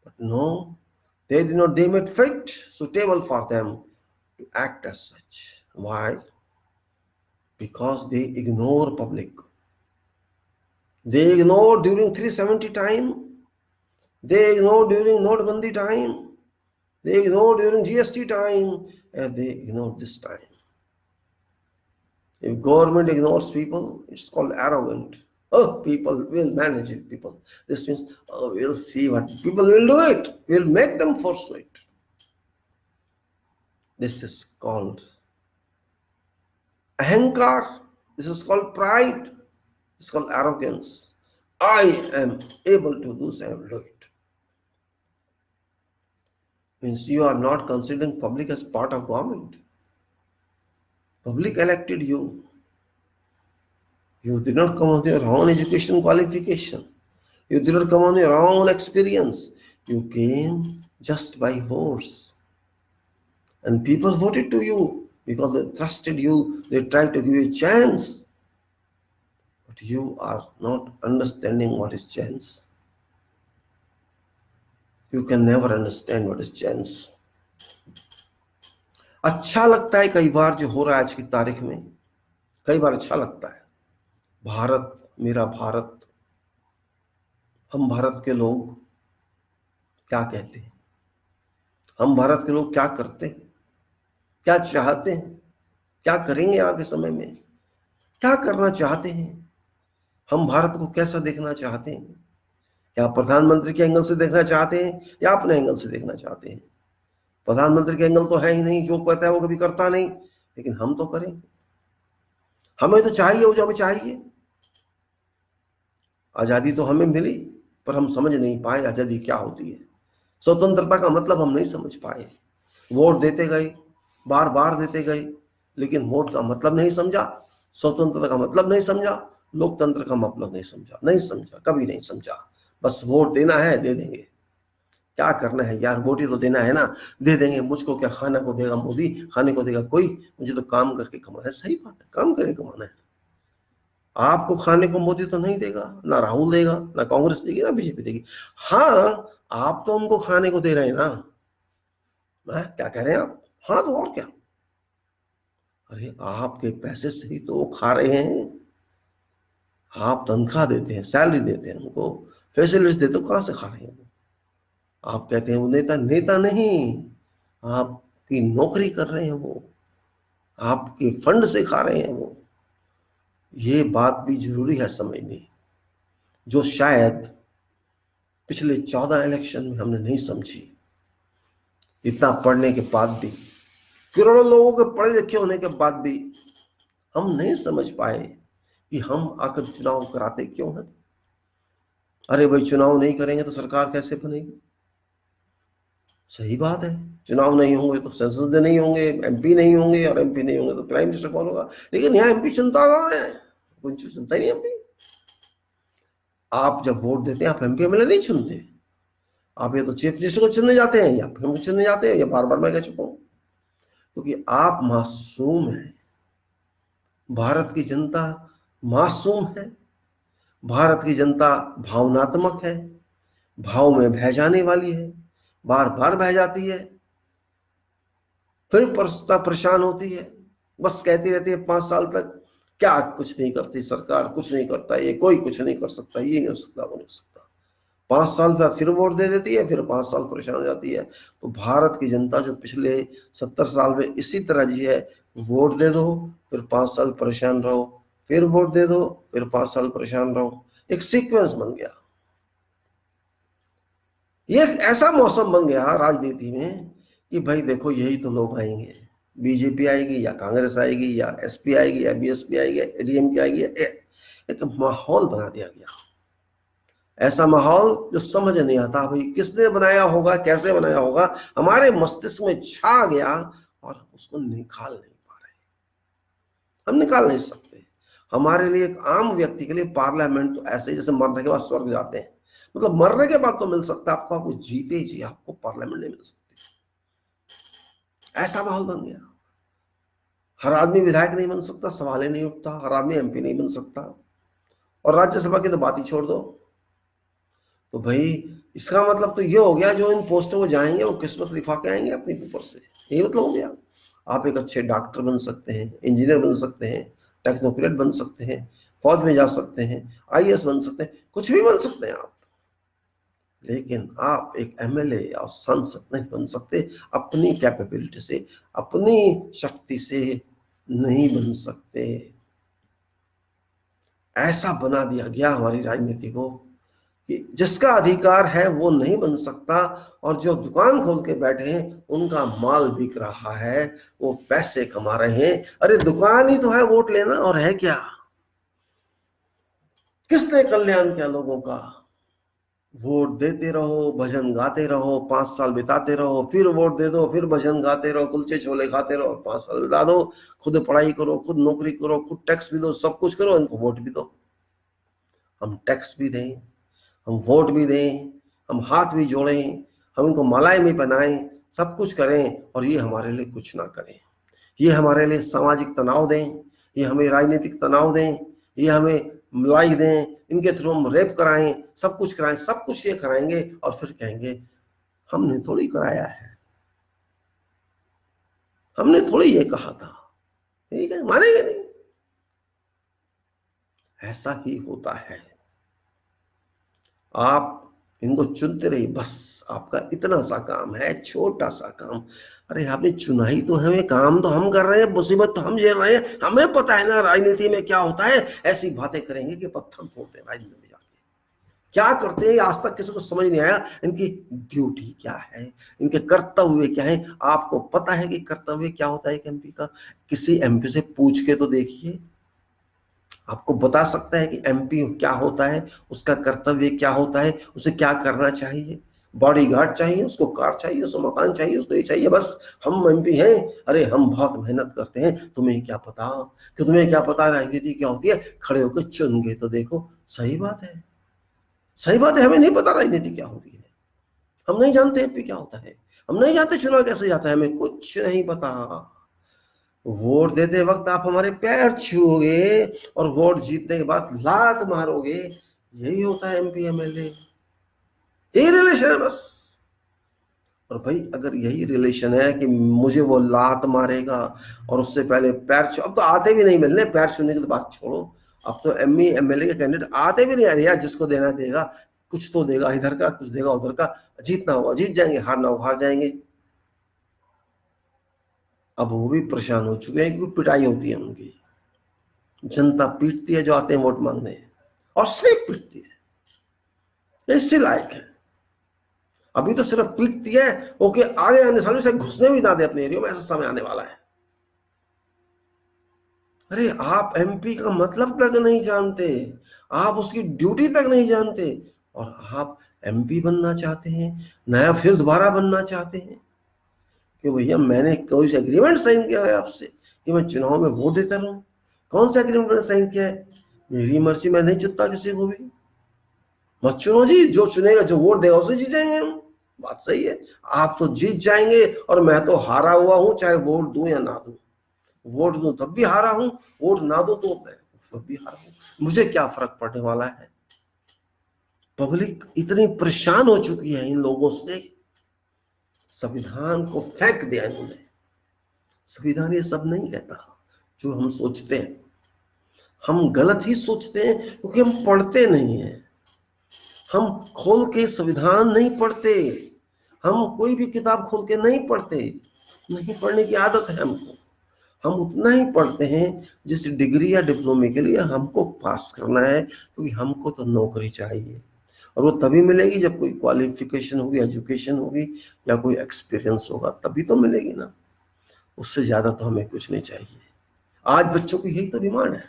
But no, they did not deem it fit, suitable for them to act as such. Why? Because they ignore public. They ignore during 370 time. They ignore during Notbandi time. They ignore during GST time. And they ignore this time. If government ignores people, it's called arrogant. Oh, people will manage it, people. This means, oh, we'll see what people will do it. We'll make them force it. This is called ahankar. This is called pride. This is called arrogance. I am able to do so, I will do it. Means you are not considering public as part of government. Public elected you. You did not come on your own education qualification. You did not come on your own experience. You came just by force. And people voted to you because they trusted you. They tried to give you a chance. But you are not understanding what is chance. You can never understand what is chance. अच्छा लगता है कई बार जो हो रहा है आज की तारीख में, कई बार अच्छा लगता है। भारत मेरा भारत, हम भारत के लोग क्या कहते हैं, हम भारत के लोग क्या करते हैं, क्या चाहते हैं, क्या करेंगे आगे समय में, क्या करना चाहते हैं, हम भारत को कैसा देखना चाहते हैं, क्या प्रधानमंत्री के एंगल से देखना चाहते हैं या अपने एंगल से देखना चाहते हैं। प्रधानमंत्री के एंगल तो है ही नहीं, जो कहता है वो कभी करता नहीं, लेकिन हम तो करें। हमें तो चाहिए वो जो हमें चाहिए। आजादी तो हमें मिली, पर हम समझ नहीं पाए आजादी क्या होती है। स्वतंत्रता का मतलब हम नहीं समझ पाए। वोट देते गए, बार बार देते गए, लेकिन वोट का मतलब नहीं समझा, स्वतंत्रता का मतलब नहीं समझा, लोकतंत्र का मतलब नहीं समझा, नहीं समझा, कभी नहीं समझा। बस वोट देना है, दे देंगे। क्या करना है यार, वोट ही तो देना है ना, दे देंगे। मुझको क्या खाने को देगा मोदी, खाने को देगा कोई, मुझे तो काम करके कमाना है। सही बात है, काम करके कमाना है। आपको खाने को मोदी तो नहीं देगा, ना राहुल देगा, ना कांग्रेस देगी, ना बीजेपी देगी। हाँ, आप तो उनको खाने को दे रहे हैं ना। क्या कह रहे हैं आप? हाँ, तो और क्या। अरे आपके पैसे से ही तो वो खा रहे हैं। आप तनख्वाह देते हैं, सैलरी देते हैं उनको, फैसिलिटीज देते हो, कहां से खा रहे हैं? आप कहते हैं वो नेता, नेता नहीं, आपकी नौकरी कर रहे हैं वो, आपके फंड से खा रहे हैं वो। ये बात भी जरूरी है समझनी, जो शायद पिछले 14 इलेक्शन में हमने नहीं समझी। इतना पढ़ने के बाद भी, करोड़ों लोगों के पढ़े लिखे होने के बाद भी हम नहीं समझ पाए कि हम आखिर चुनाव कराते क्यों हैं। अरे भाई, चुनाव नहीं करेंगे तो सरकार कैसे बनेगी? सही बात है, चुनाव नहीं होंगे तो संसद नहीं होंगे, एमपी नहीं होंगे, और एमपी नहीं होंगे तो प्राइम मिनिस्टर कौन होगा? लेकिन यहाँ एमपी चुनता कौन है? कोई चुनता ही नहीं एमपी। आप जब वोट देते हैं, आप एमपी एमएलए नहीं चुनते, आप या तो चीफ मिनिस्टर को चुनने जाते हैं, या फिर चुनने जाते हैं, या बार बार मैं कह चुका हूं, क्योंकि आप मासूम हैं। भारत की जनता मासूम है, भारत की जनता भावनात्मक है, भाव में बह जाने वाली है, बार बार बह जाती है, फिर परेशान होती है, बस कहती रहती है 5 साल तक क्या कुछ नहीं करती सरकार, कुछ नहीं करता, ये कोई कुछ नहीं कर सकता, ये नहीं हो सकता, वो नहीं हो सकता। 5 साल बाद फिर वोट दे देती है, फिर 5 साल परेशान हो जाती है। तो भारत की जनता जो पिछले 70 साल में इसी तरह जी है, वोट दे दो, फिर 5 साल परेशान रहो, फिर वोट दे दो, फिर 5 साल परेशान रहो। एक सीक्वेंस बन गया, ये ऐसा मौसम बन गया राजनीति में कि भाई देखो, यही तो लोग आएंगे, बीजेपी आएगी या कांग्रेस आएगी या एसपी आएगी या बीएसपी आएगी या डीएमके आएगी। एक माहौल बना दिया गया, ऐसा माहौल जो समझ नहीं आता भाई किसने बनाया होगा, कैसे बनाया होगा, हमारे मस्तिष्क में छा गया और उसको निकाल नहीं पा रहे। हम निकाल नहीं सकते। हमारे लिए, एक आम व्यक्ति के लिए पार्लियामेंट तो ऐसे जैसे मरने के बाद स्वर्ग जाते हैं। मतलब मरने के बाद तो मिल सकता है आपको, आपको जीते जी आपको पार्लियामेंट नहीं मिल सकती। ऐसा माहौल बन गया। हर आदमी विधायक नहीं बन सकता, सवाल ही नहीं उठता। हर आदमी एमपी नहीं बन सकता, और राज्यसभा की तो बात ही छोड़ दो। तो भाई इसका मतलब तो ये हो गया, जो इन पोस्टों में जाएंगे वो किस्मत लिखा के आएंगे अपने ऊपर से। यही मतलब हो गया। आप एक अच्छे डॉक्टर बन सकते हैं, इंजीनियर बन सकते हैं, टेक्नोक्रेट बन सकते हैं, फौज में जा सकते हैं, आईएएस बन सकते हैं, कुछ भी बन सकते हैं आप, लेकिन आप एक एमएलए और सांसद नहीं बन सकते। अपनी कैपेबिलिटी से, अपनी शक्ति से नहीं बन सकते। ऐसा बना दिया गया हमारी राजनीति को कि जिसका अधिकार है वो नहीं बन सकता, और जो दुकान खोल के बैठे हैं उनका माल बिक रहा है, वो पैसे कमा रहे हैं। अरे दुकान ही तो है वोट लेना, और है क्या? किसने कल्याण किया लोगों का? वोट देते रहो, भजन गाते रहो, 5 साल बिताते रहो, फिर वोट दे दो, फिर भजन गाते रहो, कुलचे छोले खाते रहो, 5 साल बिता दो, खुद पढ़ाई करो, खुद नौकरी करो, खुद टैक्स भी दो, सब कुछ करो, इनको वोट भी दो। हम टैक्स भी दें, हम वोट भी दें, हम हाथ भी जोड़ें, हम इनको मालाएं भी पहनाएं, सब कुछ करें, और ये हमारे लिए कुछ ना करें। ये हमारे लिए सामाजिक तनाव दें, ये हमें राजनीतिक तनाव दें, ये हमें लाई दें, इनके थ्रू हम रेप कराएं, सब कुछ कराएं, सब कुछ ये कराएंगे, और फिर कहेंगे हमने थोड़ी कराया है, हमने थोड़ी ये कहा था। ठीक है, मानेंगे नहीं। ऐसा ही होता है। आप इनको चुनते रहिए, बस आपका इतना सा काम है, छोटा सा काम। अरे आपने चुना ही तो हमें, काम तो हम कर रहे हैं, मुसीबत तो हम झेल रहे हैं, हमें पता है ना राजनीति में क्या होता है। ऐसी बातें करेंगे कि पत्थर फोड़ते हैं राजनीति में जाके। क्या करते हैं आज तक किसी को समझ नहीं आया। इनकी ड्यूटी क्या है, इनके कर्तव्य क्या है। आपको पता है कि कर्तव्य क्या होता है एक एमपी का? किसी एमपी से पूछ के तो देखिए, आपको बता सकता है कि एमपी क्या होता है, उसका कर्तव्य क्या होता है, उसे क्या करना चाहिए। बॉडीगार्ड चाहिए, उसको कार चाहिए, उसको मकान चाहिए, उसको ये चाहिए, बस हम एमपी हैं। अरे हम बहुत मेहनत करते हैं, तुम्हें क्या पता, कि तुम्हें क्या पता राजनीति क्या होती है। खड़े होकर चुन के तो देखो। सही बात है, सही बात है, हमें नहीं पता राजनीति क्या होती है, हम नहीं जानते एमपी क्या होता है, हम नहीं जानते चुनाव कैसे जाता है, हमें कुछ नहीं पता। वोट देते वक्त आप हमारे पैर छूओगे और वोट जीतने के बाद लात मारोगे। यही होता है एमपी एमएलए, यही रिलेशन है बस। और भाई अगर यही रिलेशन है कि मुझे वो लात मारेगा और उससे पहले पैर छू, अब तो आते भी नहीं मिलने, पैर छूने की तो बात छोड़ो। अब तो एमपी एमएलए के कैंडिडेट आते भी नहीं आ रहे यार, जिसको देना देगा, कुछ तो देगा इधर का, कुछ देगा उधर का। जीतना होगा जीत जाएंगे, हारना हो हार जाएंगे। अब वो भी परेशान हो चुके हैं क्योंकि पिटाई होती है उनकी, जनता पीटती है जो आते हैं वोट मांगने, और सिर्फ पीटती है, इससे लायक है। अभी तो सिर्फ पीटती है, ओके आगे आने सालों से घुसने भी ना दे अपने एरिया में, ऐसा समय आने वाला है। अरे आप एमपी का मतलब तक नहीं जानते, आप उसकी ड्यूटी तक नहीं जानते, और आप एमपी बनना चाहते हैं, नया फिर दोबारा बनना चाहते हैं। कि भैया मैंने कोई एग्रीमेंट साइन किया है आपसे कि मैं चुनाव में वोट देता रहूं? कौन सा एग्रीमेंट मैंने साइन किया है? मेरी मर्जी, मैं नहीं चुनता किसी को भी। मत चुनो जी, जो चुनेगा, जो वोट देगा उसे जीत जाएंगे हम। बात सही है, आप तो जीत जाएंगे और मैं तो हारा हुआ हूं, चाहे वोट दूं या ना दूं। वोट दूं तब भी हारा हूं, वोट ना दो तो मैं तब भी हारा हूं। मुझे क्या फर्क पड़ने वाला है। पब्लिक इतनी परेशान हो चुकी है इन लोगों से, संविधान को फेंक दिया इन्होंने। संविधान ये सब नहीं कहता जो हम सोचते हैं। हम गलत ही सोचते हैं क्योंकि हम पढ़ते नहीं हैं। हम खोल के संविधान नहीं पढ़ते, हम कोई भी किताब खोल के नहीं पढ़ते, नहीं पढ़ने की आदत है हमको। हम उतना ही पढ़ते हैं जिस डिग्री या डिप्लोमे के लिए हमको पास करना है, क्योंकि हमको तो नौकरी चाहिए, और वो तभी मिलेगी जब कोई क्वालिफिकेशन होगी, एजुकेशन होगी, या कोई एक्सपीरियंस होगा, तभी तो मिलेगी ना। उससे ज्यादा तो हमें कुछ नहीं चाहिए। आज बच्चों की यही तो डिमांड है,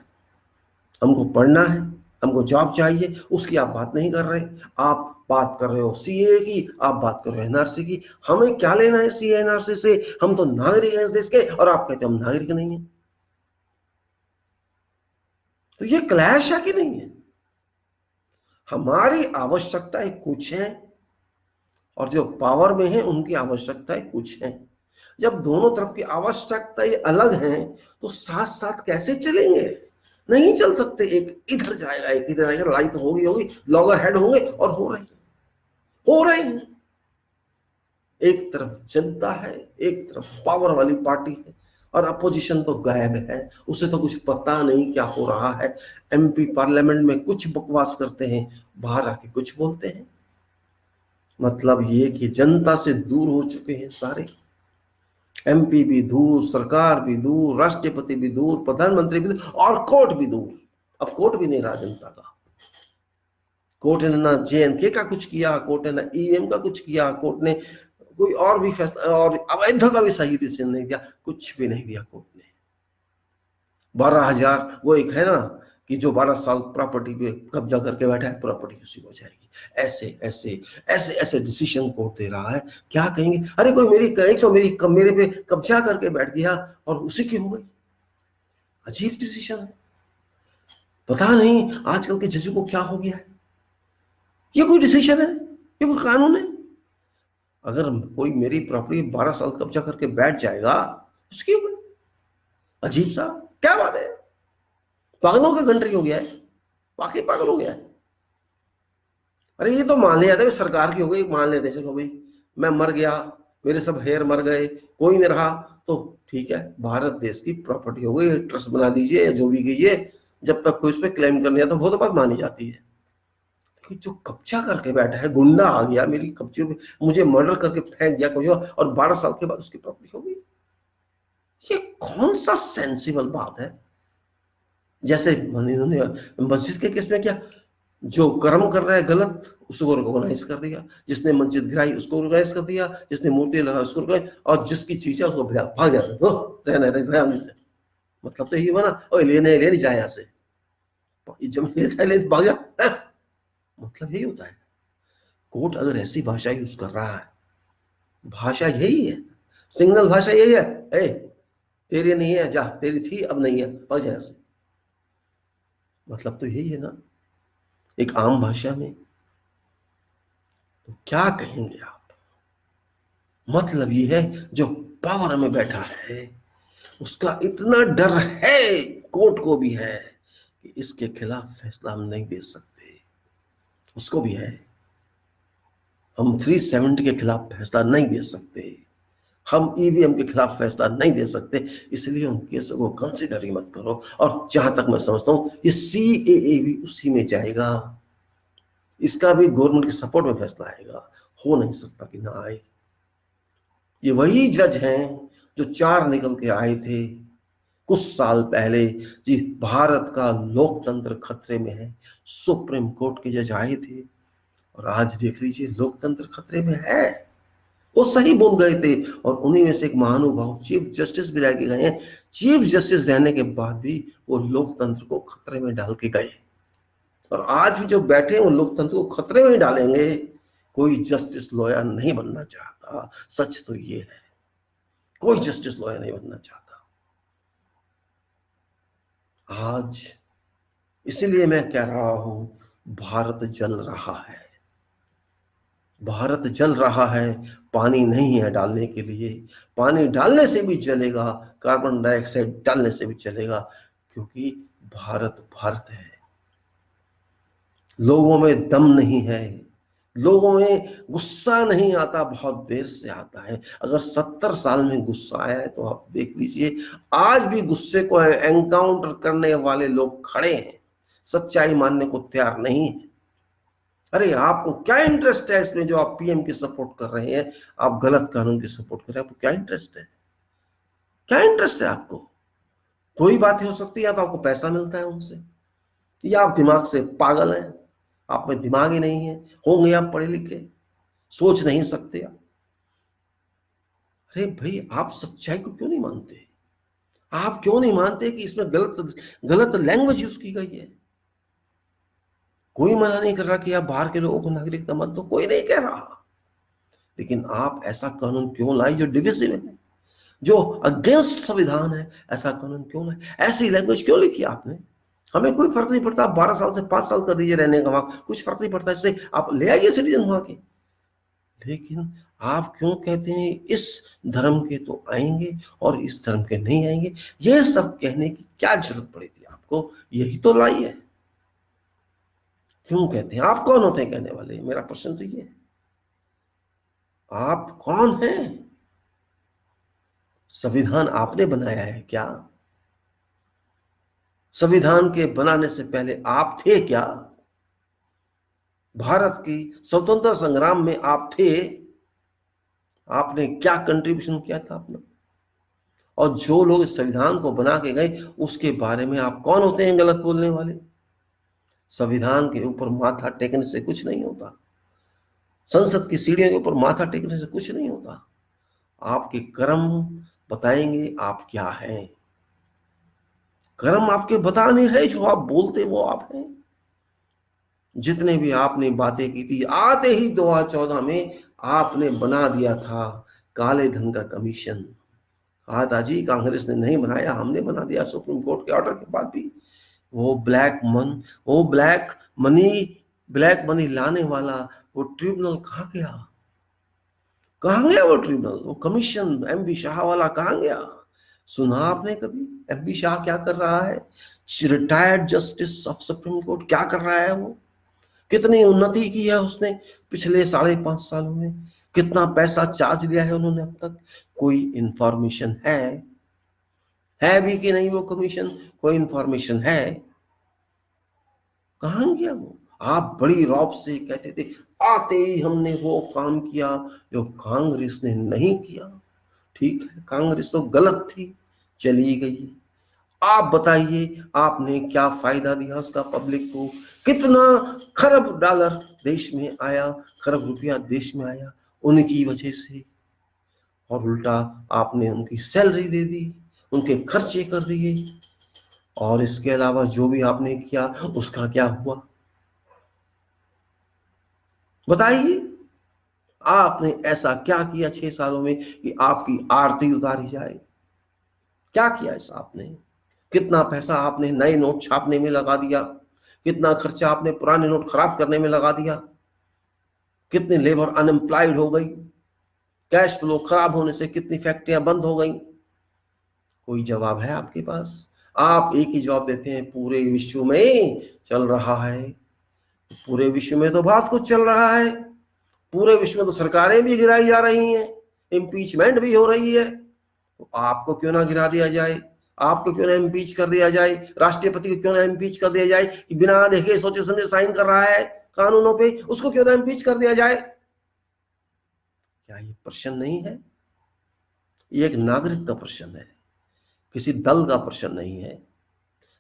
हमको पढ़ना है, हमको जॉब चाहिए। उसकी आप बात नहीं कर रहे, आप बात कर रहे हो सीए की, आप बात कर रहे हो एनआरसी की। हमें क्या लेना है सीए एनआरसी से, हम तो नागरिक हैं इस देश के, और आप कहते हो हम नागरिक नहीं है। तो ये क्लैश है कि नहीं है? हमारी आवश्यकताएं कुछ है और जो पावर में है उनकी आवश्यकताएं कुछ है। जब दोनों तरफ की आवश्यकताएं अलग हैं तो साथ साथ कैसे चलेंगे? नहीं चल सकते। एक इधर जाएगा एक इधर जाएगा, लड़ाई तो होगी, लॉगर हेड होंगे, और हो रहे हैं। एक तरफ जनता है, एक तरफ पावर वाली पार्टी है, और अपोजिशन तो गायब है, उसे तो कुछ पता नहीं क्या हो रहा है। एमपी पार्लियामेंट में कुछ बकवास करते हैं, बाहर आके कुछ बोलते हैं। मतलब ये कि जनता से दूर हो चुके हैं सारे। एमपी भी दूर, सरकार भी दूर, राष्ट्रपति भी दूर, प्रधानमंत्री भी दूर, और कोर्ट भी दूर। अब कोर्ट भी नहीं रहा जनता का। कोर्ट ने ना जेएनके का कुछ किया, कोर्ट ने ना ईवीएम का कुछ किया, कोर्ट ने कोई और भी फैसला, और अवैध का भी सही डिसीजन नहीं दिया, कुछ भी नहीं दिया कोर्ट ने। 12,000 वो एक है ना, कि जो 12 साल प्रॉपर्टी पे कब्जा करके बैठा है प्रॉपर्टी उसी को जाएगी। ऐसे ऐसे ऐसे ऐसे डिसीजन कोर्ट दे रहा है। क्या कहेंगे, अरे कोई मेरे पे कब्जा करके बैठ गया और उसी की हो गई। अजीब डिसीजन है। पता नहीं आजकल के जजों को क्या हो गया है। ये कोई डिसीजन है? ये कोई कानून है? अगर कोई मेरी प्रॉपर्टी 12 साल कब्जा करके बैठ जाएगा उसकी हो गई। अजीब सा, क्या बात है? पागलों का कंट्री हो गया है, वाकई पागल हो गया है। अरे ये तो मान लिया था सरकार की हो गई, मान लेते चलो भाई मैं मर गया, मेरे सब हेयर मर गए, कोई नहीं रहा तो ठीक है, भारत देश की प्रॉपर्टी हो गई, ट्रस्ट बना दीजिए या जो भी कीजिए, जब तक कोई उस पर क्लेम करने आता वो तो बात मानी जाती है। जो कब्जा करके बैठा है, गुंडा आ गया मेरी कब्जे में, मुझे मर्डर करके फेंक दिया कोई और 12 साल के बाद उसकी प्रॉपर्टी हो गई, ये कौन सा सेंसिबल बात है? जैसे मस्जिद के केस में क्या, जो कर्म कर रहा है गलत उसको रिकॉग्नाइज कर दिया, जिसने मस्जिद गिराई उसको रिकॉग्नाइज कर दिया, जिसने मूर्ति लगाई उसको रिकॉग्नाइज, और जिसकी चीज है उसको भाग जाता। मतलब तो ये हुआ ना, और ले नहीं जाए यहाँ से, जब लेता है ले भाग जा। मतलब यही होता है। कोर्ट अगर ऐसी भाषा यूज कर रहा है, भाषा यही है, सिग्नल भाषा यही है, ए तेरी नहीं है जा, तेरी थी अब नहीं है, भाग जा यहाँ से। मतलब तो यही है ना एक आम भाषा में। तो क्या कहेंगे आप? मतलब ये है जो पावर में बैठा है उसका इतना डर है, कोर्ट को भी है कि इसके खिलाफ फैसला हम नहीं दे सकते, उसको भी है। हम 370 के खिलाफ फैसला नहीं दे सकते, हम ईवीएम के खिलाफ फैसला नहीं दे सकते, इसलिए उन केसों को कंसिडर ही मत करो। और जहां तक मैं समझता हूं ये सीएए भी उसी में जाएगा, इसका भी गवर्नमेंट के सपोर्ट में फैसला आएगा, हो नहीं सकता कि ना आए। ये वही जज हैं जो 4 निकल के आए थे कुछ साल पहले जी, भारत का लोकतंत्र खतरे में है, सुप्रीम कोर्ट के जज आए थे, और आज देख लीजिए लोकतंत्र खतरे में है। वो सही बोल गए थे, और उन्हीं में से एक महानुभाव चीफ जस्टिस भी रह के गए हैं। चीफ जस्टिस रहने के बाद भी वो लोकतंत्र को खतरे में डाल के गए, और आज भी जो बैठे वो लोकतंत्र को खतरे में डालेंगे। कोई जस्टिस लॉयर नहीं बनना चाहता, सच तो ये है, कोई जस्टिस लॉयर नहीं बनना चाहता आज। इसीलिए मैं कह रहा हूं भारत जल रहा है, भारत जल रहा है। पानी नहीं है डालने के लिए, पानी डालने से भी जलेगा, कार्बन डाइऑक्साइड डालने से भी चलेगा, क्योंकि भारत भारत है। लोगों में दम नहीं है, लोगों में गुस्सा नहीं आता, बहुत देर से आता है। अगर 70 साल में गुस्सा आया है तो आप देख लीजिए आज भी गुस्से को एनकाउंटर करने वाले लोग खड़े हैं, सच्चाई मानने को तैयार नहीं है। अरे आपको क्या इंटरेस्ट है इसमें जो आप पीएम की सपोर्ट कर रहे हैं, आप गलत कानून की सपोर्ट कर रहे हैं, आपको क्या इंटरेस्ट है? क्या इंटरेस्ट है आपको? कोई बात हो सकती है, तो आपको पैसा मिलता है उनसे, या आप दिमाग से पागल हैं, आप में दिमाग ही नहीं है, होंगे आप पढ़े लिखे, सोच नहीं सकते आप। अरे भाई आप सच्चाई को क्यों नहीं मानते? आप क्यों नहीं मानते कि इसमें गलत गलत लैंग्वेज यूज की गई है? कोई मना नहीं कर रहा कि आप बाहर के लोगों को नागरिकता मत दो, कोई नहीं कह रहा, लेकिन आप ऐसा कानून क्यों लाए जो डिविजिव है, जो अगेंस्ट संविधान है? ऐसा कानून क्यों लाए? ऐसी लैंग्वेज क्यों लिखी आपने? हमें कोई फर्क नहीं पड़ता, 12 साल से 5 साल कर दीजिए रहने का, वहां कुछ फर्क नहीं पड़ता, इससे आप ले आइए सिटीजन वहां के। लेकिन आप क्यों कहते हैं इस धर्म के तो आएंगे और इस धर्म के नहीं आएंगे? यह सब कहने की क्या जरूरत पड़ी थी आपको? यही तो लाई है। क्यों कहते हैं? आप कौन होते हैं कहने वाले? मेरा प्रश्न तो ये है, आप कौन हैं? संविधान आपने बनाया है क्या? संविधान के बनाने से पहले आप थे क्या? भारत की स्वतंत्रता संग्राम में आप थे? आपने क्या कंट्रीब्यूशन किया था अपना? और जो लोग इस संविधान को बना के गए उसके बारे में आप कौन होते हैं गलत बोलने वाले? संविधान के ऊपर माथा टेकने से कुछ नहीं होता, संसद की सीढ़ियों के ऊपर माथा टेकने से कुछ नहीं होता। आपके कर्म बताएंगे आप क्या हैं। कर्म आपके बता नहीं रहे, जो आप बोलते वो आप हैं। जितने भी आपने बातें की थी, आते ही 2014 में आपने बना दिया था काले धन का कमीशन। दादाजी, कांग्रेस ने नहीं बनाया, हमने बना दिया सुप्रीम कोर्ट के ऑर्डर के बाद भी। वो ब्लैक ब्लैक मनी लाने वाला वो ट्रिब्यूनल कहाँ गया? कहाँ गया वो ट्रिब्यूनल? वो कमीशन एमबी शाह वाला कहाँ गया? सुना आपने कभी एमबी शाह क्या कर रहा है? Retired justice of supreme court क्या कर रहा है? वो कितनी उन्नति की है उसने पिछले 5.5 सालों में? कितना पैसा चार्ज लिया है उन्होंने अब तक? कोई इंफॉर्मेशन है भी कि नहीं? वो कमीशन कोई इंफॉर्मेशन है? कहां गया वो? आप बड़ी रौब से कहते थे, आते ही हमने वो काम किया जो कांग्रेस ने नहीं किया। ठीक है, कांग्रेस तो गलत थी, चली गई। आप बताइए, आपने क्या फायदा दिया उसका पब्लिक को? कितना खरब डॉलर देश में आया, खरब रुपया देश में आया उनकी वजह से। और उल्टा आपने उनकी सैलरी दे दी, उनके खर्चे कर दिए, और इसके अलावा जो भी आपने किया उसका क्या हुआ? बताइए, आपने ऐसा क्या किया 6 सालों में कि आपकी आरती उतारी जाए? क्या किया ऐसा आपने? कितना पैसा आपने नए नोट छापने में लगा दिया? कितना खर्चा आपने पुराने नोट खराब करने में लगा दिया? कितनी लेबर अनएम्प्लॉयड हो गई? कैश फ्लो खराब होने से कितनी फैक्ट्रियां बंद हो गई? कोई जवाब है आपके पास? आप एक ही जवाब देते हैं, पूरे विश्व में चल रहा है। पूरे विश्व में तो बहुत कुछ चल रहा है। पूरे विश्व में तो सरकारें भी गिराई जा रही हैं, इम्पीचमेंट भी हो रही है। तो आपको क्यों ना गिरा दिया जाए? आपको क्यों ना इम्पीच कर दिया जाए? राष्ट्रपति को क्यों ना इम्पीच कर दिया जाए कि बिना देखे सोचे समझे साइन कर रहा है कानूनों पे? उसको क्यों ना इम्पीच कर दिया जाए? क्या ये प्रश्न नहीं है? ये एक नागरिक का प्रश्न है, किसी दल का प्रश्न नहीं है।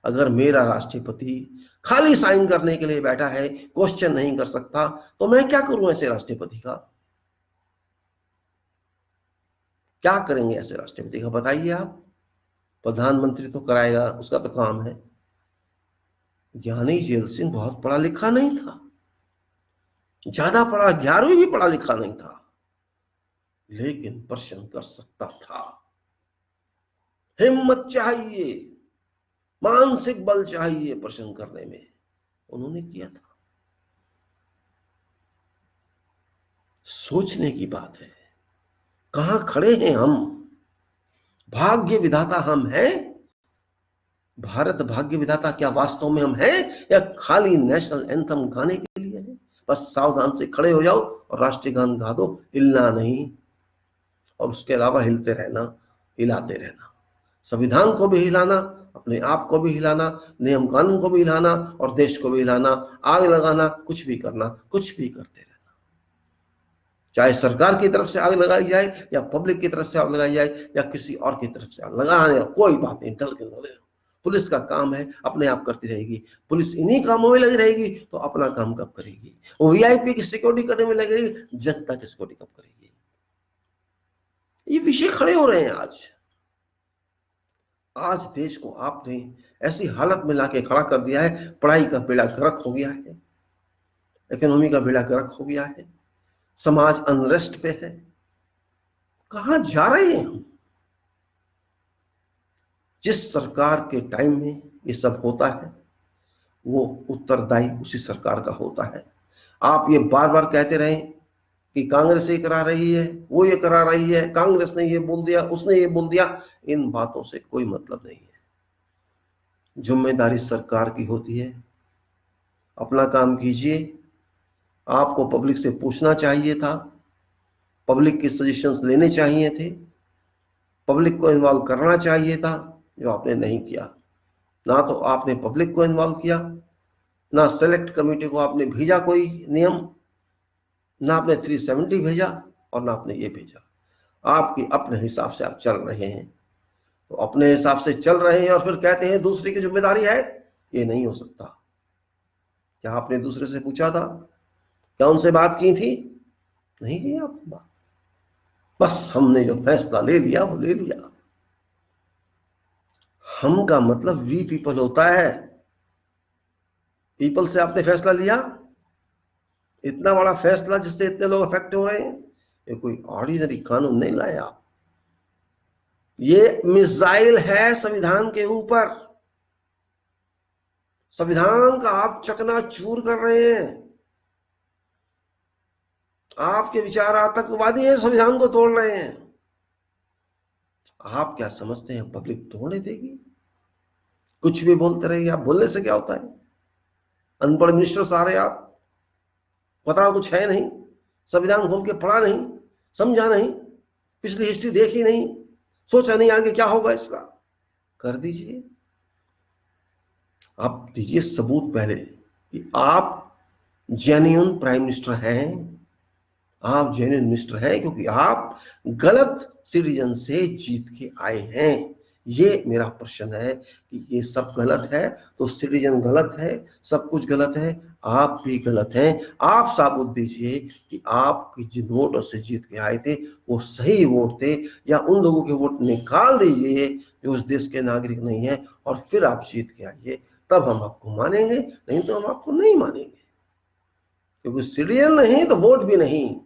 अगर मेरा राष्ट्रपति खाली साइन करने के लिए बैठा है, क्वेश्चन नहीं कर सकता, तो मैं क्या करूं ऐसे राष्ट्रपति का? क्या करेंगे ऐसे राष्ट्रपति का, बताइए आप? प्रधानमंत्री तो कराएगा, उसका तो काम है। ज्ञानी जेल सिंह बहुत पढ़ा लिखा नहीं था, ज्यादा पढ़ा 11वीं भी पढ़ा लिखा नहीं था, लेकिन प्रश्न कर सकता था। हिम्मत चाहिए, मानसिक बल चाहिए प्रश्न करने में, उन्होंने किया था। सोचने की बात है, कहां खड़े हैं हम? भाग्य विधाता हम हैं? भारत भाग्य विधाता क्या वास्तव में हम हैं, या खाली नेशनल एंथम गाने के लिए है? बस सावधान से खड़े हो जाओ और राष्ट्रीय गान गा दो, हिलना नहीं, और उसके अलावा हिलते रहना, हिलाते रहना। संविधान को भी हिलाना, अपने आप को भी हिलाना, नियम कानून को भी हिलाना, और देश को भी हिलाना, आग लगाना, कुछ भी करना, कुछ भी करते रहना। चाहे सरकार की तरफ से आग लगाई जाए, या पब्लिक की तरफ से आग लगाई जाए, या किसी और की तरफ से आग लगाने, कोई बात नहीं, डल के लगे। पुलिस का काम है, अपने आप करती रहेगी। पुलिस इन्हीं कामों में लगी रहेगी तो अपना काम कब करेगी? वो वीआईपी की सिक्योरिटी करने में लगी रहेगी, जनता की सिक्योरिटी कब करेगी? ये विषय खड़े हो रहे हैं आज। आज देश को आपने ऐसी हालत में लाके खड़ा कर दिया है, पढ़ाई का बेड़ा गर्क हो गया है, इकोनॉमी का बेड़ा गर्क हो गया है, समाज अनरेस्ट पे है। कहां जा रहे हैं हम? जिस सरकार के टाइम में ये सब होता है, वो उत्तरदायी उसी सरकार का होता है। आप ये बार बार कहते रहे कि कांग्रेस ये करा रही है, वो ये करा रही है, कांग्रेस ने ये बोल दिया, उसने ये बोल दिया, इन बातों से कोई मतलब नहीं है। जिम्मेदारी सरकार की होती है, अपना काम कीजिए। आपको पब्लिक से पूछना चाहिए था, पब्लिक के सजेशंस लेने चाहिए थे, पब्लिक को इन्वॉल्व करना चाहिए था, जो आपने नहीं किया। ना तो आपने पब्लिक को इन्वॉल्व किया, ना सेलेक्ट कमेटी को आपने भेजा कोई नियम, ना आपने 370 भेजा, और ना आपने ये भेजा। आपके अपने हिसाब से आप चल रहे हैं। तो अपने हिसाब से चल रहे हैं और फिर कहते हैं दूसरे की जिम्मेदारी है, ये नहीं हो सकता। क्या आपने दूसरे से पूछा था? क्या उनसे बात की थी? नहीं की आपने बात। बस हमने जो फैसला ले लिया वो ले लिया। हम का मतलब वी पीपल होता है। पीपल से आपने फैसला लिया, इतना बड़ा फैसला जिससे इतने लोग अफेक्ट हो रहे हैं, ये कोई ऑर्डिनरी कानून नहीं लाया। ये मिसाइल है संविधान के ऊपर। संविधान का आप चकनाचूर कर रहे हैं। आपके विचार आतंकवादी हैं, संविधान को तोड़ रहे हैं। आप क्या समझते हैं पब्लिक तोड़ने देगी? कुछ भी बोलते रहिए, आप बोलने से क्या होता है? अनपढ़ मिनिस्टर सारे आप, पता कुछ है नहीं, संविधान खोल के पढ़ा नहीं, समझा नहीं, पिछली हिस्ट्री देखी नहीं, सोचा नहीं आगे क्या होगा इसका। कर दीजिए, आप दीजिए सबूत पहले कि आप जेन्युइन प्राइम मिनिस्टर हैं। आप जेन्युइन मिनिस्टर हैं क्योंकि आप गलत सिटीजन से जीत के आए हैं। ये मेरा प्रश्न है कि ये सब गलत है तो सिटीजन गलत है, सब कुछ गलत है, आप भी गलत हैं। आप साबुत दीजिए कि आप जिन वोटों से जीत के आए थे वो सही वोट थे, या उन लोगों के वोट निकाल दीजिए जो उस देश के नागरिक नहीं है, और फिर आप जीत के आइए, तब हम आपको मानेंगे, नहीं तो हम आपको नहीं मानेंगे। क्योंकि सिटीजन नहीं तो वोट भी नहीं,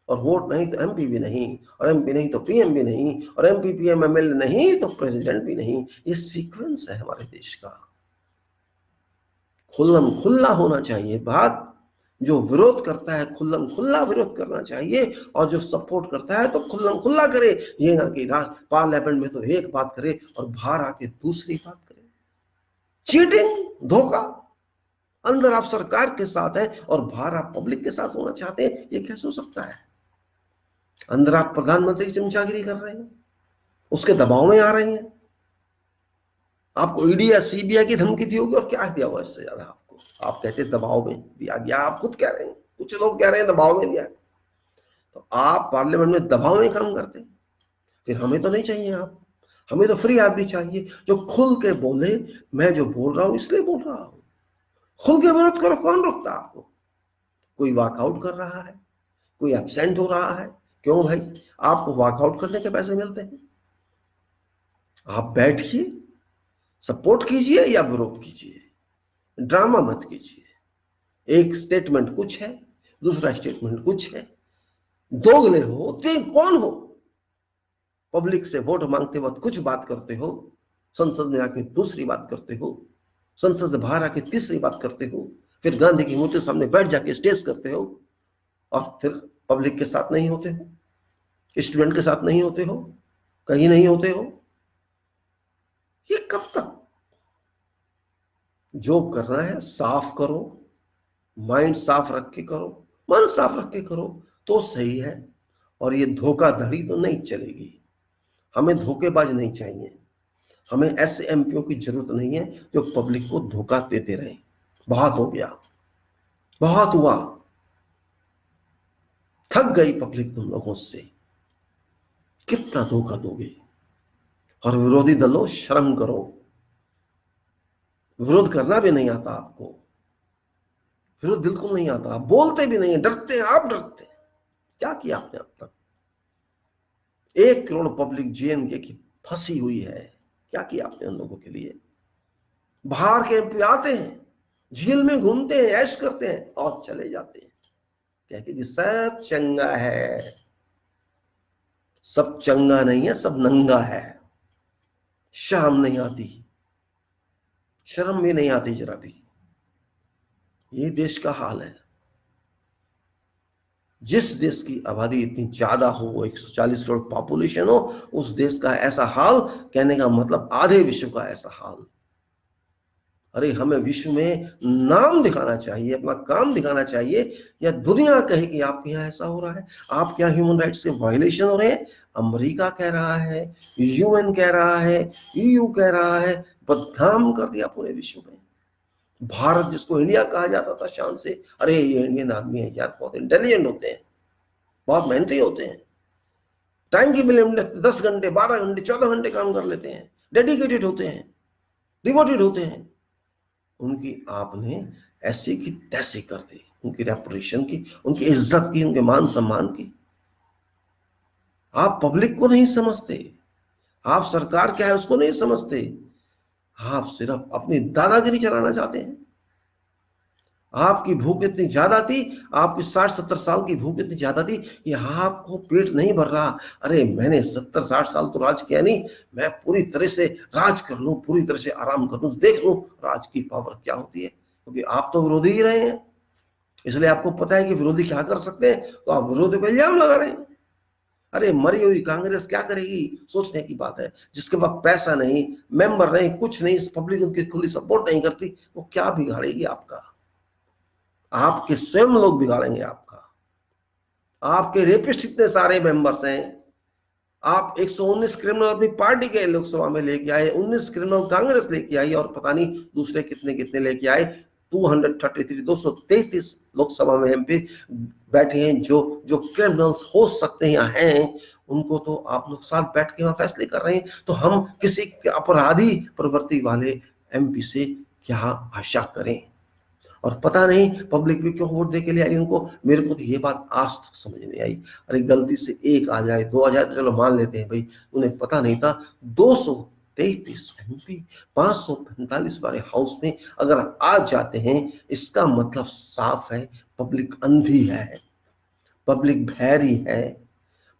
और वोट नहीं तो एमपी भी नहीं, और एमपी नहीं तो पीएम भी नहीं, और एमपी पीएम एमएलए नहीं तो प्रेसिडेंट भी नहीं। ये सीक्वेंस है हमारे देश का। खुल्लम खुल्ला होना चाहिए बात। जो विरोध करता है खुल्लम खुल्ला विरोध करना चाहिए, और जो सपोर्ट करता है तो खुल्लम खुल्ला करे। ये ना कि पार्लियामेंट में तो एक बात करे और बाहर आके दूसरी बात करे। चीटिंग, धोखा। अंदर आप सरकार के साथ हैं और बाहर आप पब्लिक के साथ होना चाहते हैं, ये कैसे हो सकता है? अंदर आप प्रधानमंत्री की चमचागिरी कर रहे हैं, उसके दबाव में आ रहे हैं। आपको ईडी या सीबीआई की धमकी दी होगी, और क्या दिया होगा इससे ज्यादा आपको? आप कहते दबाव में दिया गया, आप खुद कह रहे हैं, कुछ लोग कह रहे हैं दबाव में दिया। तो आप पार्लियामेंट में दबाव में काम करते हैं, फिर हमें तो नहीं चाहिए। आप, हमें तो फ्री आदमी चाहिए जो खुल के बोले, मैं जो बोल रहा हूं इसलिए बोल रहा हूं। खुल के विरोध करो, कौन रोकता आपको? कोई वॉकआउट कर रहा है, कोई एब्सेंट हो रहा है, क्यों भाई? आपको वॉकआउट करने के पैसे मिलते हैं। आप बैठिए, सपोर्ट कीजिए या विरोध कीजिए, ड्रामा मत कीजिए। एक स्टेटमेंट कुछ है, दूसरा स्टेटमेंट कुछ है, दोगले हो, कौन हो? पब्लिक से वोट मांगते वक्त कुछ बात करते हो, संसद में आके दूसरी बात करते हो, संसद से बाहर आके तीसरी बात करते हो, फिर गांधी की मूर्ति सामने बैठ जाके स्टेज करते हो, और फिर पब्लिक के साथ नहीं होते हो, स्टूडेंट के साथ नहीं होते हो, कहीं नहीं होते हो। ये कब तक? जो करना है साफ करो, माइंड साफ रख के करो, मन साफ रख के करो तो सही है। और ये धोखाधड़ी तो नहीं चलेगी। हमें धोखेबाज नहीं चाहिए। हमें ऐसे एमपीओ की जरूरत नहीं है जो पब्लिक को धोखा देते रहे। बहुत हो गया, बहुत हुआ, थक गई पब्लिक तुम लोगों से। कितना धोखा दोगे? और विरोधी दलों, शर्म करो। विरोध करना भी नहीं आता आपको, विरोध बिल्कुल नहीं आता, आप बोलते भी नहीं है, डरते हैं, आप डरते हैं। क्या किया आपने अब तक? 1 करोड़ पब्लिक जेएनके की फंसी हुई है, क्या किया आपने उन लोगों के लिए? बाहर के एमपी आते हैं, झील में घूमते हैं, ऐश करते हैं और चले जाते हैं, कहते कि सब चंगा है। सब चंगा नहीं है, सब नंगा है। शर्म नहीं आती, शर्म भी नहीं आती जरा भी। ये देश का हाल है। जिस देश की आबादी इतनी ज्यादा हो, 140 करोड़ पॉपुलेशन हो, उस देश का ऐसा हाल, कहने का मतलब आधे विश्व का ऐसा हाल। अरे हमें विश्व में नाम दिखाना चाहिए, अपना काम दिखाना चाहिए, या दुनिया कहे कि आपके यहाँ ऐसा हो रहा है। आप क्या ह्यूमन राइट्स के वायलेशन हो रहे हैं? अमेरिका कह रहा है, यूएन कह रहा है, ईयू कह रहा है, बदनाम कर दिया पूरे विश्व में। भारत जिसको इंडिया कहा जाता था शान से, अरे ये इंडियन आदमी है यार, बहुत इंटेलिजेंट होते हैं, बहुत मेहनती होते हैं, टाइम की लिमिट 10 घंटे 12 घंटे 14 घंटे काम कर लेते हैं, डेडिकेटेड होते हैं, डिवोटेड होते हैं। उनकी आपने ऐसी की तैसी कर दी, उनकी रेपुटेशन की, उनकी इज्जत की, उनके मान सम्मान की। आप पब्लिक को नहीं समझते, आप सरकार क्या है उसको नहीं समझते। आप सिर्फ अपनी दादागिरी चलाना चाहते हैं। आपकी भूख इतनी ज्यादा थी, आपकी 60-70 साल की भूख इतनी ज्यादा थी कि आपको पेट नहीं भर रहा। अरे मैंने 70-60 साल तो राज किया नहीं, मैं पूरी तरह से राज कर लूं, पूरी तरह से आराम कर लूं, देख लूं राज की पावर क्या होती है। क्योंकि आप तो विरोधी ही रहे हैं, इसलिए आपको पता है कि विरोधी क्या कर सकते हैं, तो आप विरोधी पे इल्जाम लगा रहे हैं। अरे मरी हुई कांग्रेस क्या करेगी, सोचने की बात है। जिसके पास पैसा नहीं, मेंबर नहीं, कुछ नहीं, पब्लिक उनकी खुली सपोर्ट नहीं करती, वो क्या बिगाड़ेगी आपका? आपके स्वयं लोग बिगाड़ेंगे आपका। आपके रेपिस्ट इतने सारे मेंबर्स हैं, आप 119 क्रिमिनल अपनी पार्टी के लोकसभा में लेके आए, 19 क्रिमिनल कांग्रेस लेके आई, और पता नहीं दूसरे कितने कितने लेके आए। 233 लोकसभा में एमपी बैठे हैं जो जो क्रिमिनल्स हो सकते हैं या हैं, उनको तो आप लोग साथ बैठ के वहां फैसले कर रहे हैं। तो हम किसी अपराधी प्रवृत्ति वाले एमपी से क्या आशा करें? और पता नहीं पब्लिक भी क्यों वोट दे के लिए आई उनको। मेरे को तो ये बात आज तक समझ नहीं आई। अरे गलती से एक आ जाए, दो आ जाए तो चलो मान लेते हैं भाई, उन्हें पता नहीं था। 233 एमपी 545 वाले हाउस में अगर आ जाते हैं, इसका मतलब साफ है पब्लिक अंधी है, पब्लिक बहरी है,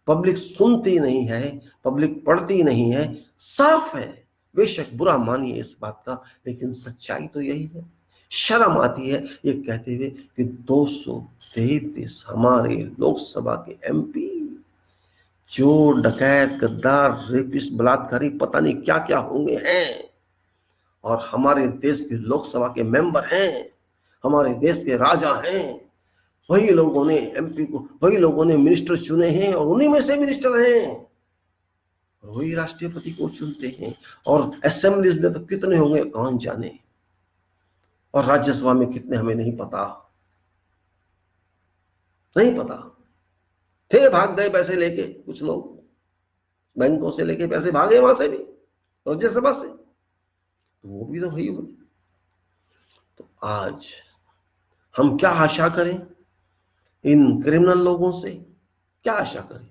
पब्लिक सुनती नहीं है, पब्लिक पढ़ती नहीं है। साफ है। बेशक बुरा मानिए इस बात का, लेकिन सच्चाई तो यही है। शर्म आती है ये कहते हुए कि 233 हमारे लोकसभा के एमपी चोर, डकैत, गद्दार, रेपिस्ट, बलात्कारी, पता नहीं क्या क्या होंगे हैं, और हमारे देश के लोकसभा के मेंबर हैं, हमारे देश के राजा हैं। वही लोगों ने एमपी को, वही लोगों ने मिनिस्टर चुने हैं, और उन्हीं में से मिनिस्टर हैं, और वही राष्ट्रपति को चुनते हैं। और असेंबलीज में तो कितने होंगे कौन जाने, और राज्यसभा में कितने हमें नहीं पता, नहीं पता। थे, भाग गए पैसे लेके, कुछ लोग बैंकों से लेके पैसे भागे वहां से भी, राज्यसभा से, तो वो भी तो हुई होगी। तो आज हम क्या आशा करें इन क्रिमिनल लोगों से? क्या आशा करें?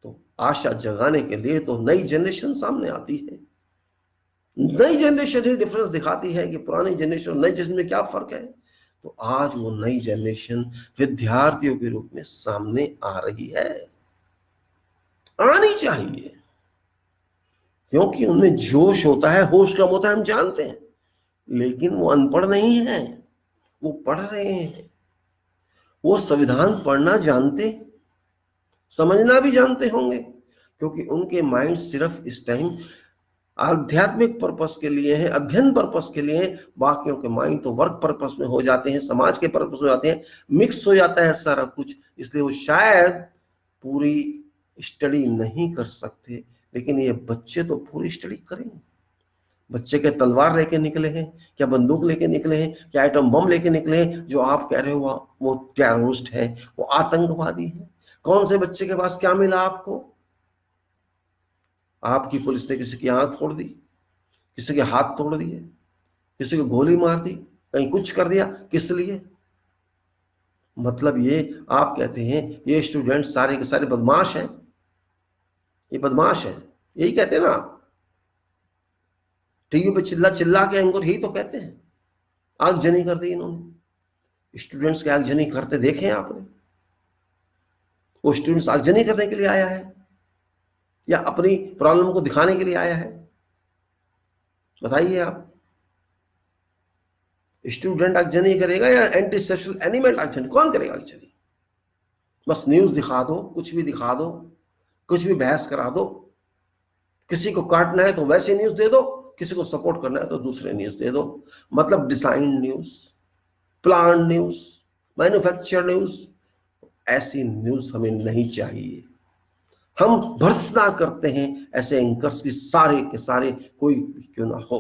तो आशा जगाने के लिए तो नई जनरेशन सामने आती है। नई जनरेशन ही डिफरेंस दिखाती है कि पुरानी जनरेशन और नई जनरेशन में क्या फर्क है। तो आज वो नई जनरेशन विद्यार्थियों के रूप में सामने आ रही है, आनी चाहिए, क्योंकि उनमें जोश होता है, होश कम होता है, हम जानते हैं। लेकिन वो अनपढ़ नहीं है, वो पढ़ रहे हैं, वो संविधान पढ़ना जानते, समझना भी जानते होंगे, क्योंकि उनके माइंड सिर्फ इस टाइम आध्यात्मिक पर्पस के लिए है, अध्ययन पर्पस के लिए है। बाकियों के माइंड तो वर्क पर्पस में हो जाते हैं, समाज के पर्पस हो जाते हैं, मिक्स हो जाता है सारा कुछ। इसलिए वो शायद पूरी स्टडी नहीं कर सकते। लेकिन ये बच्चे तो पूरी स्टडी करेंगे। बच्चे के तलवार लेके निकले हैं, क्या बंदूक लेके निकले हैं, क्या आइटम बम लेके निकले हैं? जो आप कह रहे हो वो टेररिस्ट है, वो आतंकवादी है। कौन से बच्चे के पास क्या मिला आपको? आपकी पुलिस ने किसी की आंख फोड़ दी, किसी के हाथ तोड़ दिए, किसी को गोली मार दी, कहीं कुछ कर दिया, किस लिए? मतलब ये आप कहते हैं ये स्टूडेंट सारे के सारे बदमाश हैं, ये बदमाश है, यही कहते हैं ना आप? टीवी पे चिल्ला चिल्ला के एंकर ही तो कहते हैं। आगजनी कर दी इन्होंने। स्टूडेंट्स की आगजनी करते देखे आपने? वो स्टूडेंट्स आगजनी करने के लिए आया है या अपनी प्रॉब्लम को दिखाने के लिए आया है? बताइए आप। स्टूडेंट आगजनी करेगा या एंटी सोशल एलिमेंट आगजनी? कौन करेगा आगजनी? बस न्यूज दिखा दो, कुछ भी दिखा दो, कुछ भी बहस करा दो। किसी को काटना है तो वैसे न्यूज दे दो, किसी को सपोर्ट करना है तो दूसरे न्यूज दे दो। मतलब design news, plan news, manufacture news. ऐसी न्यूज हमें नहीं चाहिए। हम भर्त्सना करते हैं ऐसे एंकर्स की, सारे के सारे कोई भी क्यों ना हो,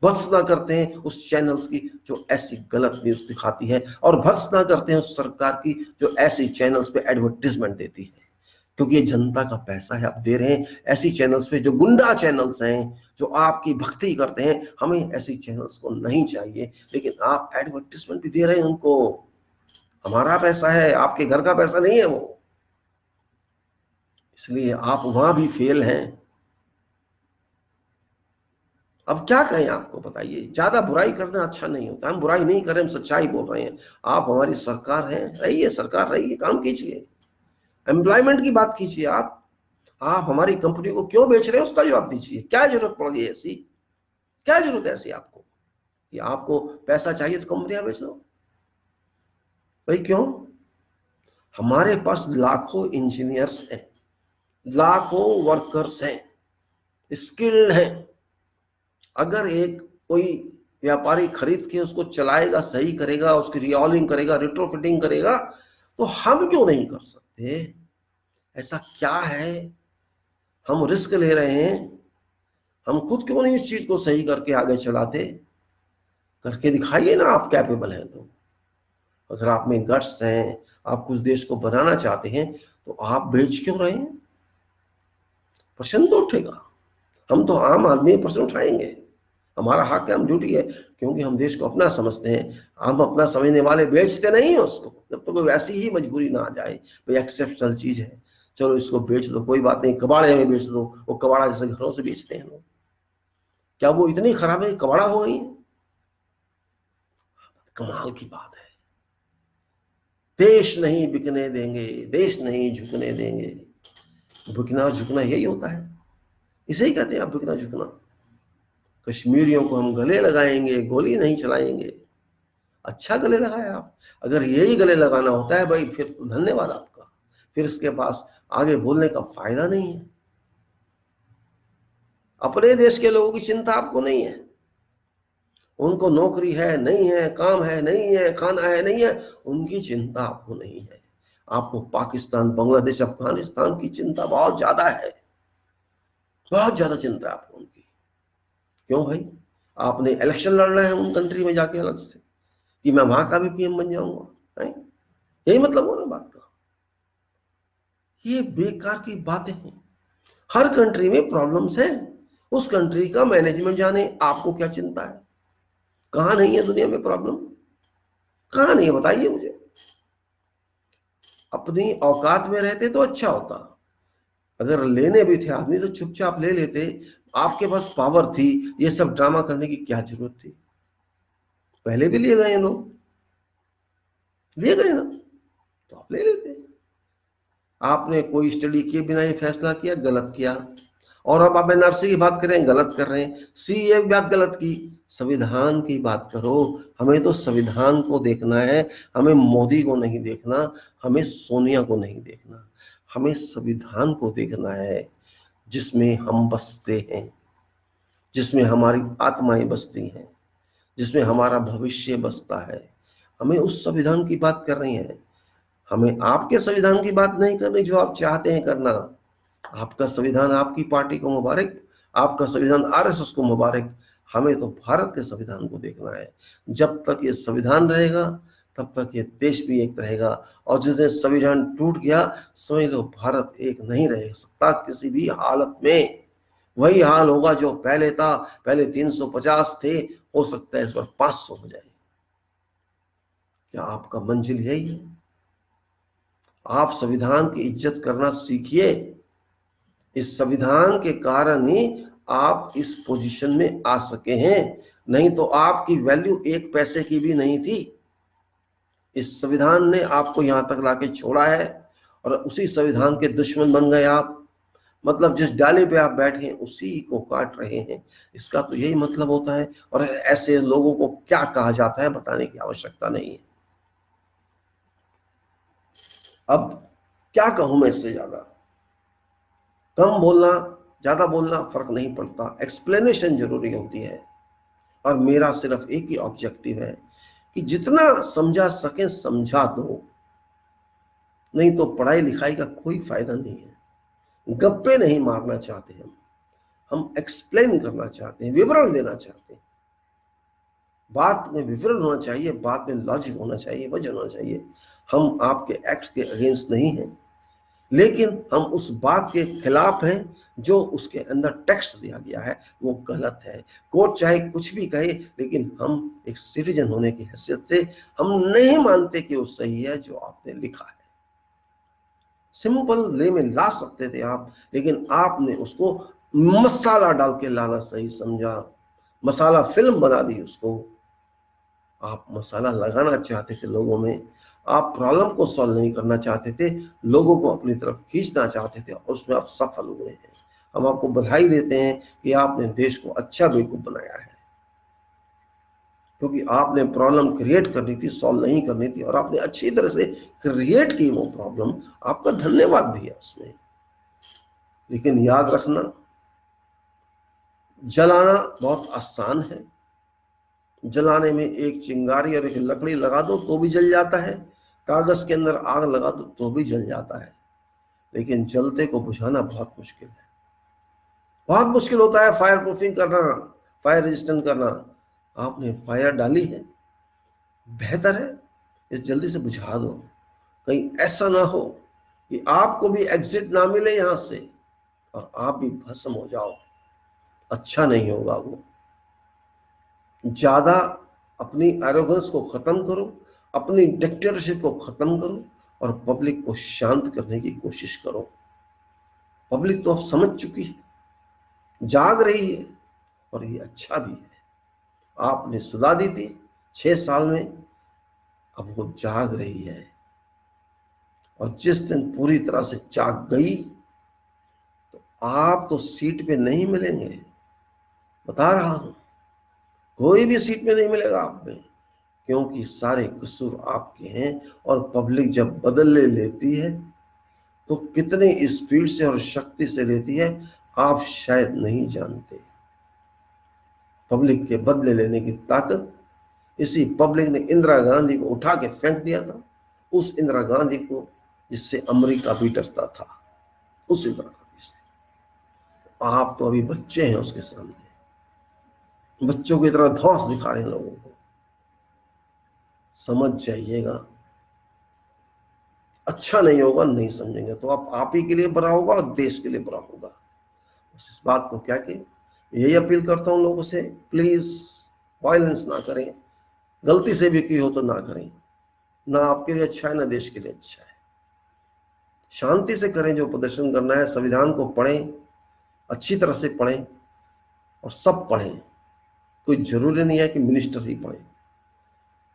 भर्त्सना करते हैं उस चैनल्स की जो ऐसी गलत न्यूज दिखाती है, और भर्त्सना करते हैं उस सरकार की जो ऐसी चैनल्स पे एडवर्टीजमेंट देती है। क्योंकि ये जनता का पैसा है, आप दे रहे हैं ऐसी चैनल्स पे जो गुंडा चैनल्स हैं, जो आपकी भक्ति करते हैं। हमें ऐसी चैनल्स को नहीं चाहिए, लेकिन आप एडवर्टीजमेंट भी दे रहे हैं उनको। हमारा पैसा है, आपके घर का पैसा नहीं है वो, इसलिए आप वहां भी फेल हैं। अब क्या कहें आपको, बताइए। ज्यादा बुराई करना अच्छा नहीं होता। हम बुराई नहीं कर रहे, हम सच्चाई बोल रहे हैं। आप हमारी सरकार हैं, रहिए सरकार, रहिए, काम कीजिए, एम्प्लॉयमेंट की बात कीजिए। आप हमारी कंपनी को क्यों बेच रहे हैं उसका जवाब दीजिए। क्या जरूरत पड़ गई ऐसी, क्या जरूरत है ऐसी आपको कि आपको पैसा चाहिए तो कंपनियां बेच दो भाई? क्यों? हमारे पास लाखों इंजीनियर्स हैं, लाखों वर्कर्स हैं, स्किल्ड हैं। अगर एक कोई व्यापारी खरीद के उसको चलाएगा, सही करेगा, उसकी रिओलिंग करेगा, रिट्रोफिटिंग करेगा, तो हम क्यों नहीं कर सकते? ऐसा क्या है? हम रिस्क ले रहे हैं, हम खुद क्यों नहीं इस चीज को सही करके आगे चलाते? करके दिखाइए ना, आप कैपेबल हैं तो। अगर आप में गट्स हैं, आप कुछ देश को बनाना चाहते हैं, तो आप बेच क्यों रहे हैं? प्रश्न तो उठेगा। हम तो आम आदमी प्रश्न उठाएंगे, हमारा हक है, हम ड्यूटी है, क्योंकि हम देश को अपना समझते हैं। हम अपना समझने वाले बेचते नहीं है उसको, जब तक कोई ऐसी ही मजबूरी ना आ जाए भाई एक्सेप्शनल चीज है, चलो इसको बेच दो, कोई बात नहीं, कबाड़े में बेच दो। वो कबाड़ा जैसे घरों से बेचते हैं लोग, क्या वो इतनी खराब है कबाड़ा हो गई? कमाल की बात है। देश नहीं बिकने देंगे, देश नहीं झुकने देंगे। बिकना झुकना यही होता है, इसे ही कहते हैं आप, बिकना झुकना। कश्मीरियों को हम गले लगाएंगे, गोली नहीं चलाएंगे। अच्छा गले लगाया आप। अगर यही गले लगाना होता है भाई, फिर तो धन्यवाद आपका, फिर इसके पास आगे बोलने का फायदा नहीं है। अपने देश के लोगों की चिंता आपको नहीं है, उनको नौकरी है नहीं है, काम है नहीं है, खाना है नहीं है, उनकी चिंता आपको नहीं है। आपको पाकिस्तान, बांग्लादेश, अफगानिस्तान की चिंता बहुत ज्यादा है, बहुत ज्यादा चिंता है आपको उनकी। क्यों भाई? आपने इलेक्शन लड़ना है उन कंट्री में जाके अलग से कि मैं वहां का भी पीएम बन जाऊंगा? यही मतलब हो ना बात का? ये बेकार की बातें हैं। हर कंट्री में प्रॉब्लम्स हैं, उस कंट्री का मैनेजमेंट जाने, आपको क्या चिंता है? कहां नहीं है दुनिया में प्रॉब्लम? कहां नहीं है बताइए मुझे। अपनी औकात में रहते तो अच्छा होता, अगर लेने भी थे आदमी तो चुपचाप ले लेते। आपके पास पावर थी, ये सब ड्रामा करने की क्या जरूरत थी? पहले भी लिए गए लोग, लिए गए ना, तो आप ले लेते। आपने कोई स्टडी किए बिना ये फैसला किया, गलत किया। और अब आप एनआरसी की बात करें, गलत कर रहे हैं। सीए की बात गलत की, संविधान की बात करो। हमें तो संविधान को देखना है, हमें मोदी को नहीं देखना, हमें सोनिया को नहीं देखना, हमें संविधान को देखना है, जिसमें हम बसते हैं, जिसमें हमारी आत्माएं बसती हैं, जिसमें हमारा भविष्य बसता है। हमें उस संविधान की बात कर रही है, हमें आपके संविधान की बात नहीं करनी जो आप चाहते हैं करना। आपका संविधान आपकी पार्टी को मुबारक, आपका संविधान आरएसएस को मुबारक। हमें तो भारत के संविधान को देखना है। जब तक ये संविधान रहेगा तब तक ये देश भी एक रहेगा, और जिस दिन संविधान टूट गया, समझ लो भारत एक नहीं रह सकता किसी भी हालत में। वही हाल होगा जो पहले था। पहले 350 थे, हो सकता है इस बार 500 हो जाए। क्या आपका मंजिल यही है? आप संविधान की इज्जत करना सीखिए। इस संविधान के कारण ही आप इस पोजीशन में आ सके हैं, नहीं तो आपकी वैल्यू एक पैसे की भी नहीं थी। इस संविधान ने आपको यहां तक लाके छोड़ा है, और उसी संविधान के दुश्मन बन गए आप। मतलब जिस डाले पे आप बैठे हैं उसी को काट रहे हैं, इसका तो यही मतलब होता है। और ऐसे लोगों को क्या कहा जाता है बताने की आवश्यकता नहीं है। अब क्या कहूं मैं इससे ज्यादा? कम बोलना, ज्यादा बोलना फर्क नहीं पड़ता, एक्सप्लेनेशन जरूरी होती है। और मेरा सिर्फ एक ही ऑब्जेक्टिव है कि जितना समझा सके समझा दो, नहीं तो पढ़ाई लिखाई का कोई फायदा नहीं है। गप्पे नहीं मारना चाहते हम एक्सप्लेन करना चाहते हैं, विवरण देना चाहते हैं। बात में विवरण होना चाहिए, बात में लॉजिक होना चाहिए, वजन होना चाहिए। हम आपके एक्ट के अगेंस्ट नहीं हैं, लेकिन हम उस बात के खिलाफ हैं जो उसके अंदर टेक्स्ट दिया गया है वो गलत है। कोर्ट चाहे कुछ भी कहे, लेकिन हम एक सिटीजन होने की हैसियत से हम नहीं मानते कि वो सही है जो आपने लिखा है। सिंपल वे में ला सकते थे आप, लेकिन आपने उसको मसाला डाल के लाना सही समझा। मसाला फिल्म बना दी उसको। आप मसाला लगाना चाहते थे लोगों में, आप प्रॉब्लम को सॉल्व नहीं करना चाहते थे, लोगों को अपनी तरफ खींचना चाहते थे, और उसमें आप सफल हुए हैं। हम आपको बधाई देते हैं कि आपने देश को अच्छा बेवकूफ बनाया है, क्योंकि आपने प्रॉब्लम क्रिएट करनी थी, सॉल्व नहीं करनी थी, और आपने अच्छी तरह से क्रिएट की वो प्रॉब्लम। आपका धन्यवाद भी है उसमें। लेकिन याद रखना, जलाना बहुत आसान है। जलाने में एक चिंगारी और एक लकड़ी लगा दो तो भी जल जाता है, कागज के अंदर आग लगा दो तो भी जल जाता है, लेकिन जलते को बुझाना बहुत मुश्किल है। बहुत मुश्किल होता है फायर प्रूफिंग करना, फायर रेजिस्टेंट करना। आपने फायर डाली है, बेहतर है इस जल्दी से बुझा दो। कहीं ऐसा ना हो कि आपको भी एग्जिट ना मिले यहां से और आप भी भस्म हो जाओ। अच्छा नहीं होगा वो। ज्यादा अपनी एरोगेंस को खत्म करो, अपनी डिक्टेटरशिप को खत्म करो, और पब्लिक को शांत करने की कोशिश करो। पब्लिक तो अब समझ चुकी है, जाग रही है, और ये अच्छा भी है। आपने सुला दी थी 6 साल में, अब वो जाग रही है। और जिस दिन पूरी तरह से जाग गई तो आप तो सीट पे नहीं मिलेंगे, बता रहा हूं। कोई भी सीट में नहीं मिलेगा आप में, क्योंकि सारे कसूर आपके हैं। और पब्लिक जब बदले लेती है तो कितनी स्पीड से और शक्ति से लेती है आप शायद नहीं जानते। पब्लिक के बदले लेने की ताकत, इसी पब्लिक ने इंदिरा गांधी को उठा के फेंक दिया था, उस इंदिरा गांधी को जिससे अमेरिका भी डरता था, उस इंदिरा गांधी से। आप तो अभी बच्चे हैं उसके सामने, बच्चों की तरह धौंस दिखा रहे हैं लोगों को। समझ जाइएगा, अच्छा नहीं होगा, नहीं समझेंगे तो आप ही के लिए बुरा होगा और देश के लिए बुरा होगा। बस इस बात को क्या कि यही अपील करता हूं लोगों से, प्लीज वायलेंस ना करें, गलती से भी की हो तो ना करें। ना आपके लिए अच्छा है ना देश के लिए अच्छा है। शांति से करें जो प्रदर्शन करना है, संविधान को पढ़ें, अच्छी तरह से पढ़ें, और सब पढ़ें। कोई जरूरी नहीं है कि मिनिस्टर ही पढ़े।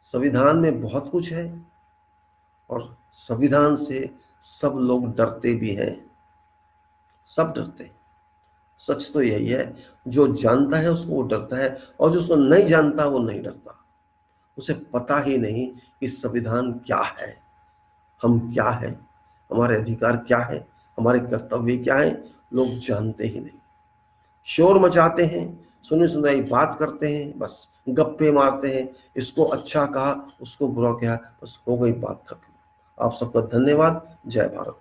संविधान में बहुत कुछ है, और संविधान से सब लोग डरते भी हैं, सब डरते हैं। सच तो यही है, जो जानता है उसको वो डरता है, और जो उसको नहीं जानता वो नहीं डरता। उसे पता ही नहीं कि संविधान क्या है, हम क्या है, हमारे अधिकार क्या है, हमारे कर्तव्य क्या है, लोग जानते ही नहीं। शोर मचाते हैं, सुनी सुनाई बात करते हैं, बस गप्पे मारते हैं, इसको अच्छा कहा उसको बुरा कहा, बस हो गई बात खत्म। आप सबका धन्यवाद। जय भारत।